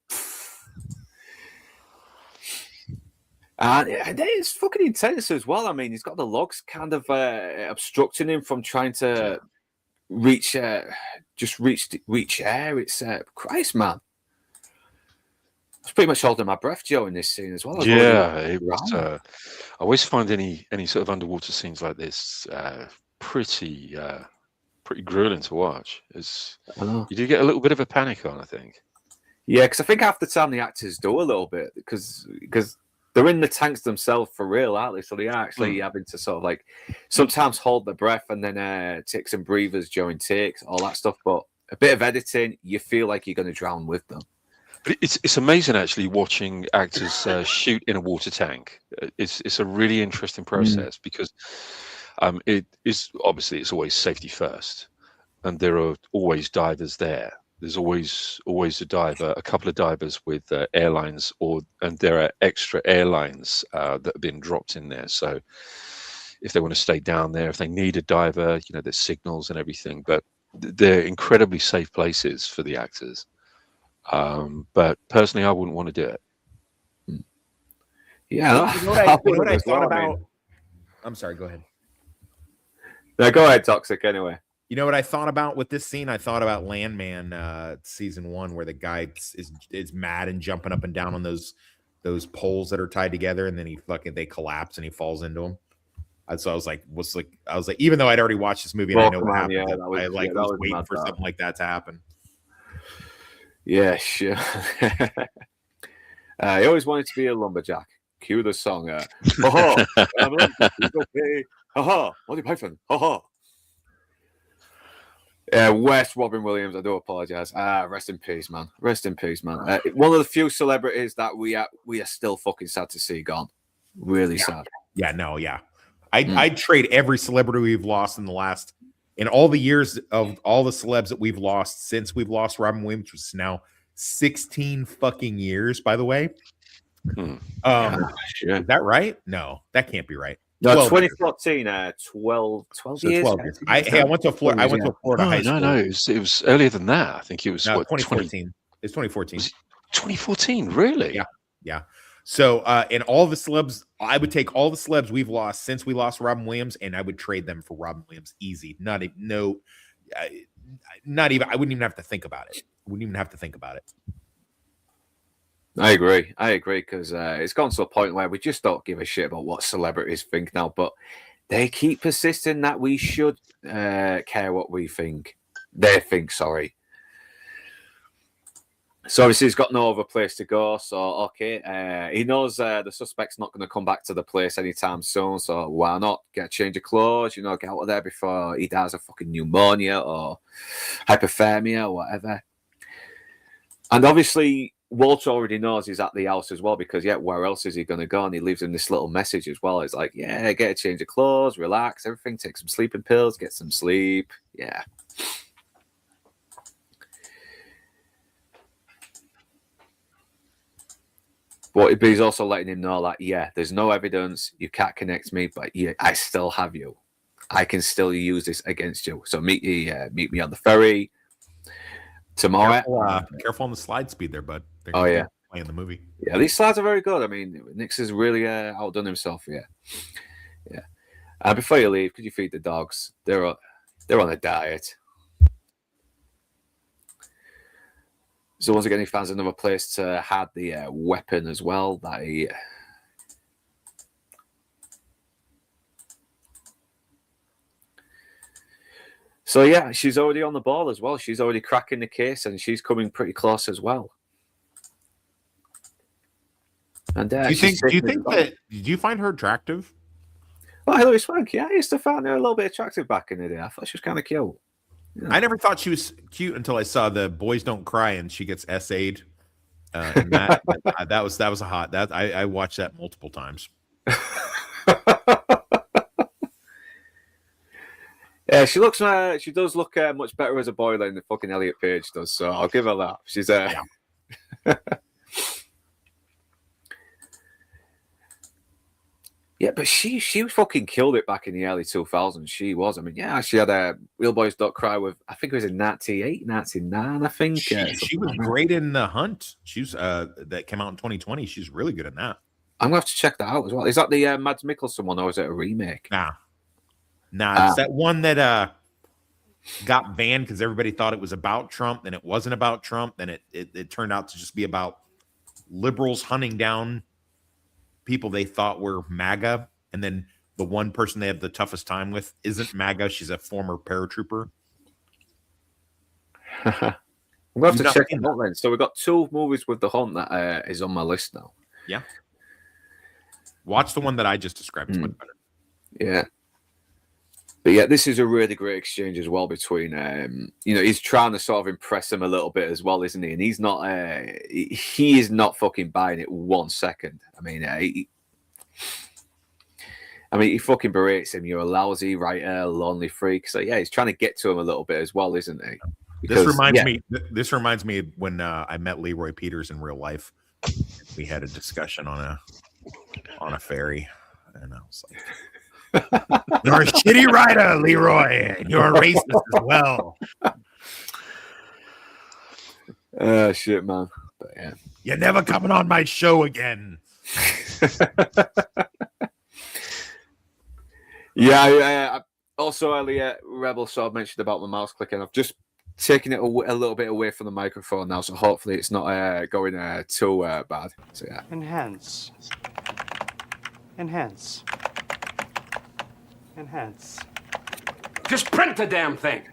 And it's fucking intense as well. I mean, he's got the logs kind of obstructing him from trying to reach air. It's Christ, man. I was pretty much holding my breath, Joe, in this scene as well. Yeah, it was, I always find any sort of underwater scenes like this pretty grueling to watch. You do get a little bit of a panic on, I think. Yeah, because I think half the time the actors do a little bit because they're in the tanks themselves for real, aren't they? So they are actually having to sort of like sometimes hold their breath and then take some breathers during takes, all that stuff. But a bit of editing, you feel like you're going to drown with them. But it's amazing actually watching actors shoot in a water tank. It's a really interesting process because it is obviously it's always safety first, and there are always divers there. There's always a diver, a couple of divers with airlines, and there are extra airlines that have been dropped in there. So if they want to stay down there, if they need a diver, there's signals and everything. But they're incredibly safe places for the actors. But personally, I wouldn't want to do it. Yeah, you know what I thought about? I'm sorry. Go ahead. No, go ahead, Toxic. Anyway. You know what I thought about with this scene? I thought about Landman season 1, where the guy is mad and jumping up and down on those poles that are tied together, and then they collapse and he falls into them. So I was like, even though I'd already watched this movie and I know what happened, I was waiting for something like that to happen. Yeah, sure. He always wanted to be a lumberjack. Cue the song. Ha ha, Monty Python. Ha ha. West Robin Williams, I do apologize. Rest in peace, man. Rest in peace, man. One of the few celebrities that we are still fucking sad to see gone. Really sad. Yeah, no, yeah. I'd trade every celebrity we've lost in all the years of all the celebs that we've lost since we've lost Robin Williams, which is now 16 fucking years, by the way. Is that right? No, that can't be right. No, 2014, 12 years. 12 years. I went to Florida. I went to Florida high school. No, it was earlier than that. I think it was 2014. It's 2014. 2014, really? Yeah. So, in all the celebs, I would take all the celebs we've lost since we lost Robin Williams, and I would trade them for Robin Williams easy. Not even. I wouldn't even have to think about it. I agree because it's gone to a point where we just don't give a shit about what celebrities think now, but they keep persisting that we should care what we think. They think, sorry. So obviously he's got no other place to go. So okay, he knows the suspect's not going to come back to the place anytime soon. So why not get a change of clothes? Get out of there before he dies of fucking pneumonia or hypothermia or whatever. And obviously, Walter already knows he's at the house as well because, where else is he going to go? And he leaves him this little message as well. It's like, get a change of clothes, relax, everything, take some sleeping pills, get some sleep. Yeah. But he's also letting him know that, there's no evidence, you can't connect me, but I still have you. I can still use this against you. So meet me on the ferry tomorrow. Careful on the slide speed there, bud. They're playing the movie. Yeah, these slides are very good. I mean, Nix has really outdone himself. Yeah. Before you leave, could you feed the dogs? They're on a diet. So once again, he finds another place to hide the weapon as well. So she's already on the ball as well. She's already cracking the case, and she's coming pretty close as well. And do you find her attractive? Well, Hilary Swank, I used to find her a little bit attractive back in the day. I thought she was kind of cute. Yeah. I never thought she was cute until I saw the Boys Don't Cry and she gets essayed. And that was a hot. That I watched that multiple times. Yeah, she does look much better as a boy than the fucking Elliot Page does. So I'll give her that. She's Yeah, but she fucking killed it back in the early 2000s. She was. I mean, she had a Real Boys Don't Cry with, I think it was in 98, 99, I think. She was great in The Hunt. She's that came out in 2020. She's really good in that. I'm going to have to check that out as well. Is that the Mads Mikkelsen one, or is it a remake? Nah. It's that one that got banned because everybody thought it was about Trump, then it wasn't about Trump, then it turned out to just be about liberals hunting down people they thought were MAGA, and then the one person they have the toughest time with isn't MAGA. She's a former paratrooper. I'm going to have to check it out then. So we've got 2 movies with The Hunt that is on my list now. Yeah. Watch the one that I just described. It's much better. Yeah. But this is a really great exchange as well between, he's trying to sort of impress him a little bit as well, isn't he? And he's not, he is not fucking buying it 1 second. I mean, he fucking berates him. You're a lousy writer, lonely freak. So he's trying to get to him a little bit as well, isn't he? Because, this reminds me of when I met Leroy Peters in real life. We had a discussion on a ferry, and I was like, you're a shitty writer, Leroy, and you're a racist as well. Shit, man. But, you're never coming on my show again. Also, earlier, Rebel sort of mentioned about my mouse clicking. I've just taken it a little bit away from the microphone now, so hopefully it's not going too bad. So Enhance. Just print the damn thing.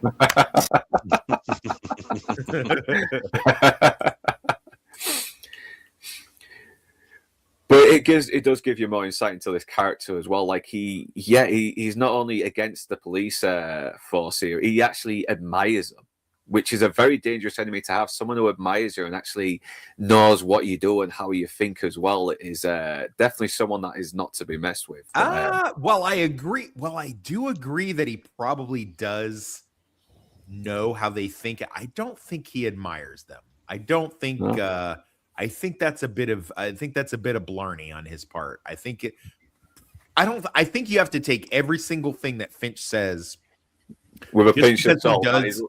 But it does give you more insight into this character as well. Like he's not only against the police force here, he actually admires them, which is a very dangerous enemy to have. Someone who admires you and actually knows what you do and how you think as well is definitely someone that is not to be messed with. Well, I agree. Well, I do agree that he probably does know how they think. I don't think he admires them. I don't think. No. I think that's a bit of blarney on his part. I think you have to take every single thing that Finch says with a pinch of salt. That is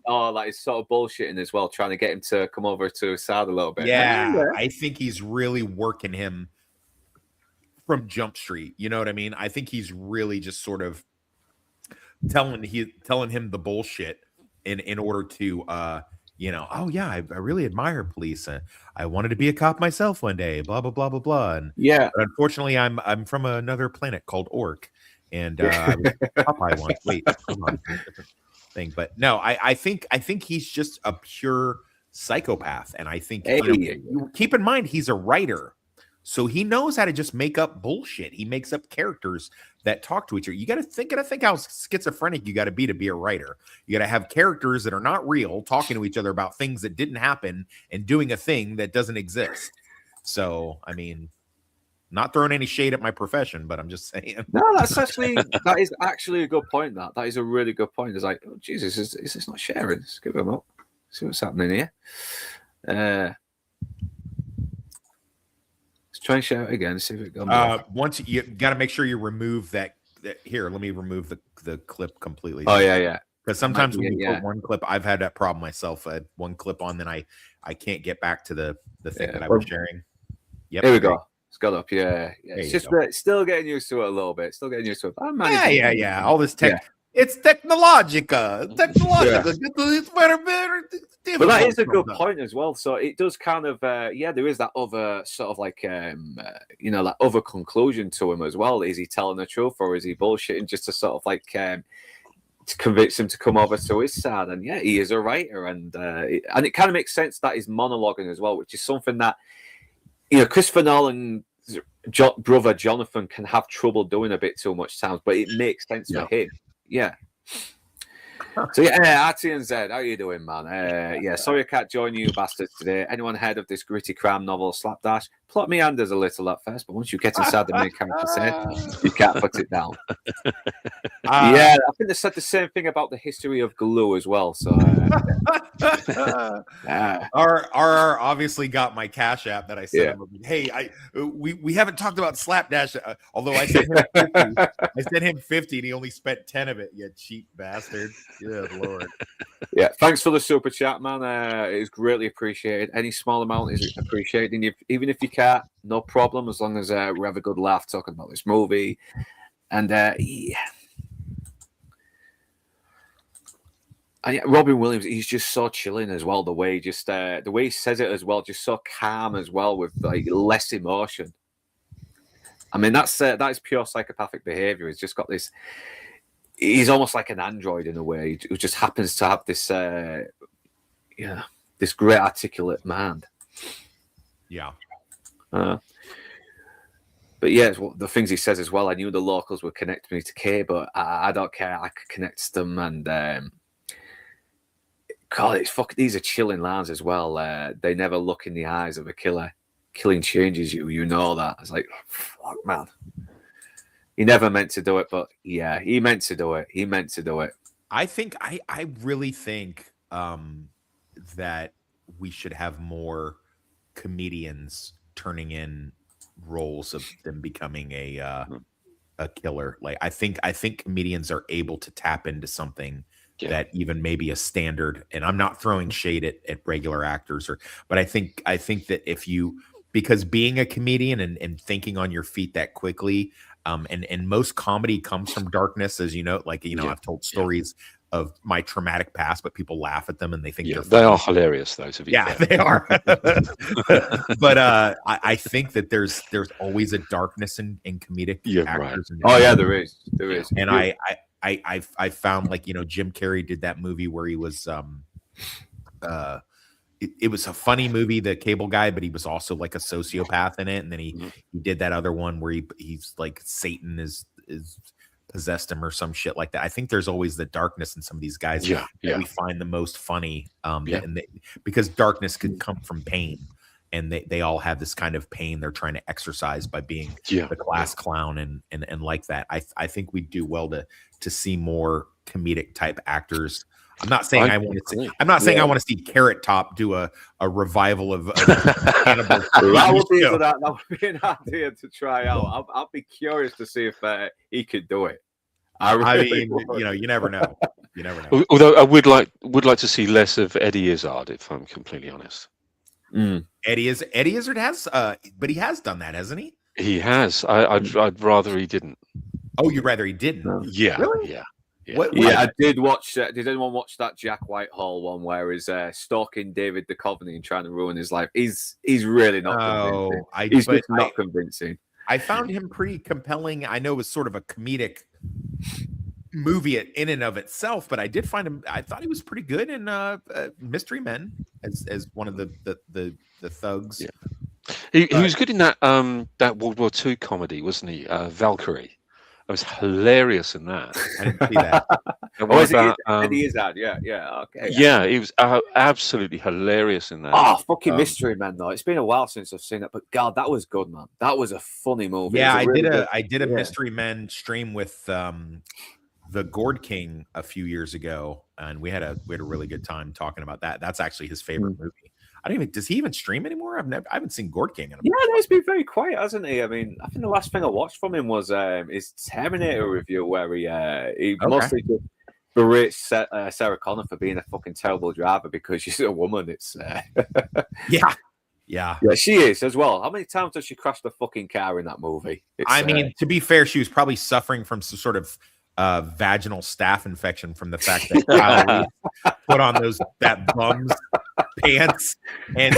sort of bullshitting as well, trying to get him to come over to his side a little bit. Yeah, I think he's really working him from Jump Street. You know what I mean? I think he's really just sort of telling him the bullshit in order to I really admire police. I wanted to be a cop myself one day, blah blah blah blah blah. And but unfortunately I'm from another planet called Orc, and I was Popeye once. Wait, come on, different thing. But no, I think he's just a pure psychopath, and I think keep in mind he's a writer, So he knows how to just make up bullshit. He makes up characters that talk to each other. You got to think how schizophrenic you got to be a writer. You got to have characters that are not real, talking to each other about things that didn't happen and doing a thing that doesn't exist. So, I mean, not throwing any shade at my profession, but I'm just saying. No, that is actually a good point. That is a really good point. It's like, oh, Jesus, is this not sharing? Let's give him up. See what's happening here. Let's try and share it again. See if it goes. Once you got to make sure you remove that. Here, let me remove the clip completely. Oh yeah. Because sometimes when you put one clip, I've had that problem myself. I had one clip on, then I can't get back to the thing that I was sharing. Yep. Here we go. It's got up. Yeah. It's just still getting used to it a little bit. Still getting used to it. Yeah. All this tech. Yeah. It's technological. Yeah. It's better. But that is a good point as well. So it does kind of, there is that other sort of like, that other conclusion to him as well. Is he telling the truth or is he bullshitting just to sort of like to convince him to come over to his side? And yeah, he is a writer, and it kind of makes sense that he's monologuing as well, which is something that Christopher Nolan's brother Jonathan can have trouble doing a bit too much times, but it makes sense for him. Yeah. So RTNZ, how you doing, man? Sorry I can't join you bastards today. Anyone heard of this gritty crime novel Slapdash? Plot meanders a little at first, but once you get inside the main character set, you can't put it down. I think they said the same thing about the history of glue as well. So RR obviously got my Cash App that I sent him. Hey, we haven't talked about Slapdash, although I sent him 50 and he only spent 10 of it. You cheap bastard. Good Lord. Yeah, thanks for the super chat, man. It is greatly appreciated. Any small amount is appreciated. And even if you can't, no problem, as long as we have a good laugh talking about this movie. And Robin Williams, he's just so chilling as well. The way he says it as well, just so calm as well, with like less emotion. I mean, that is pure psychopathic behavior. He's just got this. He's almost like an android in a way, who just happens to have this, this great articulate mind. Yeah. But yeah, the things he says as well. I knew the locals would connect me to Kay, but I don't care. I could connect them, and God, these are chilling lines as well. They never look in the eyes of a killer. Killing changes you. You know that. It's like, fuck, man. He never meant to do it, but yeah, he meant to do it. I really think that we should have more comedians turning in roles of them becoming a killer. Like I think comedians are able to tap into something that even maybe a standard. And I'm not throwing shade at regular actors, but I think that because being a comedian and thinking on your feet that quickly. And most comedy comes from darkness, as you know. I've told stories of my traumatic past, but people laugh at them and they think they are hilarious, though. They are. But I think that there's always a darkness in comedic actors. Right. There is. And I found Jim Carrey did that movie where he was it was a funny movie, The Cable Guy, but he was also like a sociopath in it. And then he did that other one where he's like Satan is possessed him or some shit like that. I think there's always the darkness in some of these guys that we find the most funny. Because darkness could come from pain, and they all have this kind of pain they're trying to exercise by being the class clown and like that. I think we do well to see more comedic type actors. I'm not saying I want to see. I'm not saying I want to see Carrot Top do a revival of Hannibal. That would be an idea to try out. I'll be curious to see if he could do it. I mean, you never know. You never know. Although I would like to see less of Eddie Izzard, if I'm completely honest. Eddie Izzard has, but he has done that, hasn't he? He has. I'd rather he didn't. Oh, you'd rather he didn't? Yeah. Really? Yeah. I did watch. Did anyone watch that Jack Whitehall one where he's stalking David Duchovny and trying to ruin his life? He's really not convincing. He's just not convincing. I found him pretty compelling. I know it was sort of a comedic movie in and of itself, but I did find him. I thought he was pretty good in Mystery Men as one of the thugs. He was good in that that World War II comedy, wasn't he? Valkyrie. I was hilarious in that. I didn't see that. And Oh, what is about, it? He is that. Yeah. Okay. yeah, he was absolutely hilarious in that. Oh, fucking Um, Mystery Men though. It's been a while since I've seen it, but God, that was good, man. That was a funny movie. Yeah, It was really good. I did a Yeah. Mystery Men stream with the Gourd King a few years ago, and we had a really good time talking about that. That's actually his favorite movie. I don't even does he even stream anymore? I haven't seen Gourd King in a Yeah, no, he's been very quiet, hasn't he? I mean, I think the last thing I watched from him was his Terminator review, where he mostly just berates Sarah Connor for being a fucking terrible driver because she's a woman. It's yeah. she is as well. How many times does she crash the fucking car in that movie? I mean, to be fair, she was probably suffering from some sort of vaginal staph infection from the fact that Kyle Reese put on that bum's pants and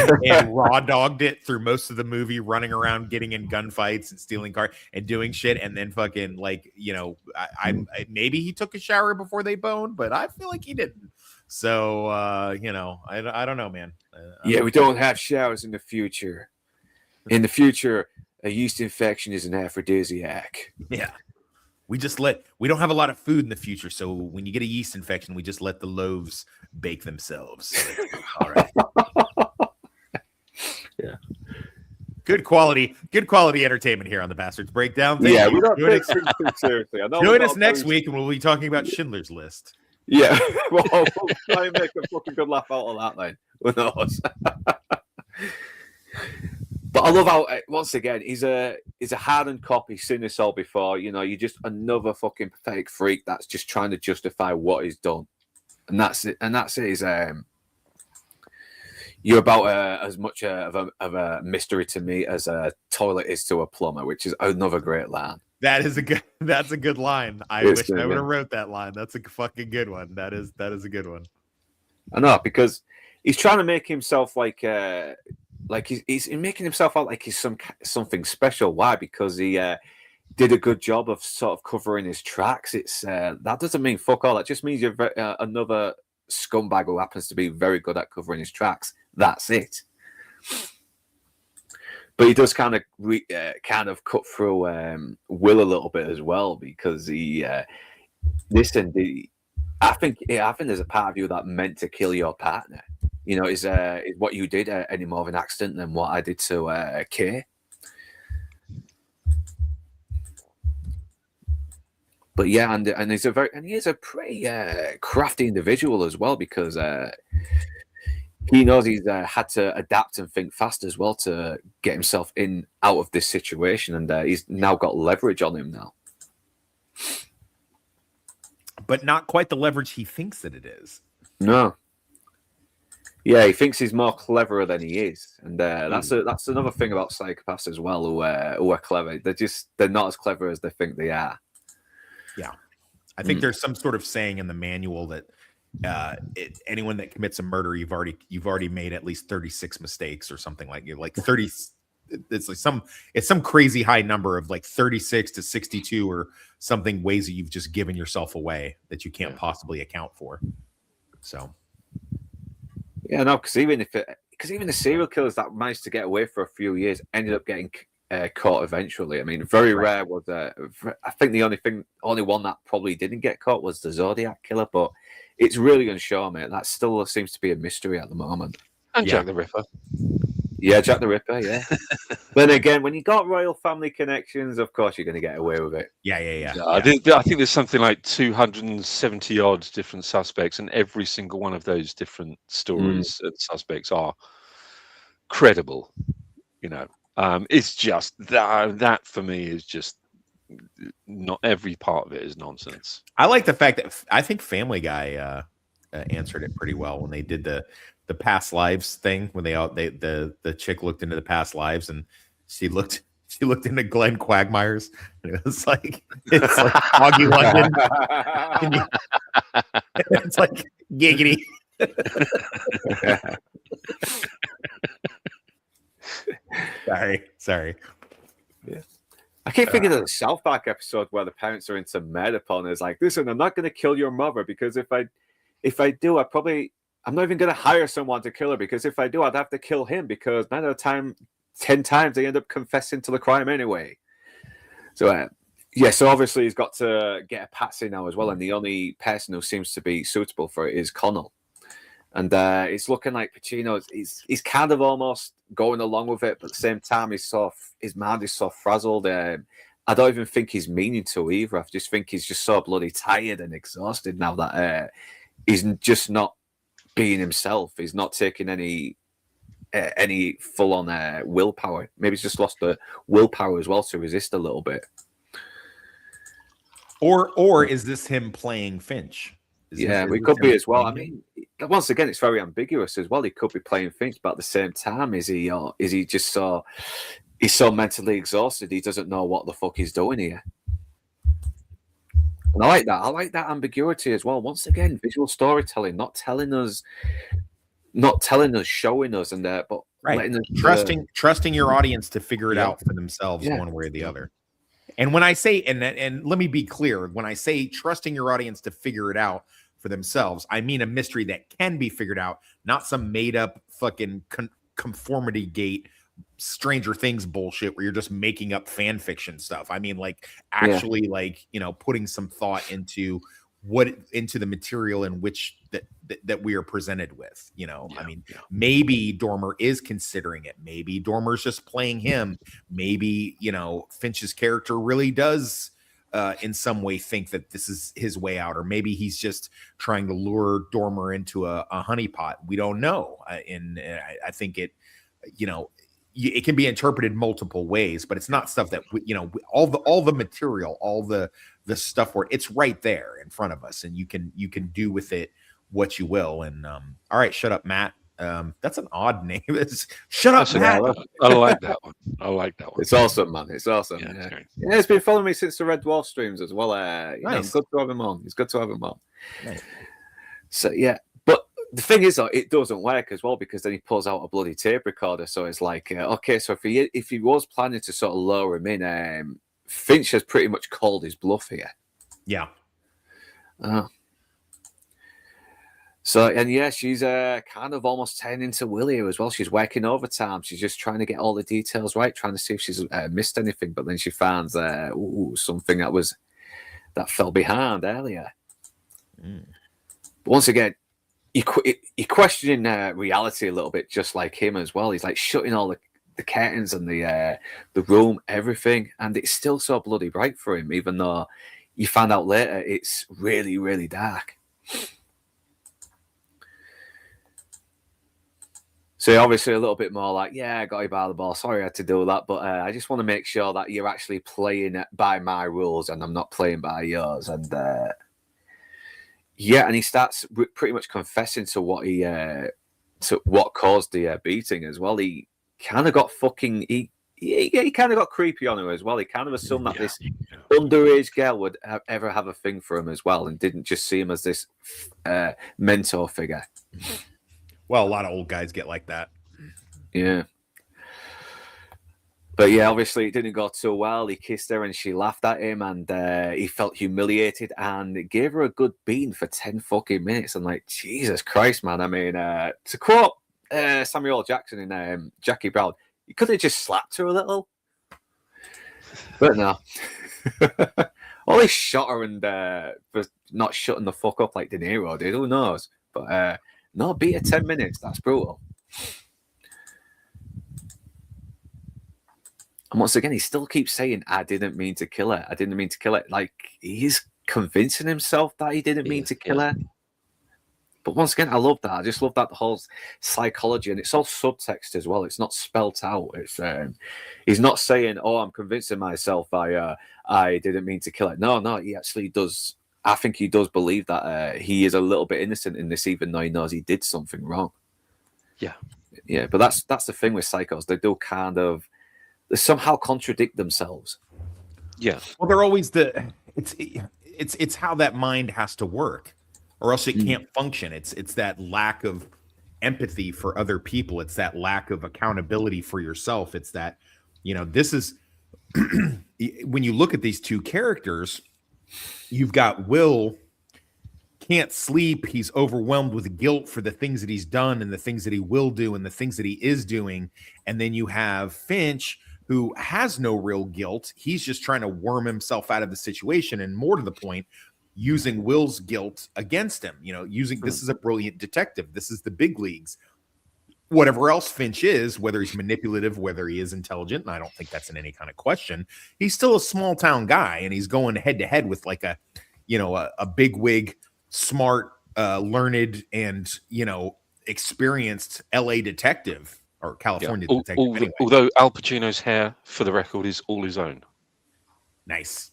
raw dogged it through most of the movie, running around, getting in gunfights and stealing cars and doing shit, and then fucking I maybe he took a shower before they boned, but I feel like he didn't. So I don't know, man. We don't have showers in the future. In the future, a yeast infection is an aphrodisiac. Yeah. We don't have a lot of food in the future, so when you get a yeast infection, we just let the loaves bake themselves. So all right. Yeah. Good quality entertainment here on the Bastards Breakdown. Thank you. We don't take things too seriously. Join us next week, and we'll be talking about Schindler's List. Yeah, well, we'll try and make a fucking good laugh out of that then. Who knows? But I love how, once again, he's a hardened cop. He's seen this all before. You're just another fucking pathetic freak that's just trying to justify what he's done, and that's it. And that's it. You're about as much of a mystery to me as a toilet is to a plumber, which is another great line. That's a good line. I wish I would have wrote that line. That's a fucking good one. That is a good one. I know, because he's trying to make himself he's making himself out like he's something special. Why? Because he did a good job of sort of covering his tracks. It's that doesn't mean fuck all. That just means you're another scumbag who happens to be very good at covering his tracks. That's it. But he does kind of cut through Will a little bit as well, because he listen. I think there's a part of you that meant to kill your partner. Is what you did any more of an accident than what I did to Kay? But yeah, and he is a pretty crafty individual as well, because he knows he's had to adapt and think fast as well to get himself out of this situation, and he's now got leverage on him now. But not quite the leverage he thinks that it is. No. Yeah, he thinks he's more cleverer than he is, and that's another thing about psychopaths as well, who are clever. They're not as clever as they think they are. Yeah, I think there's some sort of saying in the manual that anyone that commits a murder, you've already made at least 36 mistakes or something like 30. It's some crazy high number of 36 to 62 or something, ways that you've just given yourself away that you can't possibly account for. So. Yeah, no, because even the serial killers that managed to get away for a few years ended up getting caught eventually. I mean, very rare was. I think the only one that probably didn't get caught was the Zodiac killer, but it's really unsure, mate. That still seems to be a mystery at the moment. And Jack the Ripper. Yeah, Jack the Ripper. Yeah. Then again, when you got royal family connections, of course you're going to get away with it. Yeah. I think there's something like 270 odd different suspects, and every single one of those different stories and suspects are credible. It's just that for me is just not every part of it is nonsense. I like the fact that I think Family Guy answered it pretty well when they did the past lives thing, when the chick looked into the past lives and she looked into Glenn Quagmire's, and it was like Foggy London. It's like giggity. Sorry. Yeah. I keep thinking of the South Park episode where the parents are into Metapon. It's like, listen, I'm not going to kill your mother, because if I do, I'm not even going to hire someone to kill her, because if I do, I'd have to kill him, because by the time 10 times they end up confessing to the crime anyway. So yeah, so obviously he's got to get a patsy now as well, and the only person who seems to be suitable for it is Connell. And it's looking like Pacino. He's kind of almost going along with it, but at the same time, his mind is so frazzled. I don't even think he's meaning to either. I just think he's just so bloody tired and exhausted now that he's just not being himself. He's not taking any full-on willpower. Maybe he's just lost the willpower as well to resist a little bit. Or is this him playing Finch? It could be as well. I mean, once again, it's very ambiguous as well. He could be playing Finch, but at the same time, is he just he's so mentally exhausted he doesn't know what the fuck he's doing here? And I like that. I like that ambiguity as well. Once again, visual storytelling, not telling us, showing us, and but letting us trusting your audience to figure it out for themselves, one way or the other. And when I say, and let me be clear, when I say trusting your audience to figure it out for themselves, I mean a mystery that can be figured out, not some made up fucking conformity gate, Stranger Things bullshit where you're just making up fan fiction stuff. I mean, like actually like, putting some thought into the material in which that we are presented with, I mean, maybe Dormer is considering it. Maybe Dormer's just playing him. Maybe, Finch's character really does in some way think that this is his way out, or maybe he's just trying to lure Dormer into a honeypot. We don't know. And I think it can be interpreted multiple ways, but it's not stuff that all the material, all the stuff where it's right there in front of us, and you can do with it what you will. And all right, shut up, Matt. That's an odd name. Shut up, Matt. I like that one. It's awesome, man. It's awesome. Yeah, it's been following me since the Red Dwarf streams as well. Nice. Good to have him on. It's good to have him on. Nice. So yeah, but the thing is, though, it doesn't work as well, because then he pulls out a bloody tape recorder. So it's like, okay, so if he was planning to sort of lower him in, Finch has pretty much called his bluff here. Yeah. So, and yeah, she's kind of almost turning into Willie as well. She's working overtime. She's just trying to get all the details right, trying to see if she's missed anything. But then she finds something that fell behind earlier. But once again, you're questioning reality a little bit, just like him as well. He's like shutting all the curtains and the room, everything, and it's still so bloody bright for him, even though you find out later it's really, really dark. So obviously a little bit more like, I got you by the ball. Sorry I had to do that, but I just want to make sure that you're actually playing by my rules and I'm not playing by yours. And and he starts pretty much confessing to what what caused the beating as well. He kind of got he kind of got creepy on her as well. He kind of assumed that this underage girl would ever have a thing for him as well, and didn't just see him as this mentor figure. Well, a lot of old guys get like that. Yeah. But yeah, obviously it didn't go too well. He kissed her and she laughed at him, and he felt humiliated and gave her a good beating for 10 fucking minutes. And like, Jesus Christ, man. I mean, to quote Samuel L. Jackson in Jackie Brown, you could have just slapped her a little. But no. Or he shot her and for not shutting the fuck up like De Niro did. Who knows? But no, beat her 10 minutes. That's brutal. And once again, he still keeps saying, I didn't mean to kill her. I didn't mean to kill her. Like, he's convincing himself that he didn't mean to kill her. But once again, I love that. I just love that whole psychology. And it's all subtext as well. It's not spelt out. It's he's not saying, I'm convincing myself I didn't mean to kill her. No, he actually does. I think he does believe that he is a little bit innocent in this, even though he knows he did something wrong. Yeah. But that's the thing with psychos. They do kind of, they somehow contradict themselves. Yeah. Well, they're always it's how that mind has to work, or else it can't function. It's that lack of empathy for other people. It's that lack of accountability for yourself. It's that, this is when you look at these two characters, you've got Will can't sleep. He's overwhelmed with guilt for the things that he's done and the things that he will do and the things that he is doing. And then you have Finch, who has no real guilt. He's just trying to worm himself out of the situation, and more to the point, using Will's guilt against him. This is a brilliant detective. This is the big leagues. Whatever else Finch is, whether he's manipulative, whether he is intelligent, and I don't think that's in any kind of question, he's still a small town guy, and he's going head to head with like a big wig, smart, learned, and experienced LA detective or California detective. Anyway. Although Al Pacino's hair, for the record, is all his own. Nice.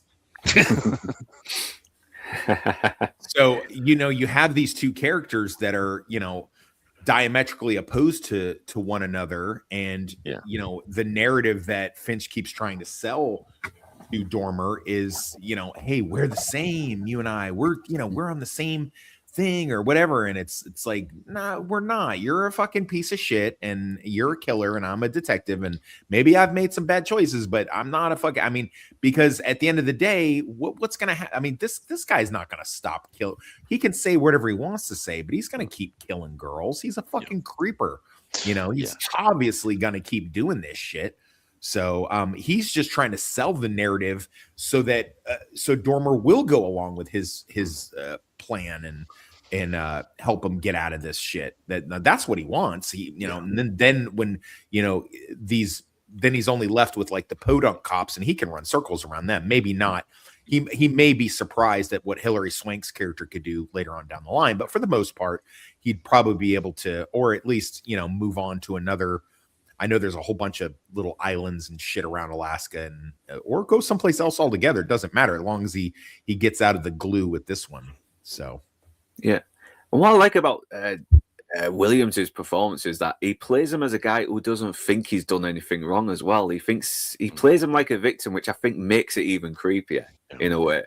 So you have these two characters that are diametrically opposed to one another, and the narrative that Finch keeps trying to sell to Dormer is hey, we're the same, you and I, we're on the same thing or whatever, and it's like, nah, we're not. You're a fucking piece of shit, and you're a killer, and I'm a detective, and maybe I've made some bad choices, but I'm not a fucking, because at the end of the day, what's gonna happen? This guy's not gonna stop killing. He can say whatever he wants to say, but he's gonna keep killing girls. He's a fucking creeper. He's obviously gonna keep doing this shit. So he's just trying to sell the narrative so that so Dormer will go along with his plan and help him get out of this shit. That's what he wants. And then when then he's only left with like the podunk cops, and he can run circles around them. Maybe not. He may be surprised at what Hilary Swank's character could do later on down the line, but for the most part, he'd probably be able to, or at least move on to another. I know there's a whole bunch of little islands and shit around Alaska, and or go someplace else altogether. It doesn't matter as long as he gets out of the glue with this one. So, yeah. And what I like about Williams' performance is that he plays him as a guy who doesn't think he's done anything wrong as well. He plays him like a victim, which I think makes it even creepier in a way.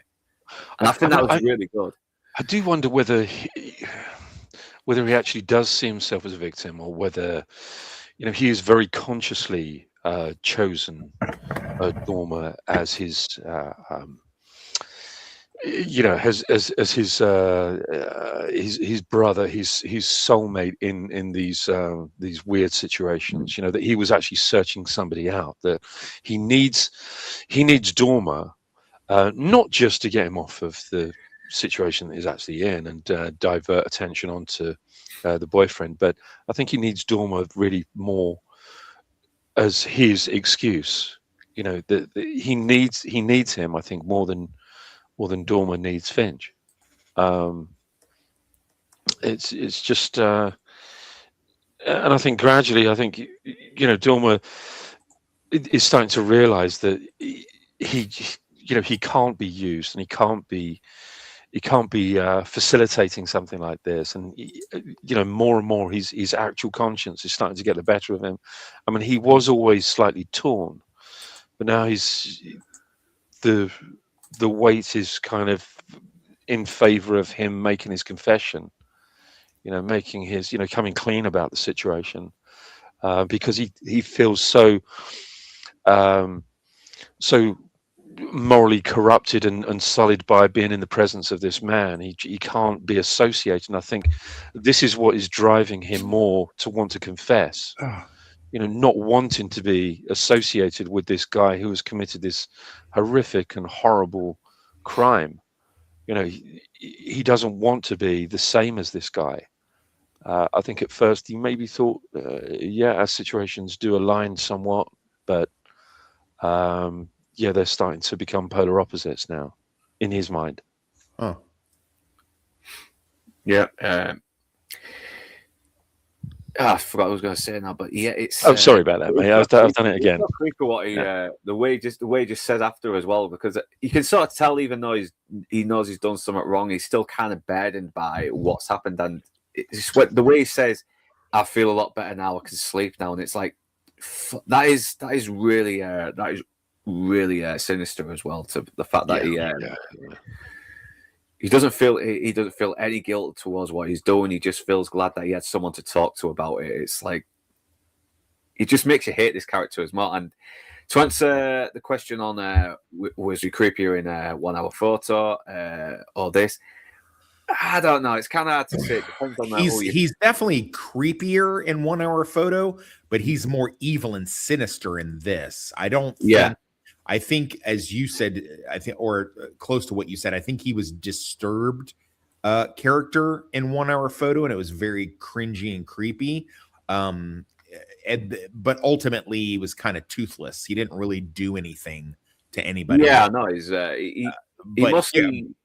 And I think that was really good. I do wonder whether he actually does see himself as a victim, or whether he is very consciously chosen Dormer as his as his brother, his soulmate in these weird situations. That he was actually searching somebody out. That he needs Dormer, not just to get him off of the situation that he's actually in and divert attention onto the boyfriend, but I think he needs Dormer really more as his excuse. That he needs him, I think, more than Dormer needs Finch. It's just and I think gradually, Dormer is starting to realize that he can't be used, and he can't be facilitating something like this. And more and more his actual conscience is starting to get the better of him. He was always slightly torn, but now the weight is kind of in favor of him making his confession, making his, coming clean about the situation, because he feels so morally corrupted and sullied by being in the presence of this man. He can't be associated, and I think this is what is driving him more to want to confess. Not wanting to be associated with this guy who has committed this horrific and horrible crime. He doesn't want to be the same as this guy. I think at first he maybe thought, our situations do align somewhat, but they're starting to become polar opposites now, in his mind. Oh, yeah. I forgot what I was going to say now, but yeah, it's. I'm sorry about that, mate. I've done it again. For what he, the way he just says after as well, because you can sort of tell, even though he knows he's done something wrong, he's still kind of burdened by what's happened, and it's the way he says, "I feel a lot better now. I can sleep now," and it's like that is really sinister as well. To the fact that he doesn't feel any guilt towards what he's doing. He just feels glad that he had someone to talk to about it. It's like it just makes you hate this character as well. And to answer the question on was he creepier in 1 Hour Photo or this, I don't know. It's kind of hard to say. It depends on He's definitely creepier in 1 Hour Photo, but he's more evil and sinister in this. I don't think, I think, as you said, I think, or close to what you said, I think he was disturbed character in 1 Hour Photo, and it was very cringy and creepy. But ultimately, he was kind of toothless. He didn't really do anything to anybody. Yeah, no,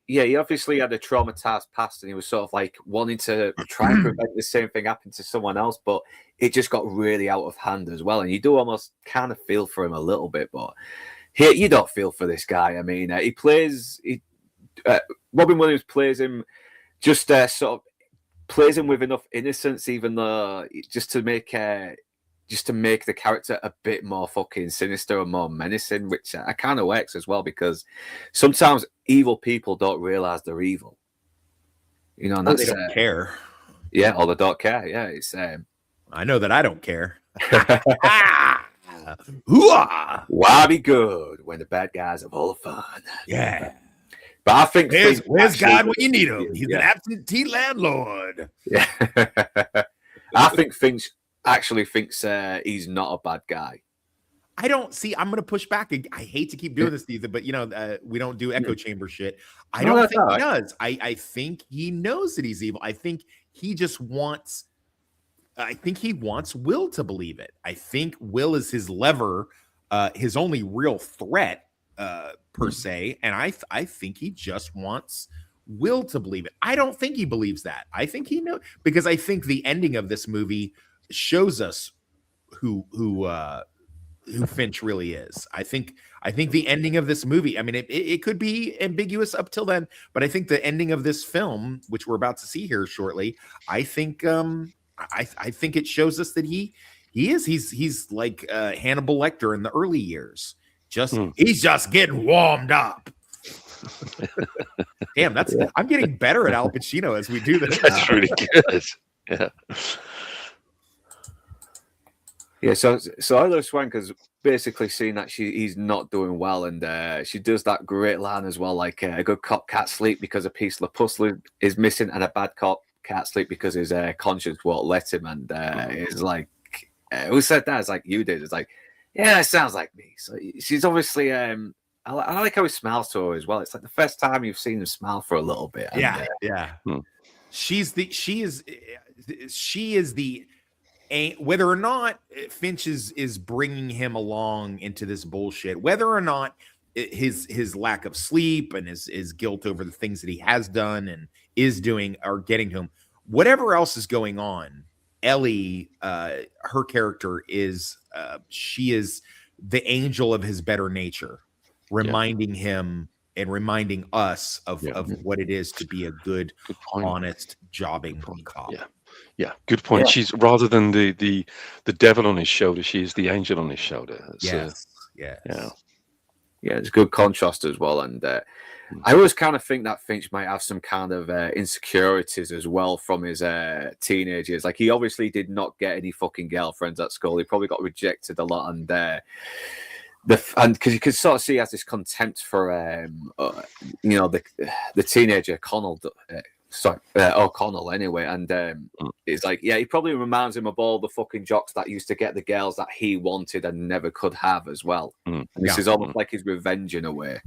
he obviously had a traumatized past, and he was sort of like wanting to try and prevent the same thing happening to someone else, but it just got really out of hand as well. And you do almost kind of feel for him a little bit, but here you don't feel for this guy. I mean, Robin Williams plays him just sort of plays him with enough innocence, even though just to make the character a bit more fucking sinister and more menacing, which kind of works as well, because sometimes evil people don't realize they're evil. You know, and that's, they don't care. Yeah, or they don't care. Yeah, it's. I know that I don't care. Why be good when the bad guys have all the fun? Yeah. But I think where's God when you need him? He's an absentee landlord. Yeah. I think Finch actually thinks he's not a bad guy. I don't see. I'm going to push back. I hate to keep doing this, Ethan, but we don't do echo chamber shit. I don't think he does. I think he knows that he's evil. I think he just wants. I think he wants Will to believe it. I think Will is his lever, his only real threat, per se. And I think he just wants Will to believe it. I don't think he believes that. I think he knows, because I think the ending of this movie shows us who Finch really is. I think the ending of this movie, I mean, it could be ambiguous up till then, but I think the ending of this film, which we're about to see here shortly, I think I think it shows us that he's like Hannibal Lecter in the early years. He's just getting warmed up. Damn, I'm getting better at Al Pacino as we do this. That's really good. Yeah. Yeah, so Hilary Swank has basically seen that he's not doing well, and she does that great line as well, like a good cop can't sleep because a piece of the puzzle is missing, and a bad cop can't sleep because his conscience won't let him. And it's like, who said that? It's like you did. It's like, yeah, it sounds like me. So she's obviously, I like how he smiles to her as well. It's like the first time you've seen him smile for a little bit. And, she is the whether or not Finch is bringing him along into this bullshit, whether or not his lack of sleep and his guilt over the things that he has done and is doing are getting to him, whatever else is going on, Ellie, her character is she is the angel of his better nature, reminding him and reminding us of what it is to be a good honest, jobbing cop. Yeah, good point. Yeah. She's rather than the devil on his shoulder, she is the angel on his shoulder. Yes. It's a good contrast as well. And I always kind of think that Finch might have some kind of insecurities as well from his teenage years. Like, he obviously did not get any fucking girlfriends at school. He probably got rejected a lot, and because you can sort of see he has this contempt for the teenager O'Connell anyway, and it's like, he probably reminds him of all the fucking jocks that used to get the girls that he wanted and never could have as well. And this is almost like his revenge in a way.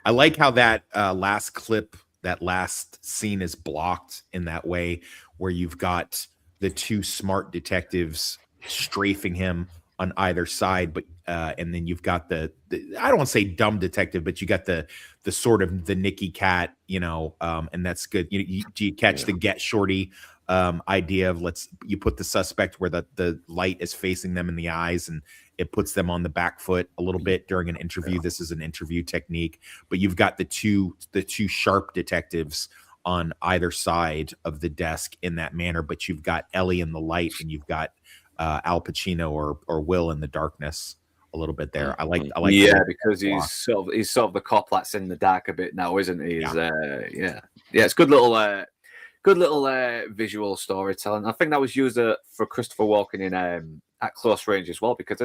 I like how that last clip, that last scene is blocked in that way, where you've got the two smart detectives strafing him on either side, but and then you've got the I don't want to say dumb detective, but you got the sort of the Nicky Katt, and that's good. You catch the Get Shorty idea of you put the suspect where the light is facing them in the eyes, and it puts them on the back foot a little bit during an interview. Yeah. This is an interview technique, but you've got the two sharp detectives on either side of the desk in that manner, but you've got Ellie in the light, and you've got Al Pacino or Will in the darkness a little bit there. I like because he's sort of the cop that's in the dark a bit now, isn't he? It's good little visual storytelling. I think that was used for Christopher Walken in at close range as well, because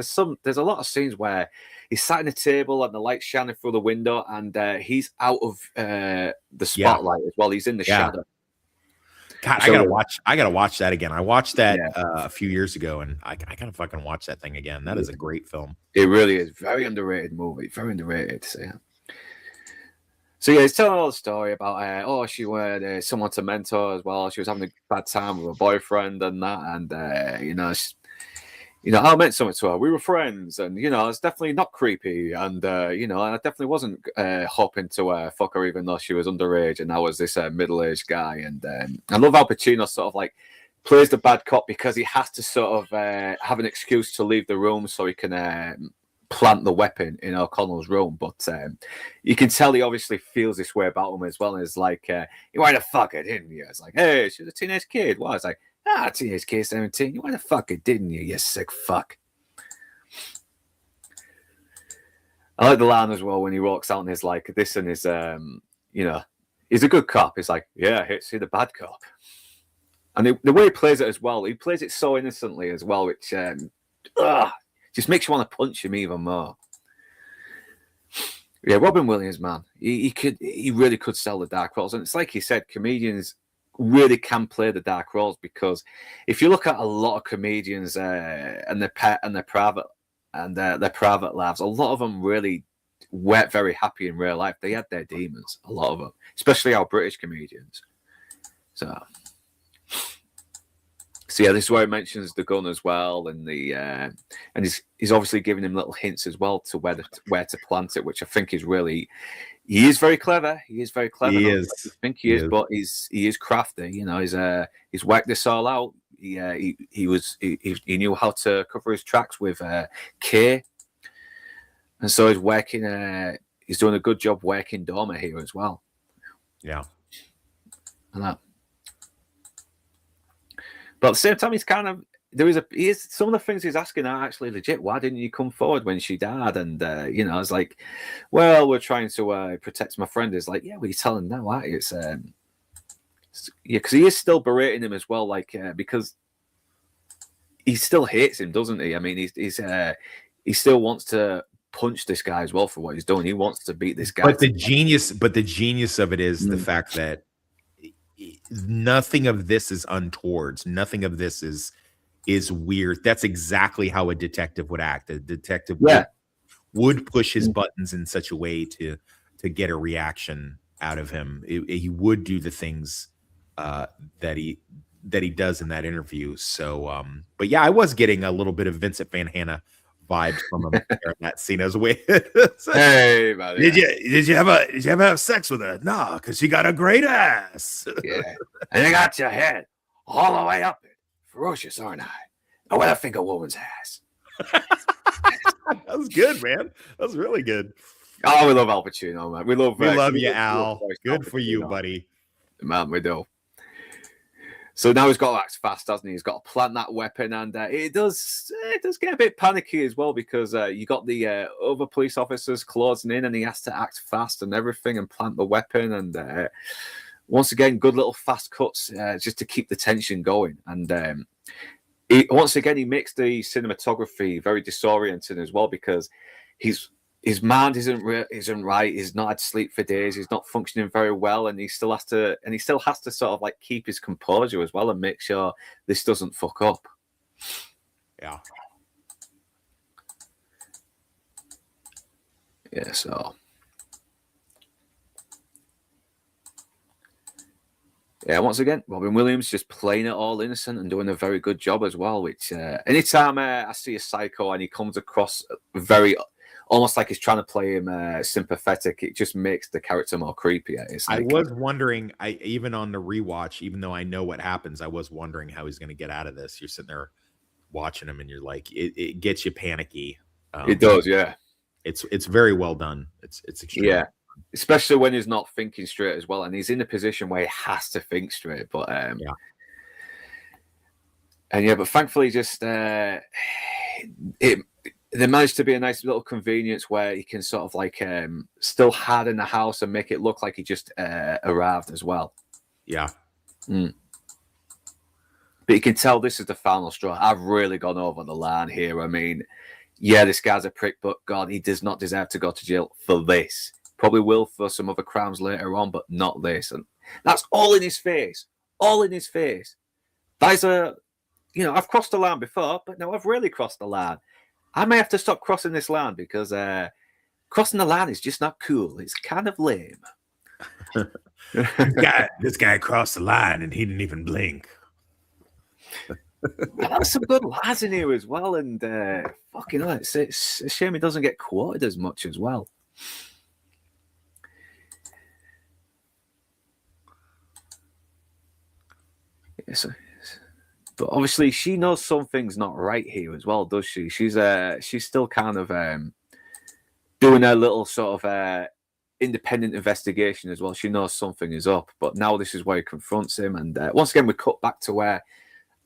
there's a lot of scenes where he's sat at a table and the light's shining through the window, and he's out of the spotlight as well. He's in the shadow. God, I gotta watch that again. I watched that a few years ago, and I gotta fucking watch that thing again. That is a great film. It really is. Very underrated movie. Very underrated. So yeah, it's telling all the story about she wanted someone to mentor as well. She was having a bad time with her boyfriend and that, and I meant something to her. We were friends, and it's definitely not creepy, and I definitely wasn't hoping to fuck her, even though she was underage, and I was this middle-aged guy. And I love how Pacino sort of like plays the bad cop because he has to sort of have an excuse to leave the room so he can plant the weapon in O'Connell's room. But you can tell he obviously feels this way about him as well. And it's like, you wanted to fuck her, didn't you? It's like, hey, she's a teenage kid. Well, it's like, teenage kid, 17. You wanted to fuck her, didn't you? You sick fuck. I like the line as well when he walks out and he's like, this and his, he's a good cop. He's like, yeah, I hate to see the bad cop. And the way he plays it as well, he plays it so innocently as well, which just makes you want to punch him even more. Yeah, Robin Williams, man, he really could sell the dark roles, and it's like he said, comedians really can play the dark roles, because if you look at a lot of comedians and their private lives, a lot of them really weren't very happy in real life. They had their demons, a lot of them, especially our British comedians. So yeah, this is where he mentions the gun as well, and and he's obviously giving him little hints as well to where to plant it, which I think is really, he is very clever. He is very clever. He is. I think he is, but he is crafty. He's worked this all out. He knew how to cover his tracks with care, and so he's working. He's doing a good job working Dormer here as well. Yeah, and that. But at the same time, he's kind of some of the things he's asking are actually legit. Why didn't you come forward when she died? And it's like, well, we're trying to protect my friend. It's like, yeah, well, you tell him now, aren't you? It's because he is still berating him as well, like because he still hates him, doesn't he? I mean, he still wants to punch this guy as well for what he's doing. He wants to beat this guy. But the genius of it is the fact that nothing of this is untoward. Nothing of this is weird. That's exactly how a detective would act. A detective would push his buttons in such a way to get a reaction out of him. He would do the things that he does in that interview. So, but yeah, I was getting a little bit of Vincent Van Hanna vibes from him in that scene as well. Hey, buddy. Did you ever have sex with her? No, because she got a great ass. Yeah, and you got your head all the way up it. Ferocious, aren't I? I want to think a woman's ass. That was good, man. That was really good. Oh, we love Al Pacino, man. We love you, Al. Good for you, buddy. Man, we do. So now he's got to act fast, hasn't he? He's got to plant that weapon, and it does get a bit panicky as well, because you got the other police officers closing in, and he has to act fast and everything and plant the weapon. And once again, good little fast cuts just to keep the tension going. And once again, he makes the cinematography very disorienting as well, because his mind isn't right. He's not had sleep for days. He's not functioning very well, and he still has to sort of like keep his composure as well and make sure this doesn't fuck up. Yeah. Yeah. So. Yeah, once again, Robin Williams just playing it all innocent and doing a very good job as well. Which anytime I see a psycho and he comes across very, almost like he's trying to play him sympathetic, it just makes the character more creepier. I was wondering, even on the rewatch, even though I know what happens, I was wondering how he's going to get out of this. You're sitting there watching him, and you're like, it gets you panicky. It does, yeah. It's very well done. It's extremely. Yeah. Especially when he's not thinking straight as well, and he's in a position where he has to think straight. But but thankfully, just there managed to be a nice little convenience where he can sort of like still hide in the house and make it look like he just arrived as well. Yeah. But you can tell this is the final straw. I've really gone over the line here. I mean, yeah, this guy's a prick, but God, he does not deserve to go to jail for this. Probably will for some other crimes later on, but not this. And that's all in his face. all in his face. That is I've crossed the line before, but now I've really crossed the line. I may have to stop crossing this line because crossing the line is just not cool. It's kind of lame. This guy crossed the line and he didn't even blink. There's some good lads in here as well, and fucking hell, it's a shame he doesn't get quoted as much as well. Yes, but obviously she knows something's not right here as well, does she? She's still kind of doing her little sort of independent investigation as well. She knows something is up, but now this is where he confronts him, and once again we cut back to where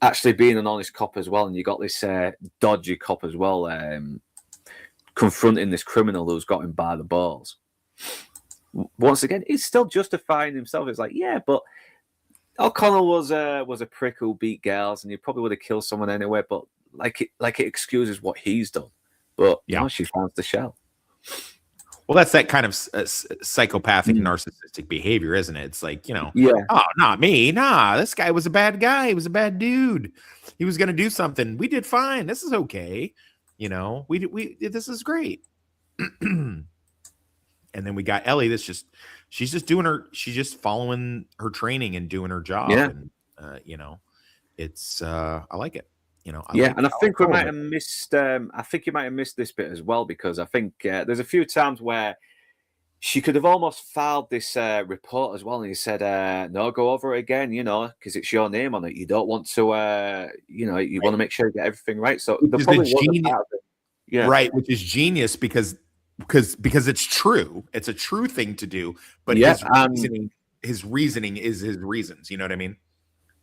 actually being an honest cop as well, and you got this dodgy cop as well confronting this criminal who's got him by the balls. Once again, he's still justifying himself. It's like, yeah, but O'Connell was a prick who beat girls, and he probably would have killed someone anyway. But like it excuses what he's done. But yeah, she finds the shell. Well, that's that kind of psychopathic, narcissistic behavior, isn't it? It's like, yeah, oh, not me. Nah, this guy was a bad guy. He was a bad dude. He was going to do something. We did fine. This is okay. This is great. And then we got Ellie. She's just following her training and doing her job. Yeah. And, it's, I like it. I think we might have missed. I think you might have missed this bit as well, because I think there's a few times where she could have almost filed this report as well, and he said, "No, go over it again," because it's your name on it. You don't want to, you want to make sure you get everything right. So the probably wasn't part of it. Yeah, right, which is genius because it's true. It's a true thing to do, but his reasoning is his reasons. You know what I mean?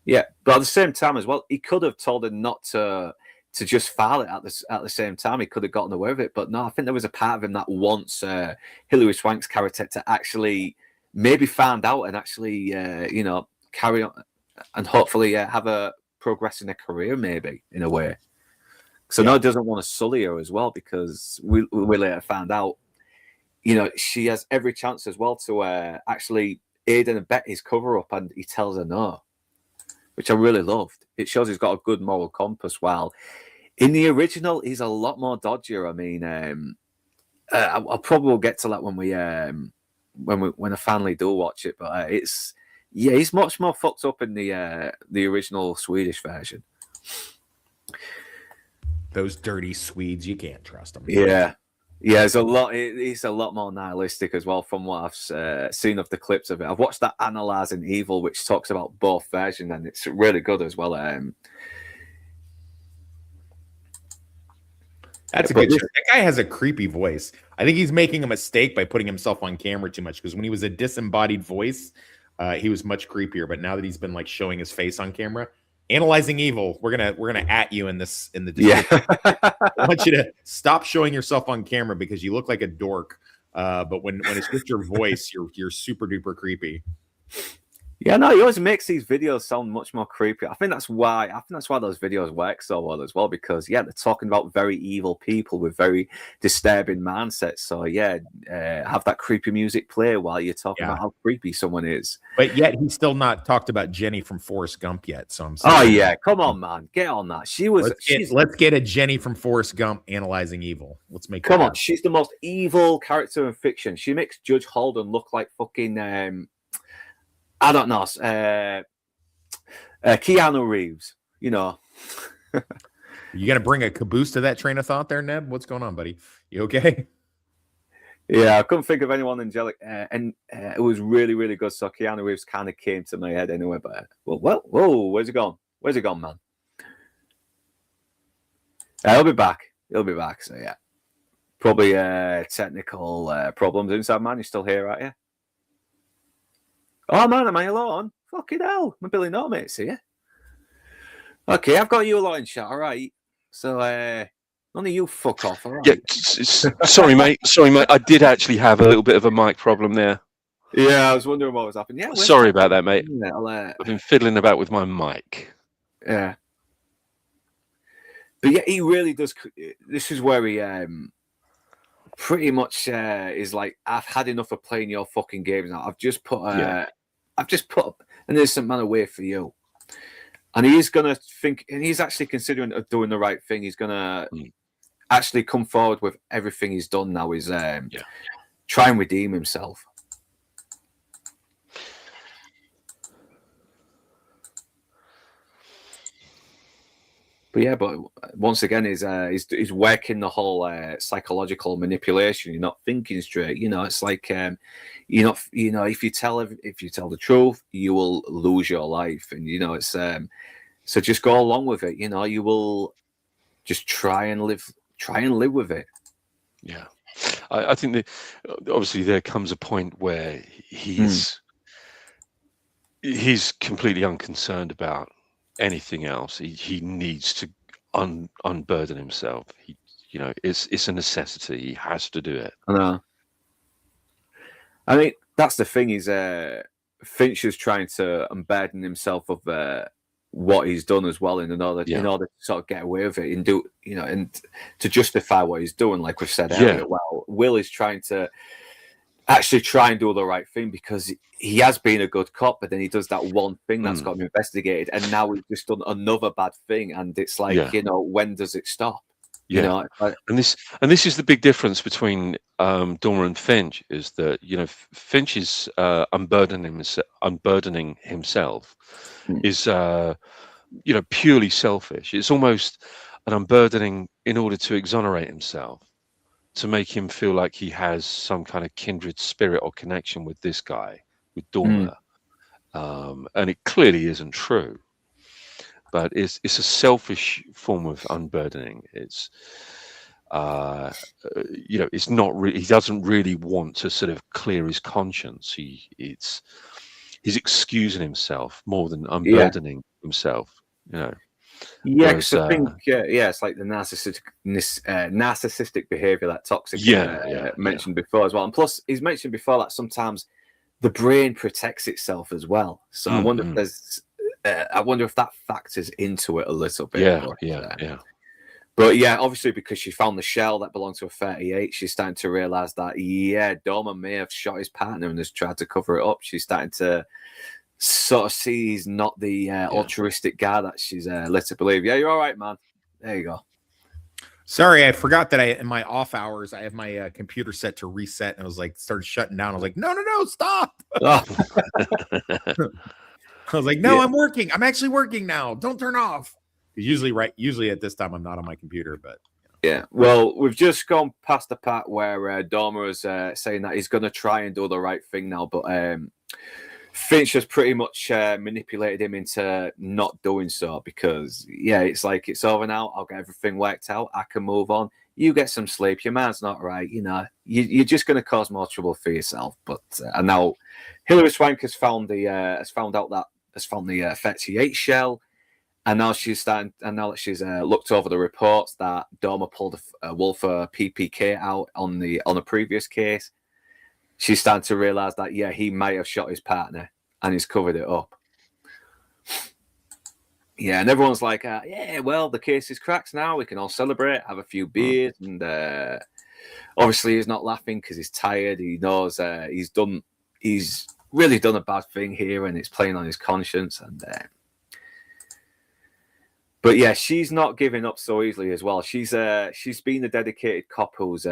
Yeah, but at the same time as well, he could have told her not to just file it at the same time. He could have gotten away with it, but no, I think there was a part of him that wants Hilary Swank's character to actually maybe find out and actually, carry on and hopefully have a progress in her career, maybe in a way. So no, he doesn't want to sully her as well, because we later found out, she has every chance as well to actually aid and abet his cover up, and he tells her no, which I really loved. It shows he's got a good moral compass. While in the original, he's a lot more dodgier. I mean, I'll probably get to that when I finally do watch it. But he's much more fucked up in the original Swedish version. Those dirty Swedes, you can't trust them. Yeah. Yeah, there's a lot. He's a lot more nihilistic as well, from what I've seen of the clips of it. I've watched that Analyzing Evil, which talks about both versions, and it's really good as well. That's a good show. That guy has a creepy voice. I think he's making a mistake by putting himself on camera too much, because when he was a disembodied voice, he was much creepier. But now that he's been like showing his face on camera, Analyzing Evil, we're gonna at you in the description. I want you to stop showing yourself on camera because you look like a dork. But when it's just your voice, you're super duper creepy. Yeah, no, he always makes these videos sound much more creepy. I think that's why those videos work so well as well, because they're talking about very evil people with very disturbing mindsets. So have that creepy music play while you're talking about how creepy someone is. But yet he's still not talked about Jenny from Forrest Gump yet. So I'm saying, oh yeah, come on, man, get on that. Let's get a Jenny from Forrest Gump Analyzing Evil. Let's make. Come on, she's the most evil character in fiction. She makes Judge Holden look like fucking. I don't know. Keanu Reeves, You gonna bring a caboose to that train of thought there, Neb? What's going on, buddy? You okay? Yeah, I couldn't think of anyone angelic, and it was really, really good. So Keanu Reeves kind of came to my head anyway. But whoa, where's he gone? Where's he gone, man? He'll be back. So yeah, probably technical problems inside. Man, you're still here, aren't you? Oh man, am I alone? Fucking hell, my Billy No mate's here. Okay, I've got you a lot in shot, all right. So none of you fuck off, all right? Yeah, sorry mate. I did actually have a little bit of a mic problem there. Yeah, I was wondering what was happening. Yeah, sorry about that, mate. I've been fiddling about with my mic. Yeah. But yeah, he really does. This is where he pretty much is like, I've had enough of playing your fucking games now. I've just put I've just put an innocent man away for you. And he's going to think, and he's actually considering doing the right thing. He's going to actually come forward with everything he's done now. Is try and redeem himself. But yeah, but once again, he's working the whole psychological manipulation. You're not thinking straight. You know, it's like you're not. You know, if you tell the truth, you will lose your life, and you know it's. So just go along with it. You know, you will just try and live with it. Yeah, I think that obviously there comes a point where he's completely unconcerned about anything else. He needs to unburden himself. You know, it's a necessity. He has to do it. I know. I mean, that's the thing. Is Finch is trying to unburden himself of what he's done as well, in order to sort of get away with it and do, you know, and to justify what he's doing. Like we've said earlier, well, Will is trying to actually try and do the right thing because he has been a good cop, but then he does that one thing that's got him investigated, and now he's just done another bad thing, and it's like, you know, when does it stop? Yeah, you know, like, and this is the big difference between Dormer and Finch, is that, you know, Finch is unburdening himself is you know, purely selfish. It's almost an unburdening in order to exonerate himself, to make him feel like he has some kind of kindred spirit or connection with this guy, with Dormer. And it clearly isn't true. But it's a selfish form of unburdening. It's you know, it's not really, he doesn't really want to sort of clear his conscience. He's excusing himself more than unburdening himself, you know. Yeah, because I think it's like the narcissistic behavior that Toxic mentioned before as well. And plus, he's mentioned before that sometimes the brain protects itself as well. So I wonder if there's, I wonder if that factors into it a little bit. But yeah, obviously because she found the shell that belonged to a 38, she's starting to realize that Dormer may have shot his partner and has tried to cover it up. She's starting to sort of see he's not the altruistic guy that she's led to believe. Yeah, you're all right, man. There you go. Sorry, I forgot that in my off hours, I have my computer set to reset, and I was like, started shutting down. I was like, no, stop. I was like, no, I'm working. I'm actually working now. Don't turn off. Usually at this time, I'm not on my computer, but. Yeah, well, we've just gone past the part where Dormer is saying that he's going to try and do the right thing now, but Finch has pretty much manipulated him into not doing so because, it's like, it's over now. I'll get everything worked out. I can move on. You get some sleep. Your mind's not right. You know, you're just going to cause more trouble for yourself. But and now Hilary Swank has found the 38 shell, and now she's starting. And now that she's looked over the reports that Dormer pulled a Wolfer PPK out on a previous case. She's starting to realize that, he might have shot his partner and he's covered it up. Yeah, and everyone's like, well, the case is cracked now. We can all celebrate, have a few beers. And obviously he's not laughing because he's tired. He knows he's really done a bad thing here and it's playing on his conscience. And but yeah, she's not giving up so easily as well. She's been a dedicated cop who's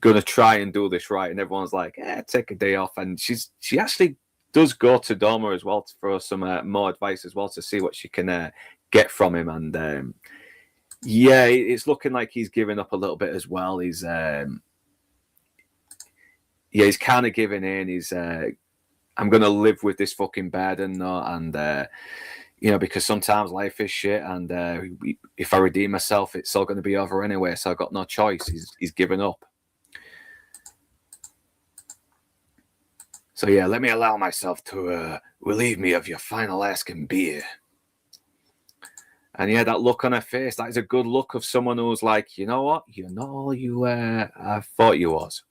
gonna try and do this right, and everyone's like, take a day off, and she actually does go to Dormer as well for some more advice as well to see what she can get from him. And it's looking like he's giving up a little bit as well. He's he's kind of giving in. He's I'm gonna live with this fucking burden now, and because sometimes life is shit, and if I redeem myself, it's all going to be over anyway, so I've got no choice. He's given up. So let me allow myself to relieve me of your final asking beer. And that look on her face, that is a good look of someone who's like, you know what? You're not all you I thought you was.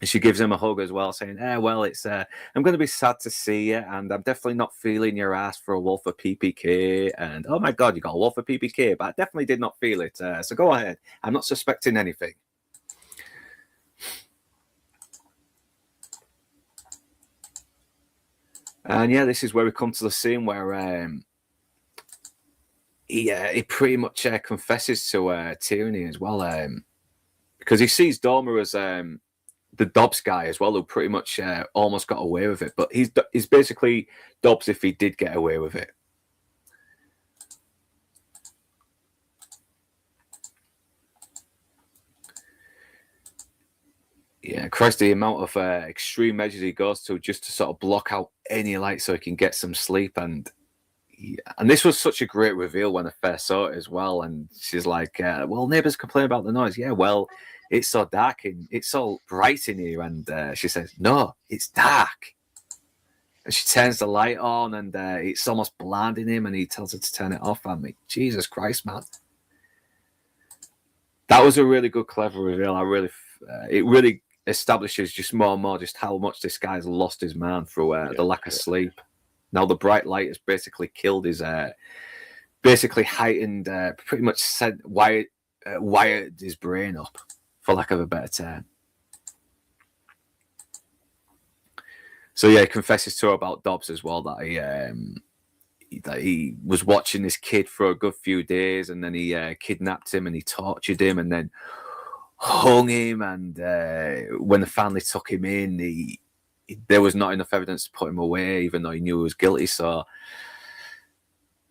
And she gives him a hug as well, saying, well, it's I'm going to be sad to see you, and I'm definitely not feeling your ass for a Wolfer PPK. And, oh, my God, you got a Wolfer PPK, but I definitely did not feel it. So go ahead. I'm not suspecting anything. And yeah, this is where we come to the scene where he pretty much confesses to Tierney as well, because he sees Dormer as the Dobbs guy as well, who pretty much almost got away with it. But he's basically Dobbs if he did get away with it. Yeah, Christ, the amount of extreme measures he goes to just to sort of block out any light so he can get some sleep. And this was such a great reveal when I first saw it as well. And she's like, well, neighbors complain about the noise. Yeah, well, it's so dark and it's so bright in here. And she says, no, it's dark. And she turns the light on and it's almost blinding him and he tells her to turn it off. I mean, Jesus Christ, man. That was a really good, clever reveal. It really establishes just more and more just how much this guy's lost his mind through the lack of sleep. Now the bright light has basically killed his, basically heightened, pretty much wired his brain up, for lack of a better term. So yeah, he confesses to her about Dobbs as well, that he was watching this kid for a good few days, and then he kidnapped him and he tortured him and then hung him. And when they finally took him in, there was not enough evidence to put him away, even though he knew he was guilty. So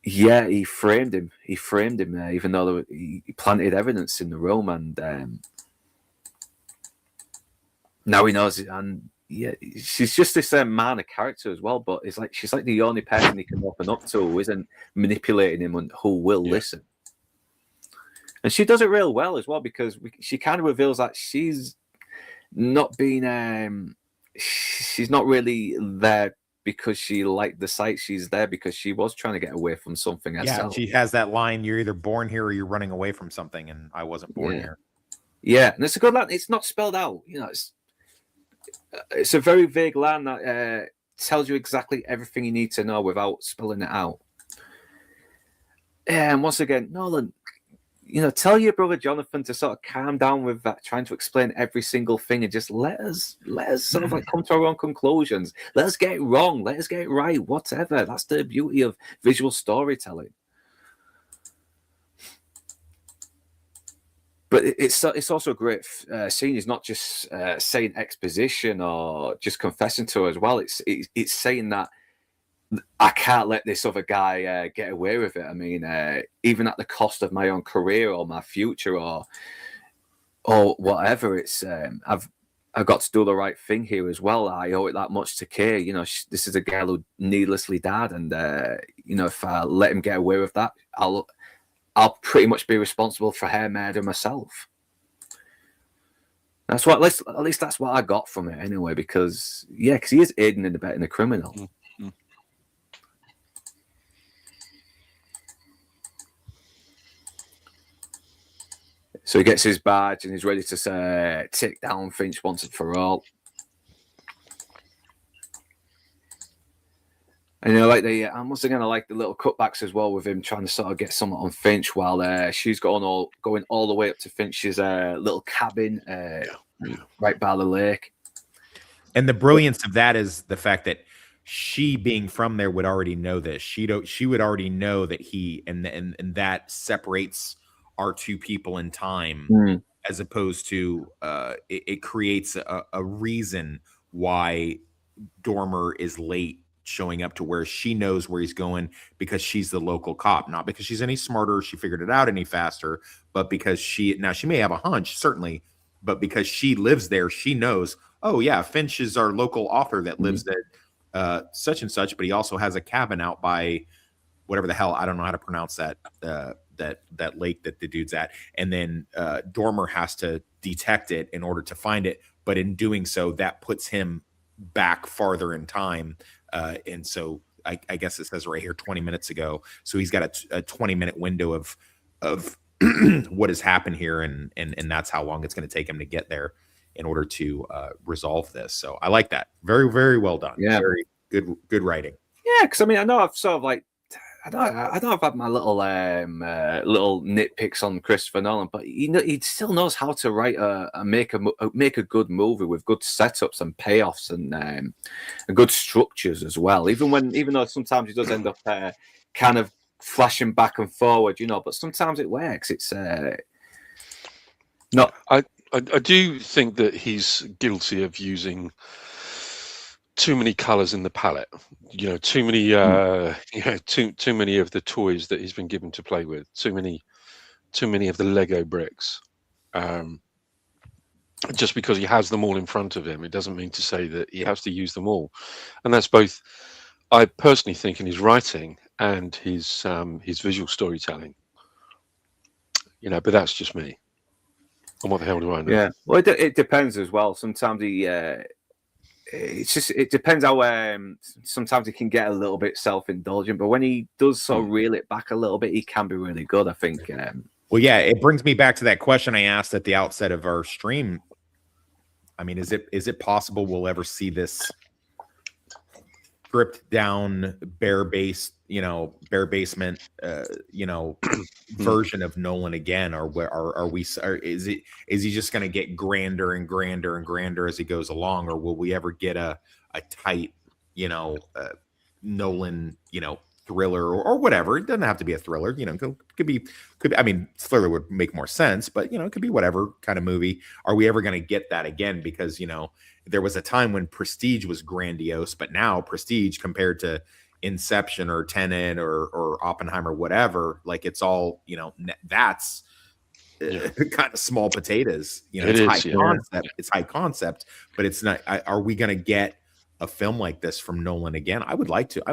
yeah, he framed him. Even though he planted evidence in the room, and now he knows it. And yeah, she's just this minor character as well, but it's like she's like the only person he can open up to who isn't manipulating him and who will listen. And she does it real well as well, because she kind of reveals that she's not being she's not really there because she liked the site. She's there because she was trying to get away from something herself. Yeah, she has that line, you're either born here or you're running away from something, and I wasn't born here. Yeah, and it's a good line. It's not spelled out. You know, it's a very vague line that tells you exactly everything you need to know without spelling it out. And once again, Nolan, you know, tell your brother Jonathan to sort of calm down with that, trying to explain every single thing, and just let us sort of like come to our own conclusions. Let us get it wrong. Let us get it right. Whatever. That's the beauty of visual storytelling. But it's also a great scene. It's not just saying exposition or just confessing to her as well. It's saying that I can't let this other guy get away with it. I mean, even at the cost of my own career or my future or whatever. It's I've got to do the right thing here as well. I owe it that much to Kay. You know, this is a girl who needlessly died, and you know, if I let him get away with that, I'll pretty much be responsible for her murder myself. That's what, at least that's what I got from it anyway. Because he is aiding and abetting a criminal. Mm-hmm. So he gets his badge and he's ready to take down Finch once and for all. And you know, like I'm once again, I like the little cutbacks as well with him trying to sort of get something on Finch while she's going all the way up to Finch's little cabin right by the lake. And the brilliance of that is the fact that she, being from there, would already know this. She would already know that he and that separates our two people in time, as opposed to it creates a reason why Dormer is late showing up to where she knows where he's going, because she's the local cop, not because she's any smarter, she figured it out any faster, but because she may have a hunch, certainly, but because she lives there, she knows, oh yeah, Finch is our local author that lives at such and such, but he also has a cabin out by whatever the hell, I don't know how to pronounce that that lake that the dude's at. And then Dormer has to detect it in order to find it, but in doing so, that puts him back farther in time. And so I guess it says right here 20 minutes ago. So he's got a 20-minute window of what has happened here, and that's how long it's going to take him to get there in order to resolve this. So I like that. Very, very well done. Yeah, very good writing. Yeah, because I mean, I know I've sort of like I don't have had my little little nitpicks on Christopher Nolan, but he still knows how to write make a good movie with good setups and payoffs and good structures as well. Even though sometimes he does end up kind of flashing back and forward, but sometimes it works. It's not. I do think that he's guilty of using too many colors in the palette. Too many. Too many of the toys that he's been given to play with. Too many of the Lego bricks. Just because he has them all in front of him, it doesn't mean to say that he has to use them all. And that's both, I personally think, in his writing and his visual storytelling. But that's just me. And what the hell do I know? Yeah, well, it depends as well. Sometimes it depends how. Sometimes he can get a little bit self-indulgent, but when he does sort of reel it back a little bit, he can be really good, I think. Well, yeah, it brings me back to that question I asked at the outset of our stream. I mean, is it possible we'll ever see this stripped down, bare basement, version of Nolan again, or is he just going to get grander and grander and grander as he goes along, or will we ever get a tight, Nolan, thriller or whatever? It doesn't have to be a thriller, could be. I mean, thriller would make more sense, but it could be whatever kind of movie. Are we ever going to get that again? Because there was a time when Prestige was grandiose, but now Prestige compared to Inception or Tenet or Oppenheimer, whatever, like it's all that's kind of small potatoes. It's high concept, but it's not. Are we going to get a film like this from Nolan again? I'd like to.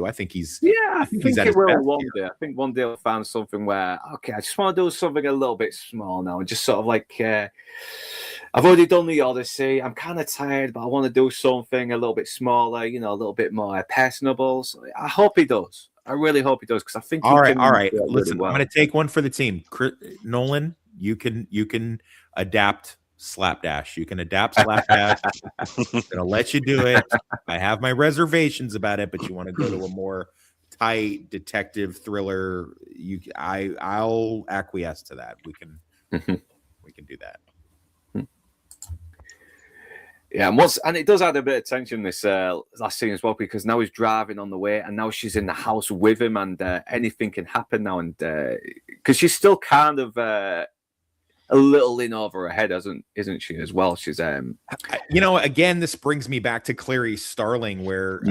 I think he's. Yeah, I think it will one day. I think one day I'll find something where, okay, I just want to do something a little bit small now, and just sort of like, I've already done the Odyssey. I'm kind of tired, but I want to do something a little bit smaller, a little bit more personable. So I hope he does. I really hope he does, because I think. All right. Listen, well. I'm going to take one for the team. Nolan, you can adapt Slapdash. You can adapt Slapdash. I'm gonna let you do it. I have my reservations about it, but you want to go to a more tight detective thriller. I'll acquiesce to that. We can do that. Yeah, and it does add a bit of tension, this last scene as well, because now he's driving on the way, and now she's in the house with him, and anything can happen now, and because she's still kind of a little in over her head, isn't she, as well? She's again, this brings me back to Clarice Starling, where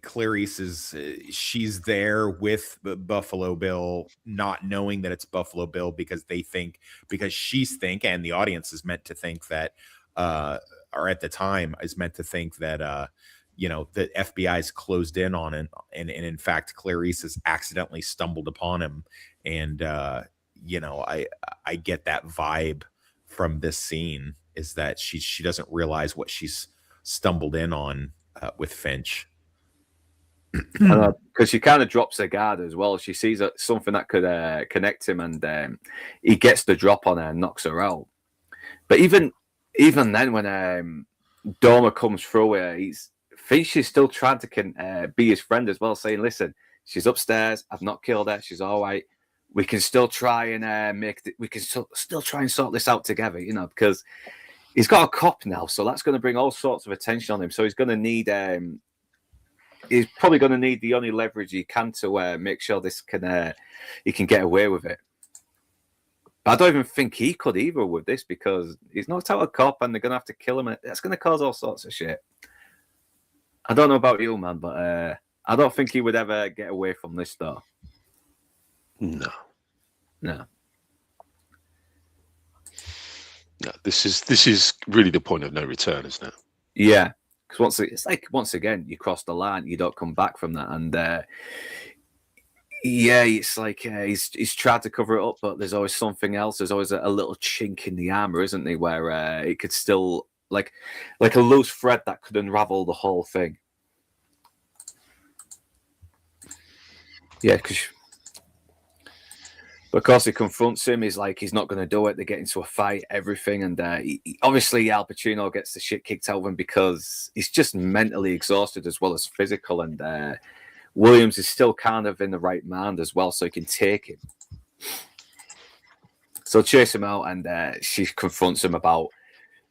Clarice she's there with Buffalo Bill, not knowing that it's Buffalo Bill, because she's and the audience is meant to think that or at the time is meant to think that the FBI's closed in on him, and in fact Clarice has accidentally stumbled upon him, and I get that vibe from this scene, is that she doesn't realize what she's stumbled in on with Finch. Because she kind of drops her guard as well. She sees something that could connect him, and he gets the drop on her and knocks her out. But even then, when Doma comes through, Finch is still trying to be his friend as well, saying, "Listen, she's upstairs. I've not killed her. She's all right. We can still try and still try and sort this out together, because he's got a cop now, so that's going to bring all sorts of attention on him. So he's going to need, he's probably going to need the only leverage he can to make sure he can get away with it. But I don't even think he could either with this, because he's knocked out a cop, and they're going to have to kill him. That's going to cause all sorts of shit. I don't know about you, man, but I don't think he would ever get away from this, though. No. This is really the point of no return, isn't it? Yeah, because once again you cross the line, you don't come back from that, and it's like he's tried to cover it up, but there's always something else. There's always a little chink in the armor, isn't there, where it could still like a loose thread that could unravel the whole thing. Yeah, because. Of course, he confronts him. He's like, he's not going to do it. They get into a fight, everything. And obviously, Al Pacino gets the shit kicked out of him, because he's just mentally exhausted as well as physical. And Williams is still kind of in the right mind as well, so he can take him. So chase him out, and she confronts him about,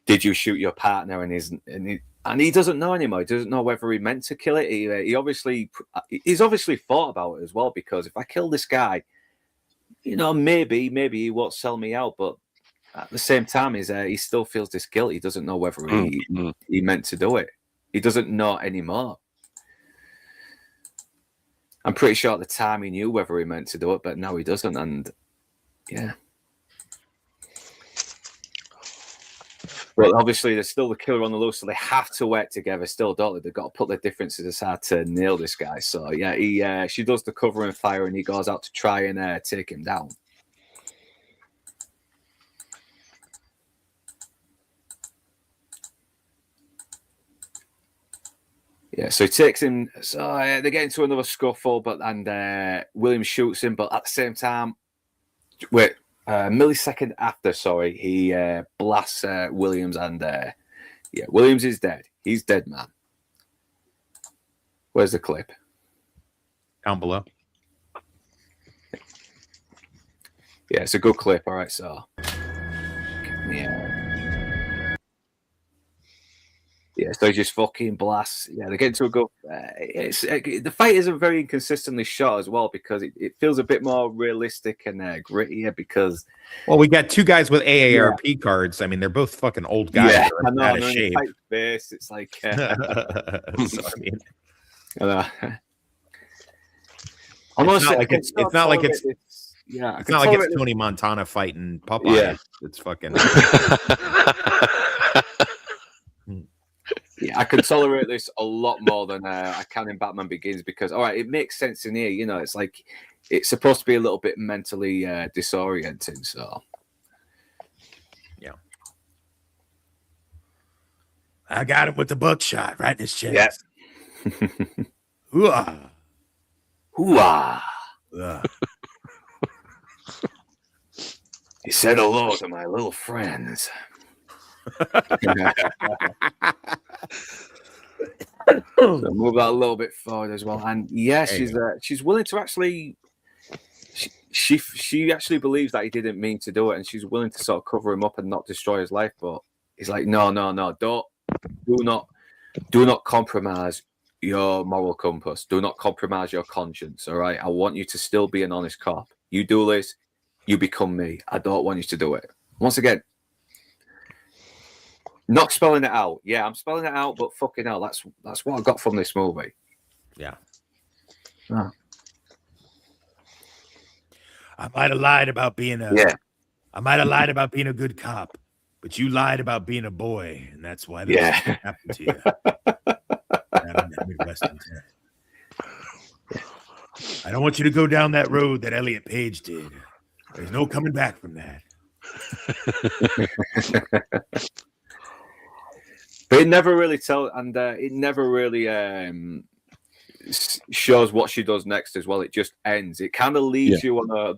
did you shoot your partner? And he doesn't know anymore. He doesn't know whether he meant to kill it. He's obviously thought about it as well, because if I kill this guy, maybe he won't sell me out. But at the same time, he still feels this guilt. He doesn't know whether he meant to do it. He doesn't know anymore. I'm pretty sure at the time he knew whether he meant to do it, but now he doesn't. And yeah. But obviously, there's still the killer on the loose, so they have to work together still, don't they? They've got to put their differences aside to nail this guy. So, yeah, she does the cover and fire, and he goes out to try and take him down. Yeah, so he takes him. So they get into another scuffle, and Williams shoots him. But at the same time, a millisecond after, he blasts Williams, and Williams is dead. He's dead, man. Where's the clip? Down below. Yeah, it's a good clip. All right, so yeah. Yeah, so he just fucking blasts. Yeah, they get into a go. The fight isn't very inconsistently shot as well, because it feels a bit more realistic and grittier. Because we got two guys with AARP cards. I mean, they're both fucking old guys. Yeah, I know. Out of shape. Face, it's like. So, I mean, it's not like it's Tony Montana fighting Popeye. Yeah. It's fucking. Yeah, I can tolerate this a lot more than I can in Batman Begins, because, all right, it makes sense in here. It's like it's supposed to be a little bit mentally disorienting. So, yeah, I got him with the buckshot right in his chest. Yeah. Hoo-ah. Hoo-ah. He said hello to my little friends. So move that a little bit forward as well, and she's willing to actually. She actually believes that he didn't mean to do it, and she's willing to sort of cover him up and not destroy his life. But he's like, no, do not compromise your moral compass. Do not compromise your conscience. All right, I want you to still be an honest cop. You do this, you become me. I don't want you to do it. Once again. Not spelling it out. Yeah, I'm spelling it out, but fucking hell, that's what I got from this movie. Yeah. Oh. I might have lied about being I might have lied about being a good cop, but you lied about being a boy, and that's why this happened to you. I don't want you to go down that road that Elliot Page did. There's no coming back from that. But it never really it never really shows what she does next as well. It just ends. It kind of leaves you on a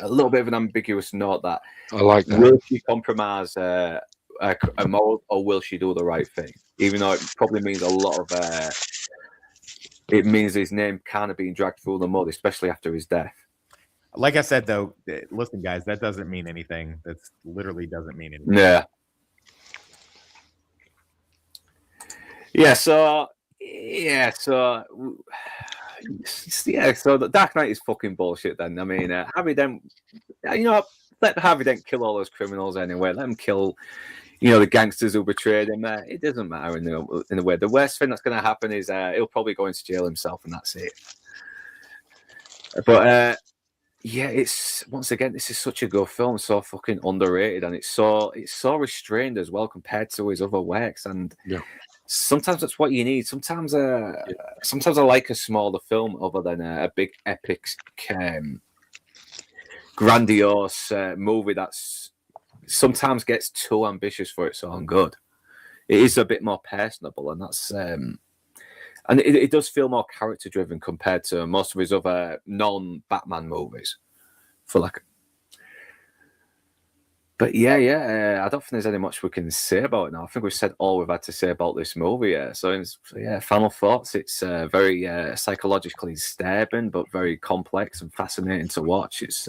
little bit of an ambiguous note that I like that. Will she compromise a moral, or will she do the right thing? Even though it probably means a lot of it means his name kind of being dragged through the mud, especially after his death. Like I said, though, listen, guys, that doesn't mean anything. That literally doesn't mean anything. Yeah. So the Dark Knight is fucking bullshit. Then I mean, Harvey Dent, let Harvey Dent kill all those criminals anyway. Let him kill, the gangsters who betrayed him. It doesn't matter in a way. The worst thing that's going to happen is he'll probably go into jail himself, and that's it. But it's once again, this is such a good film, so fucking underrated, and it's so restrained as well compared to his other works, and sometimes that's what you need. Sometimes I like a smaller film other than a big epic, grandiose movie that's sometimes gets too ambitious for its own good. It is a bit more personable, and that's and it does feel more character driven compared to most of his other non-Batman movies. But But yeah, I don't think there's any much we can say about it now. I think we've said all we've had to say about this movie. Yeah. So yeah, final thoughts. It's very psychologically disturbing, but very complex and fascinating to watch. It's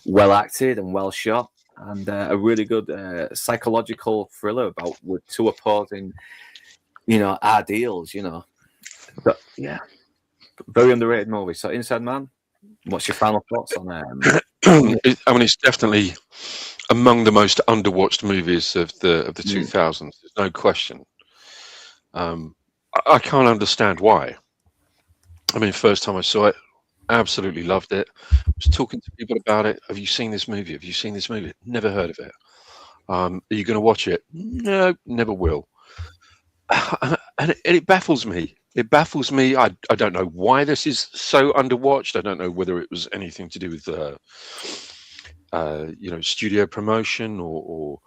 well acted and well shot, and a really good psychological thriller about with two opposing, ideals. But yeah, very underrated movie. So Inside Man, what's your final thoughts on that? I mean, it's definitely among the most underwatched movies of the 2000s. There's no question. I can't understand why. I mean, first time I saw it, absolutely loved it. I was talking to people about it. Have you seen this movie? Have you seen this movie? Never heard of it. Are you going to watch it? No, never will. And it baffles me. It baffles me. I don't know why this is so underwatched. I don't know whether it was anything to do with studio promotion or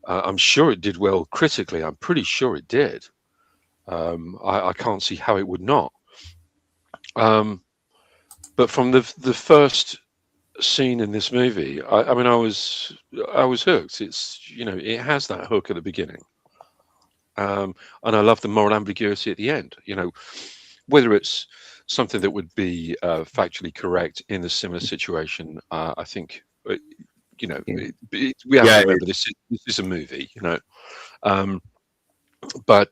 I'm sure it did well critically. I'm pretty sure it did. I can't see how it would not. But from the first scene in this movie, I mean, I was hooked. It's it has that hook at the beginning. And I love the moral ambiguity at the end. Whether it's something that would be factually correct in a similar situation, I think we have to remember this is a movie. But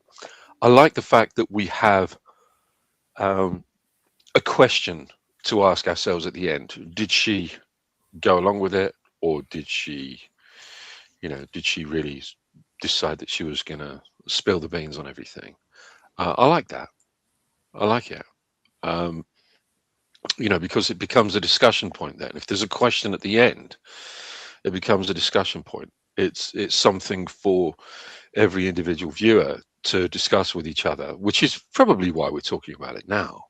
I like the fact that we have a question to ask ourselves at the end. Did she go along with it, or did she really decide that she was going to spill the beans on everything? I like that. I like it. Because it becomes a discussion point then. If there's a question at the end, it becomes a discussion point. It's something for every individual viewer to discuss with each other, which is probably why we're talking about it now.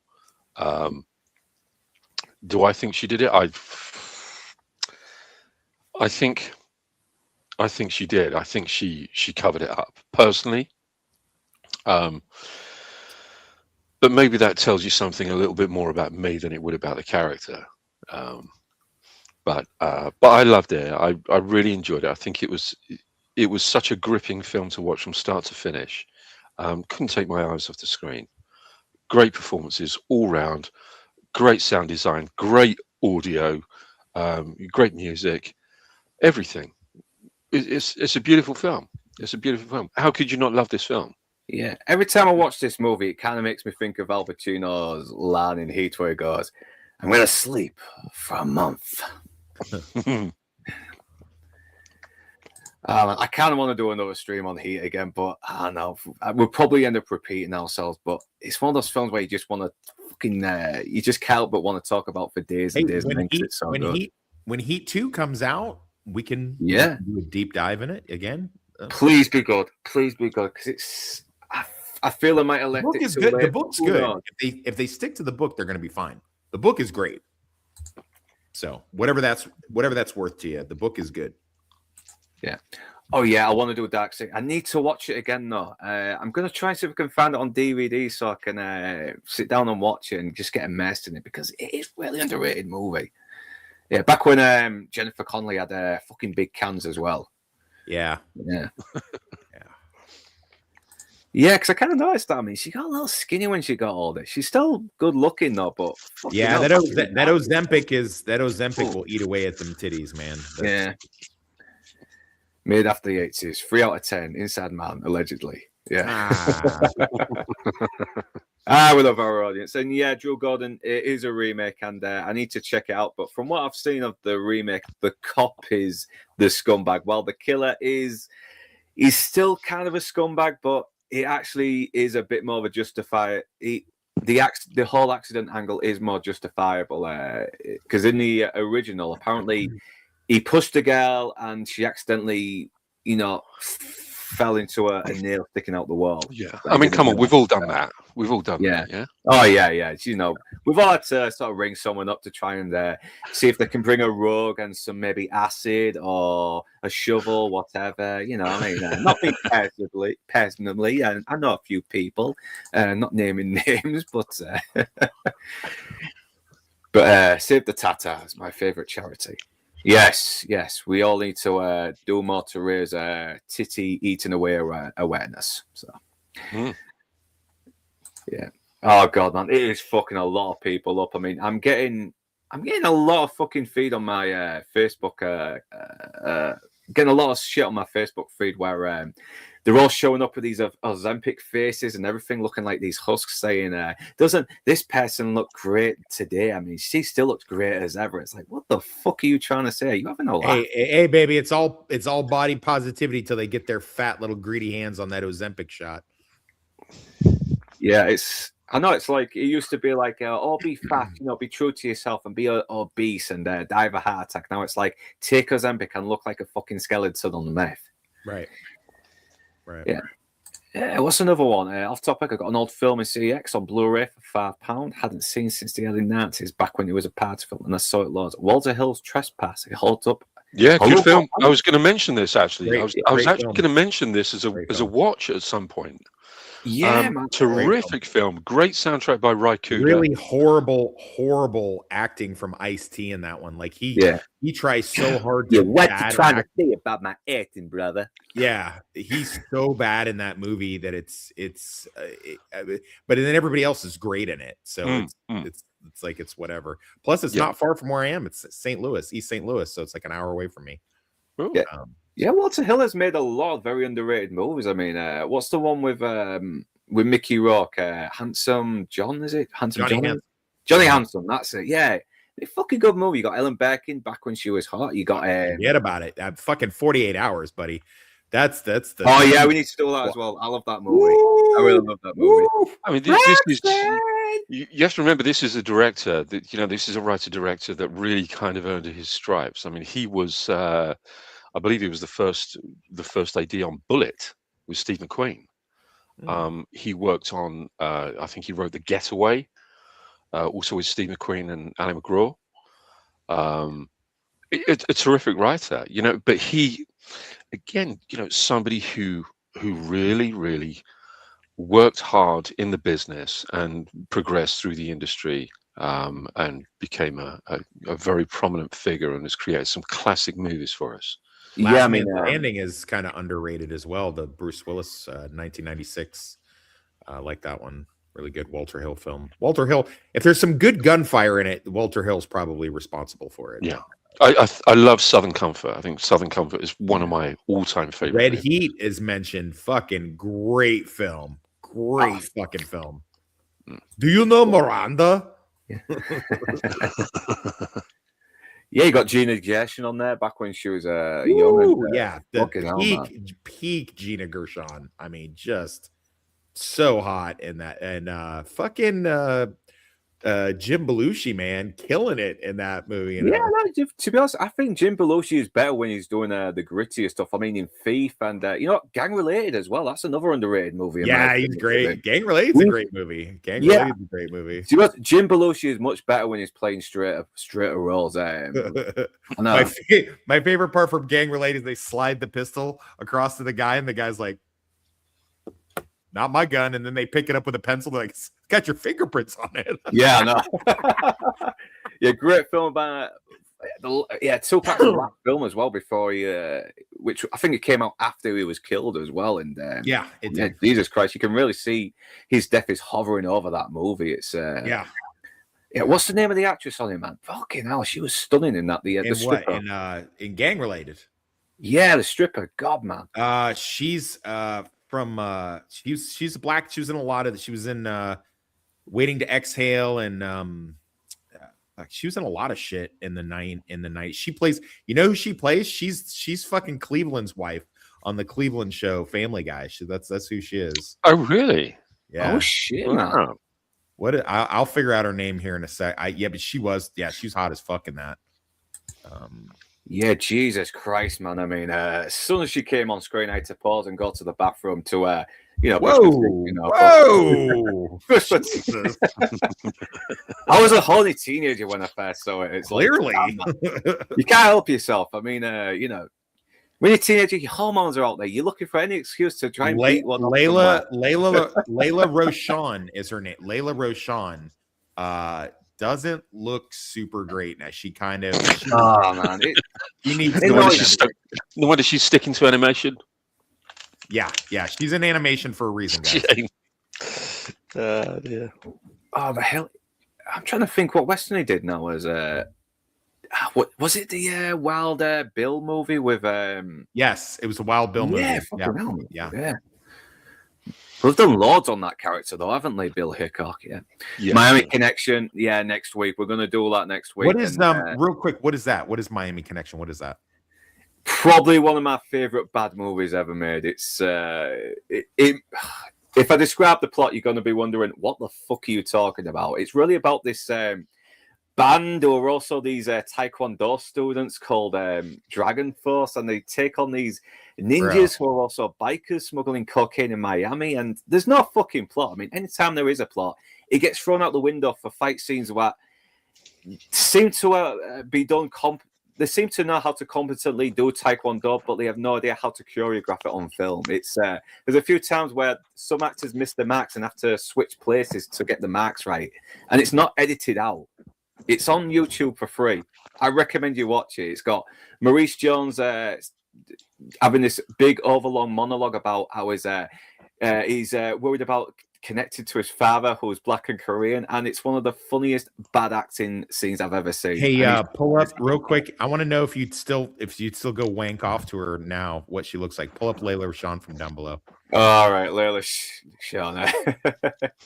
Do I think she did it? I think she did. I think she covered it up personally. But maybe that tells you something a little bit more about me than it would about the character. But I loved it. I really enjoyed it. I think it was such a gripping film to watch from start to finish. Couldn't take my eyes off the screen. Great performances all round. Great sound design. Great audio. Great music. Everything. It's a beautiful film. It's a beautiful film. How could you not love this film? Yeah. Every time I watch this movie, it kind of makes me think of Al Pacino's line in Heat where he goes, "I'm going to sleep for a month." I kind of want to do another stream on Heat again, but I don't know. We'll probably end up repeating ourselves, but it's one of those films where you just want to fucking, you just can't but want to talk about for days and days. When Heat 2 comes out, we can do a deep dive in it again. Please be good. Please be good, because it's. I feel I might have left the book it is too good. late. The book's good. If they stick to the book, they're going to be fine. The book is great. So whatever that's worth to you, the book is good. Yeah. Oh yeah, I want to do a Dark Six. I need to watch it again though. I'm gonna try and see if I can find it on DVD so I can sit down and watch it and just get immersed in it, because it is really underrated movie. Yeah, back when Jennifer Connelly had fucking big cans as well. Yeah. Yeah, because I kind of noticed that. I mean, she got a little skinny when she got older. She's still good looking though, but yeah, that Ozempic will eat away at them titties, man. Yeah. Made after the 80s, 3 out of 10, Inside Man, allegedly. Yeah. We love our audience. And yeah, Drew Gordon, it is a remake, and I need to check it out. But from what I've seen of the remake, the cop is the scumbag, while the killer he's still kind of a scumbag, but it actually is a bit more of a justifier. The whole accident angle is more justifiable, because in the original, apparently, he pushed a girl and she accidentally, fell into a nail sticking out the wall. Yeah. I mean, come on, we've all done that. We've all done that, yeah? Oh, yeah. We've all had to sort of ring someone up to try and see if they can bring a rug and some maybe acid or a shovel, whatever. Nothing personally. And I know a few people, not naming names, but Save the Tatars, my favourite charity. Yes, we all need to do more to raise titty eating away awareness. So, yeah. Oh god, man, it is fucking a lot of people up. I mean, I'm getting a lot of fucking feed on my Facebook. Getting a lot of shit on my Facebook feed where they're all showing up with these Ozempic faces and everything, looking like these husks, saying, "Doesn't this person look great today? I mean, she still looks great as ever." It's like, what the fuck are you trying to say? You having a laugh? Hey, baby, it's all body positivity till they get their fat little greedy hands on that Ozempic shot. Yeah, I know it's like it used to be like, oh, be fat, be true to yourself and be obese and die of a heart attack. Now it's like, take Ozempic and look like a fucking skeleton on the meth. Right. Yeah. What's another one? Off topic, I got an old film in CX on Blu-ray for £5. Hadn't seen since the early 90s, back when it was a party film, and I saw it loads. Walter Hill's Trespass. It holds up. Yeah, good film. I was going to mention this actually. Great, I was actually film. going to mention this as a watch at some point. Yeah, man. Terrific film. Great soundtrack by Ry Cooder. Really horrible acting from Ice-T in that one. Like he tries so hard to. What you trying to say about my acting, brother? Yeah, he's so bad in that movie that but then everybody else is great in it. So it's like it's whatever. Plus, it's not far from where I am. It's St. Louis, East St. Louis, so it's like an hour away from me. Yeah, Walter Hill has made a lot of very underrated movies. I mean, what's the one with Mickey Rourke? Handsome John, is it? Johnny Handsome, that's it. Yeah, a fucking good movie. You got Ellen Barkin back when she was hot. You got forget about it. Fucking 48 Hours, buddy. That's the. Oh yeah, we need to do that as well. I love that movie. I really love that movie. I mean, this is. You have to remember, this is a director that this is a writer-director that really kind of earned his stripes. I mean, he was. I believe he was the first AD on Bullet with Steve McQueen. He worked on, I think he wrote The Getaway, also with Steve McQueen and Ali McGraw. A terrific writer, but he, again, somebody who really worked hard in the business and progressed through the industry, and became a very prominent figure and has created some classic movies for us. Last Man Standing is kind of underrated as well. The Bruce Willis 1996, like that one, really good Walter Hill film. Walter Hill, if there's some good gunfire in it, Walter Hill's probably responsible for it. Yeah, I love Southern Comfort. I think Southern Comfort is one of my all-time favorite. Red Heat is mentioned. Fucking great film. Great fucking film. Do you know Miranda? Yeah, you got Gina Gershon on there back when she was young. Peak Gina Gershon. I mean, just so hot in that. And fucking Jim Belushi, man, killing it in that movie. To be honest, I think Jim Belushi is better when he's doing the grittier stuff. I mean, in Thief and Gang Related as well. That's another underrated movie. Yeah, he's great. Gang Related's a great movie. Related's a great movie. See what, Jim Belushi is much better when he's playing straighter roles. My favorite part from Gang Related is they slide the pistol across to the guy, and the guy's like, "Not my gun," and then they pick it up with a pencil. They're like, "It's got your fingerprints on it." Yeah, no. Yeah, great film about. Tupac's last film as well before he, which I think it came out after he was killed as well. And it did. Jesus Christ, you can really see his death is hovering over that movie. It's yeah. What's the name of the actress on it, man? Fucking hell, she was stunning in that. The stripper in Gang Related. Yeah, the stripper. God, man. She's from she's black. She was in a lot of. She was in Waiting to Exhale and she was in a lot of shit in the night. She plays. You know who she plays? She's fucking Cleveland's wife on the Cleveland show Family Guy. That's who she is. Oh really? Yeah. Oh shit. Wow. I'll figure out her name here in a sec. But she was she's hot as fuck in that. Yeah, Jesus Christ, man. I mean, as soon as she came on screen, I had to pause and go to the bathroom to whoa. I was a horny teenager when I first saw it. It's clearly you can't help yourself. I mean, when you're a teenager, your hormones are out there. You're looking for any excuse to try and beat one. Layla Roshan is her name. Layla Roshan doesn't look super great now. She kind of Oh man, he needs No No to wonder she's sticking to animation. yeah, she's in animation for a reason, guys. Shame. Yeah. oh the hell! I'm trying to think what Western he did now was what was it? The Wild Bill movie with Yes, it was a Wild Bill movie. yeah, Yeah. fucking hell, Yeah. yeah. We've done loads on that character though, haven't we, Bill Hickok? Yeah. Yeah. Miami Connection. Yeah, next week we're gonna do all that next week. What is and, real quick? What is that? What is Miami Connection? What is that? probably one of my favorite bad movies ever made. It's if I describe the plot, you're going to be wondering what the fuck are you talking about. It's really about this band who are also these Taekwondo students called Dragon Force, and they take on these ninjas who are also bikers smuggling cocaine in Miami. And there's no fucking plot. I mean, anytime there is a plot, it gets thrown out the window for fight scenes that seem to be done. They seem to know how to competently do Taekwondo, but they have no idea how to choreograph it on film. It's there's a few times where some actors miss the marks and have to switch places to get the marks right, and it's not edited out. It's on YouTube for free. I recommend you watch it. It's got Maurice Jones having this big overlong monologue about how he's worried about connected to his father, who is black and Korean, and it's one of the funniest bad acting scenes I've ever seen. Hey, pull up real quick. I want to know if you'd still go wank off to her now, what she looks like. Pull up Layla Rashawn from down below. All right, Layla Shauna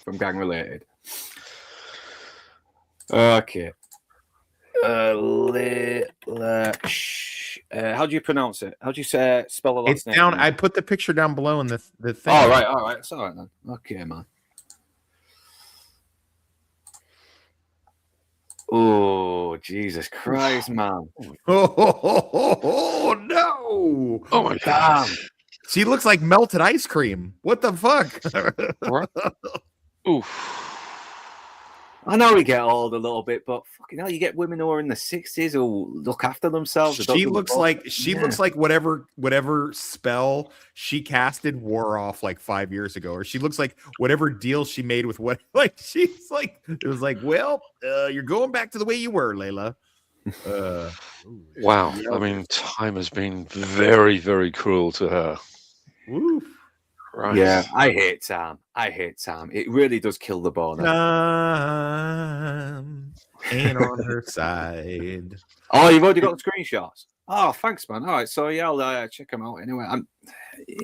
from Gang Related. Okay. How do you pronounce it? How do you spell the last It's name? down. I put the picture down below in the thing. All right. It's all right then. Okay, man. Oh, Jesus Christ, man. Oh, no. Oh my god. Damn. She looks like melted ice cream. What the fuck? Oof. I know we get old a little bit, but fucking hell, you get women who are in the 60s who look after themselves. She looks like whatever spell she casted wore off like 5 years ago, or she looks like whatever deal she made with what. Like she's like, it was like, well, you're going back to the way you were, Layla. Wow. I mean, time has been very, very cruel to her. Woo. Right. Yeah, I hate Tam. It really does kill the boner. Time ain't on her side. Oh, you've already got the screenshots. Oh, thanks, man. All right, so yeah, I'll check them out anyway.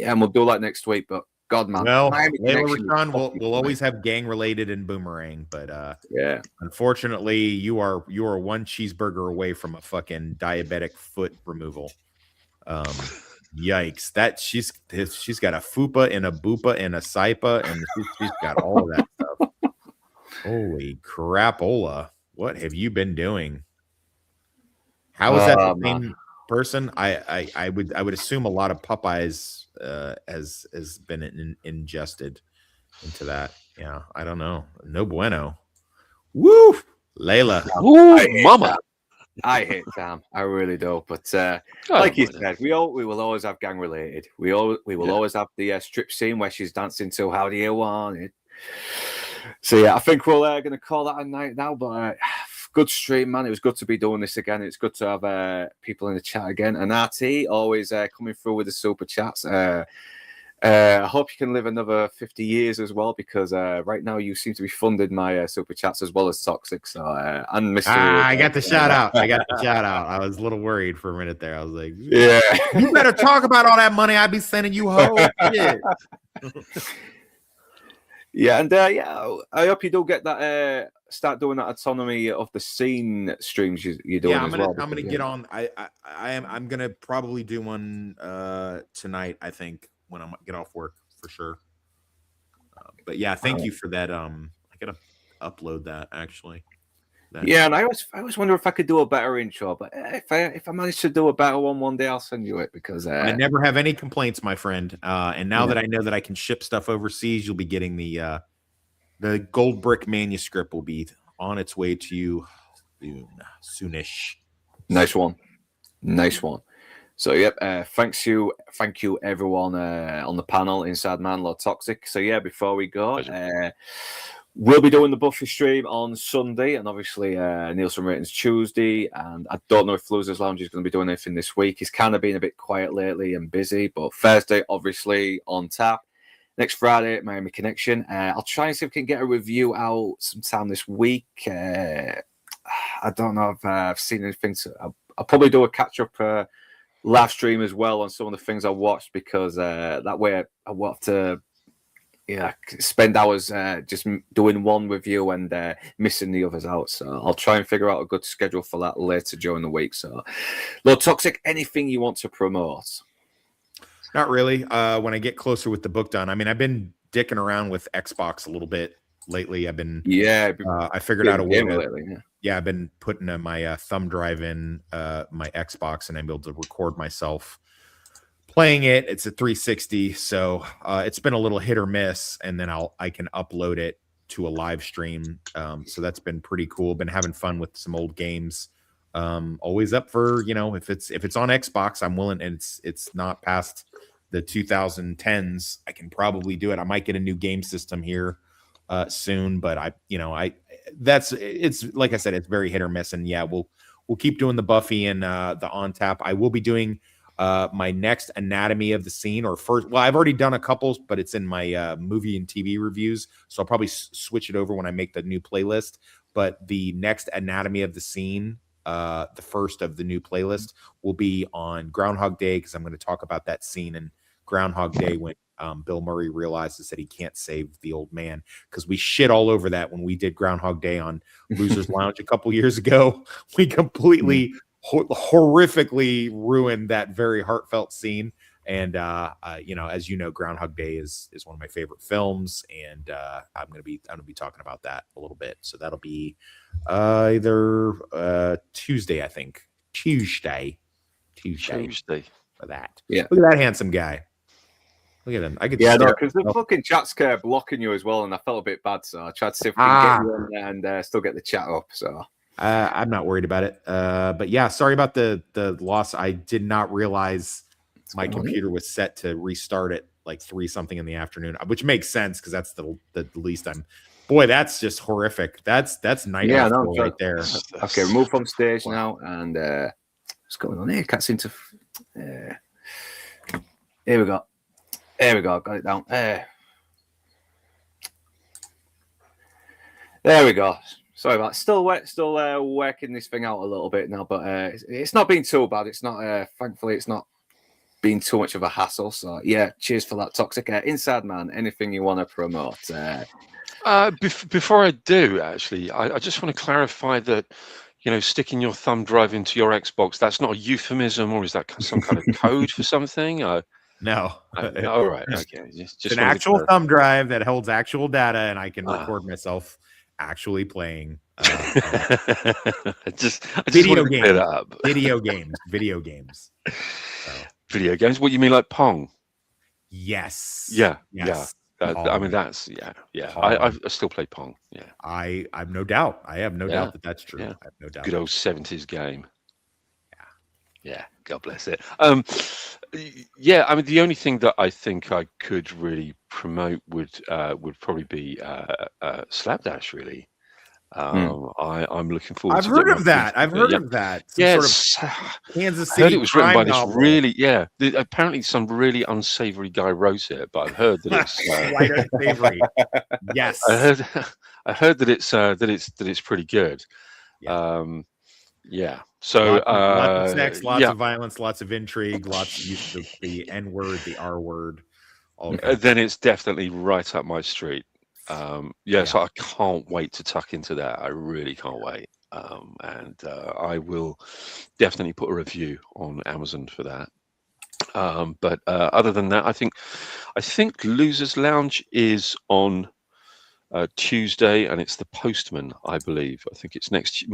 And we'll do that next week. But God, man, Well, Miami Layla Connection Rashawn is will fucking always have gang related and boomerang, but yeah. unfortunately, you are one cheeseburger away from a fucking diabetic foot removal. Yikes! That she's got a fupa and a boopa and a saipa, and she's got all of that stuff. Holy crapola! What have you been doing? How is that the same person? I would assume a lot of Popeyes has been ingested into that. Yeah, I don't know. No bueno. Woo, Layla. Ooh, mama. I hate Tam. I really do. But like you said, we will always have gang related. We will always have the strip scene where she's dancing to "How Do You Want It." So yeah, I think we're going to call that a night now. But good stream, man. It was good to be doing this again. It's good to have people in the chat again. And RT always coming through with the super chats. I hope you can live another 50 years as well, because right now you seem to be funding my super chats as well as Toxic. So and Mr. I got the shout out. I was a little worried for a minute there. I was like, yeah, you better talk about all that money I'd be sending you, ho. Shit. Yeah, and I hope you do get that. Start doing that autonomy of the scene streams you're doing. Yeah, as well. I'm gonna get on. I'm gonna probably do one tonight. I think when I get off work for sure. But yeah, thank you for that. I gotta upload that actually. Yeah, and I always wonder if I could do a better intro, but if I manage to do a better one day, I'll send you it, because I never have any complaints, my friend. And now that I know that I can ship stuff overseas, you'll be getting the gold brick manuscript will be on its way to you soonish. Nice one. So yep, thank you everyone on the panel, Inside Man, Lord Toxic. So yeah, before we go, We'll be doing the Buffy stream on Sunday, and obviously Nielsen Ratings Tuesday. And I don't know if Losers Lounge is going to be doing anything this week. He's kind of been a bit quiet lately and busy, but Thursday, obviously, on tap. Next Friday, Miami Connection. I'll try and see if we can get a review out sometime this week. I don't know if I've seen anything. I'll probably do a catch-up live stream as well on some of the things I watched, because that way I will have to spend hours just doing one review and missing the others out. So I'll try and figure out a good schedule for that later during the week. So, Lord Toxic, anything you want to promote? Not really. When I get closer with the book done, I mean, I've been dicking around with Xbox a little bit lately. I've been, I figured out a way. I've been putting my thumb drive in my Xbox, and I'm able to record myself playing it. It's a 360, so it's been a little hit or miss, and then I can upload it to a live stream. So that's been pretty cool. Been having fun with some old games. Always up for, if it's on Xbox, I'm willing, and it's not past the 2010s. I can probably do it. I might get a new game system here soon, but it's like I said, it's very hit or miss. And yeah, we'll keep doing the Buffy and the on tap. I will be doing my next Anatomy of the Scene, or first. Well, I've already done a couple, but it's in my movie and TV reviews, so I'll probably switch it over when I make the new playlist. But the next Anatomy of the Scene, the first of the new playlist, will be on Groundhog Day, because I'm going to talk about that scene in Groundhog Day when Bill Murray realizes that he can't save the old man, because we shit all over that when we did Groundhog Day on Losers Lounge a couple years ago. We completely horrifically ruined that very heartfelt scene. And as you know, Groundhog Day is one of my favorite films, and I'm gonna be talking about that a little bit. So that'll be either Tuesday, I think. Tuesday for that. Yeah, look at that handsome guy. Look at him. I could because the fucking chat's blocking you as well, and I felt a bit bad, so I tried to see if we can get you in there and still get the chat up. So I'm not worried about it. But yeah, sorry about the loss. I did not realize my computer was set to restart at like 3-something in the afternoon, which makes sense because that's the least I'm. Boy, that's just horrific. That's nightmare right there. Okay, remove from stage now, and what's going on here? Can't seem to. Here we go. Got it down. There we go. Sorry about that. Still working this thing out a little bit now, but it's not been too bad. It's not. Thankfully, it's not been too much of a hassle. So yeah, cheers for that, Toxic. Inside Man, anything you want to promote? Before I do, actually, I just want to clarify that, sticking your thumb drive into your Xbox, that's not a euphemism, or is that some kind of code for something? No. All right. Okay. Just an actual thumb drive that holds actual data, and I can record myself actually playing. Just video games. Clear that up. Video games. So. Video games. What you mean, like Pong? Yes. Yeah. Yes. Yeah. I mean, that's yeah. I still play Pong. Yeah. I've no doubt. I have no doubt that that's true. Yeah. I have no doubt. Good old 70s game. Yeah. God bless it. Yeah. I mean, the only thing that I think I could really promote would probably be Slapdash. Really. I'm looking forward. I've heard of that. I've heard of that. Yes, Kansas City. I heard it was written by this novel. really. Apparently, some really unsavory guy wrote it, but I've heard that it's quite unsavory. Yes, I heard that it's pretty good. Yeah. So lots of sex, lots of violence, lots of intrigue, lots of use of the N word, the R word. Then it's definitely right up my street. So I can't wait to tuck into that. I really can't wait. And I will definitely put a review on Amazon for that. But other than that, I think Losers Lounge is on Tuesday, and it's The Postman, I believe. I think it's next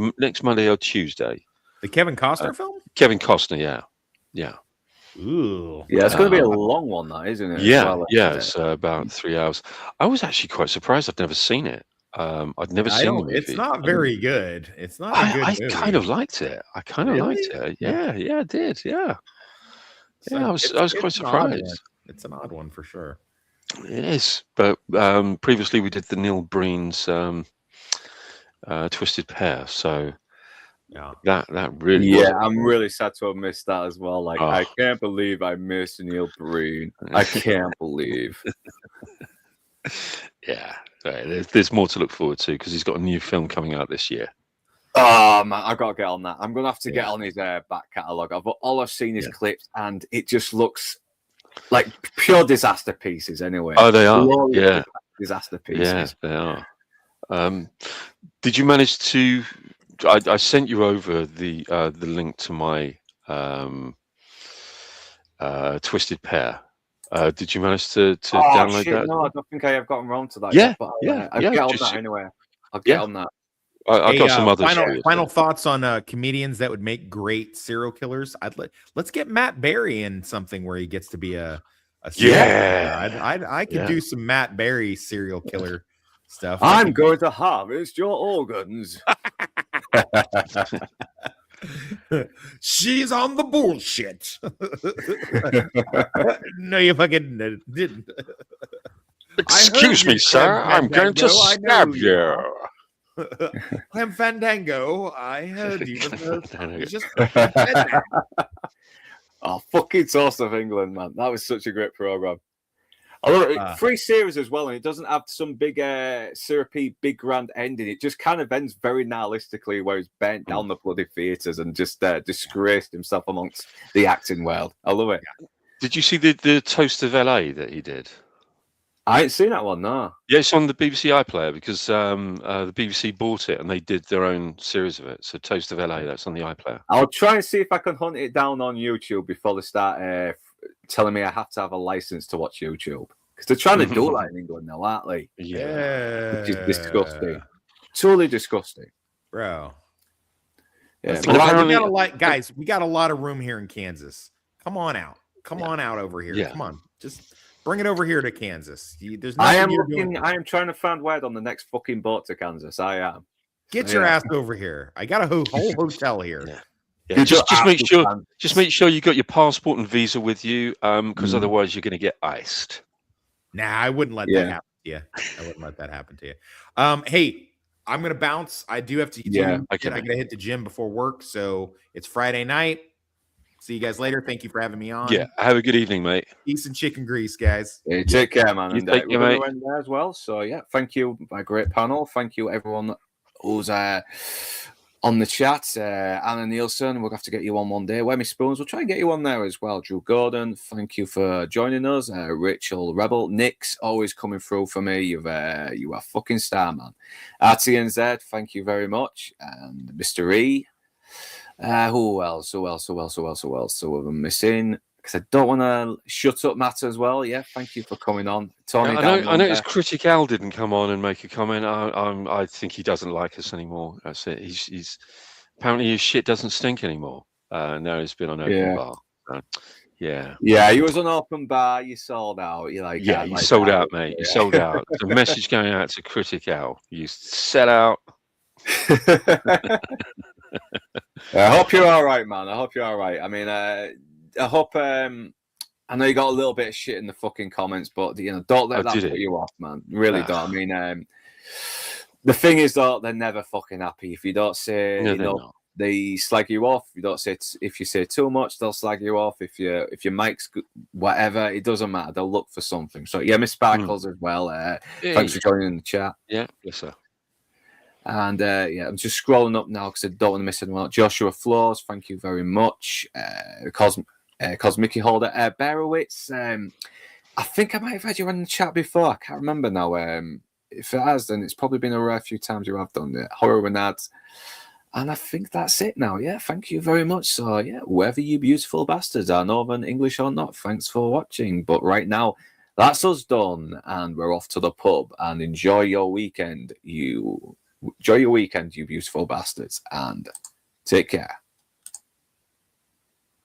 Monday or Tuesday. The Kevin Costner film? Kevin Costner, yeah. Ooh. Yeah, it's going to be a long one, that, isn't it? Yeah, it's about 3 hours. I was actually quite surprised. I'd never seen it. I'd never seen the movie. It's not very good. It's not a good movie. I kind of liked it. Liked it. Yeah, I did. Yeah. I was quite surprised. It's an odd one for sure. It is, but previously we did the Neil Breen's Twisted Pair, so Yeah. that really Yeah, was. I'm really sad to have missed that as well. Like, I can't believe I missed Neil Breen. I can't believe. Yeah, right, there's more to look forward to because he's got a new film coming out this year. Oh man, I gotta get on that. I'm gonna have to get on his back catalogue. All I've seen is clips, and it just looks like pure disaster pieces. Anyway, Oh, they are. Glorious Yeah, disaster pieces. yeah, they are. Did you manage to? I sent you over the link to my Twisted Pair. Did you manage to download shit, that? no, I don't think I have gotten around to that Yeah, yet. But yeah, I'll yeah, get on just- that anyway. I'll get yeah. on that. I've got some others. Final thoughts on comedians that would make great serial killers. Let's get Matt Berry in something where he gets to be a serial killer. I could do some Matt Berry serial killer stuff. I'm going to harvest your organs. She's on the bullshit. No, you fucking didn't. Excuse me, sir. I'm going to stab you. Clem Fandango, I heard you. Just Oh, fucking Toast of England, man. That was such a great program. I love it. Free series as well, and it doesn't have some big syrupy, big grand ending. It just kind of ends very nihilistically, where he's bent down the bloody theatres and just disgraced himself amongst the acting world. I love it. Did you see the Toast of LA that he did? I ain't seen that one, no. Yeah, it's on the BBC iPlayer because the BBC bought it and they did their own series of it. So Toast of LA, that's on the iPlayer. I'll try and see if I can hunt it down on YouTube before they start telling me I have to have a license to watch YouTube. Because they're trying to do that in England now, aren't they? Yeah. Which is disgusting. Totally disgusting. Bro. Yeah, We got a lot of room here in Kansas. Come on out. Come on out over here. Yeah. Come on. Just bring it over here to Kansas. There's I nothing am you're looking. doing. I am trying to find word on the next fucking boat to Kansas. I am. Get your ass over here. I got a whole hotel here. Yeah, just make sure you got your passport and visa with you, because otherwise you're going to get iced. Nah, I wouldn't let that happen to you. I wouldn't let that happen to you. Hey, I'm gonna bounce. I do have to. I gotta hit the gym before work, so it's Friday night. See you guys later. Thank you for having me on. Yeah, have a good evening, mate. Peace and chicken grease, guys. Yeah, take care, man. You take care, we're mate. going to end there as well. So yeah, thank you, my great panel. Thank you, everyone who's on the chat. Anna Nielsen, we'll have to get you on one day. Wemmy Spoons, we'll try and get you on there as well. Drew Gordon, thank you for joining us. Rachel Rebel, Nick's always coming through for me. You are fucking star, man. RTNZ, thank you very much. And Mr. E. Who else? Who am missing? Because I don't want to shut up Matt as well. Yeah, thank you for coming on, Tony. I noticed Critic Al didn't come on and make a comment. I think he doesn't like us anymore. That's it. He's apparently his shit doesn't stink anymore. Now he's been on open bar. Yeah, he was on open bar. You sold out. You like you sold out, mate. You sold out. The message going out to Critic Al: you sell out. I hope you're all right, man. I hope you're all right. I mean, I hope. I know you got a little bit of shit in the fucking comments, but don't let that put you off, man. Really don't. I mean, the thing is, though, they're never fucking happy if you don't say. They slag you off. You don't say if you say too much, they'll slag you off. If your mic's whatever, it doesn't matter. They'll look for something. So yeah, Miss Sparkles as well. Thanks for joining in the chat. Yeah, yes sir. And I'm just scrolling up now because I don't want to miss anyone. Joshua Floors, thank you very much. Cosmic Holder, Berowitz. I think I might have had you on the chat before. I can't remember now. If it has, then it's probably been a rare few times you have done it. Horror Renads. And I think that's it now. Yeah, thank you very much. So, yeah, whoever you beautiful bastards are, Northern, English or not, thanks for watching. But right now, that's us done. And we're off to the pub. And enjoy your weekend, you beautiful bastards. And take care.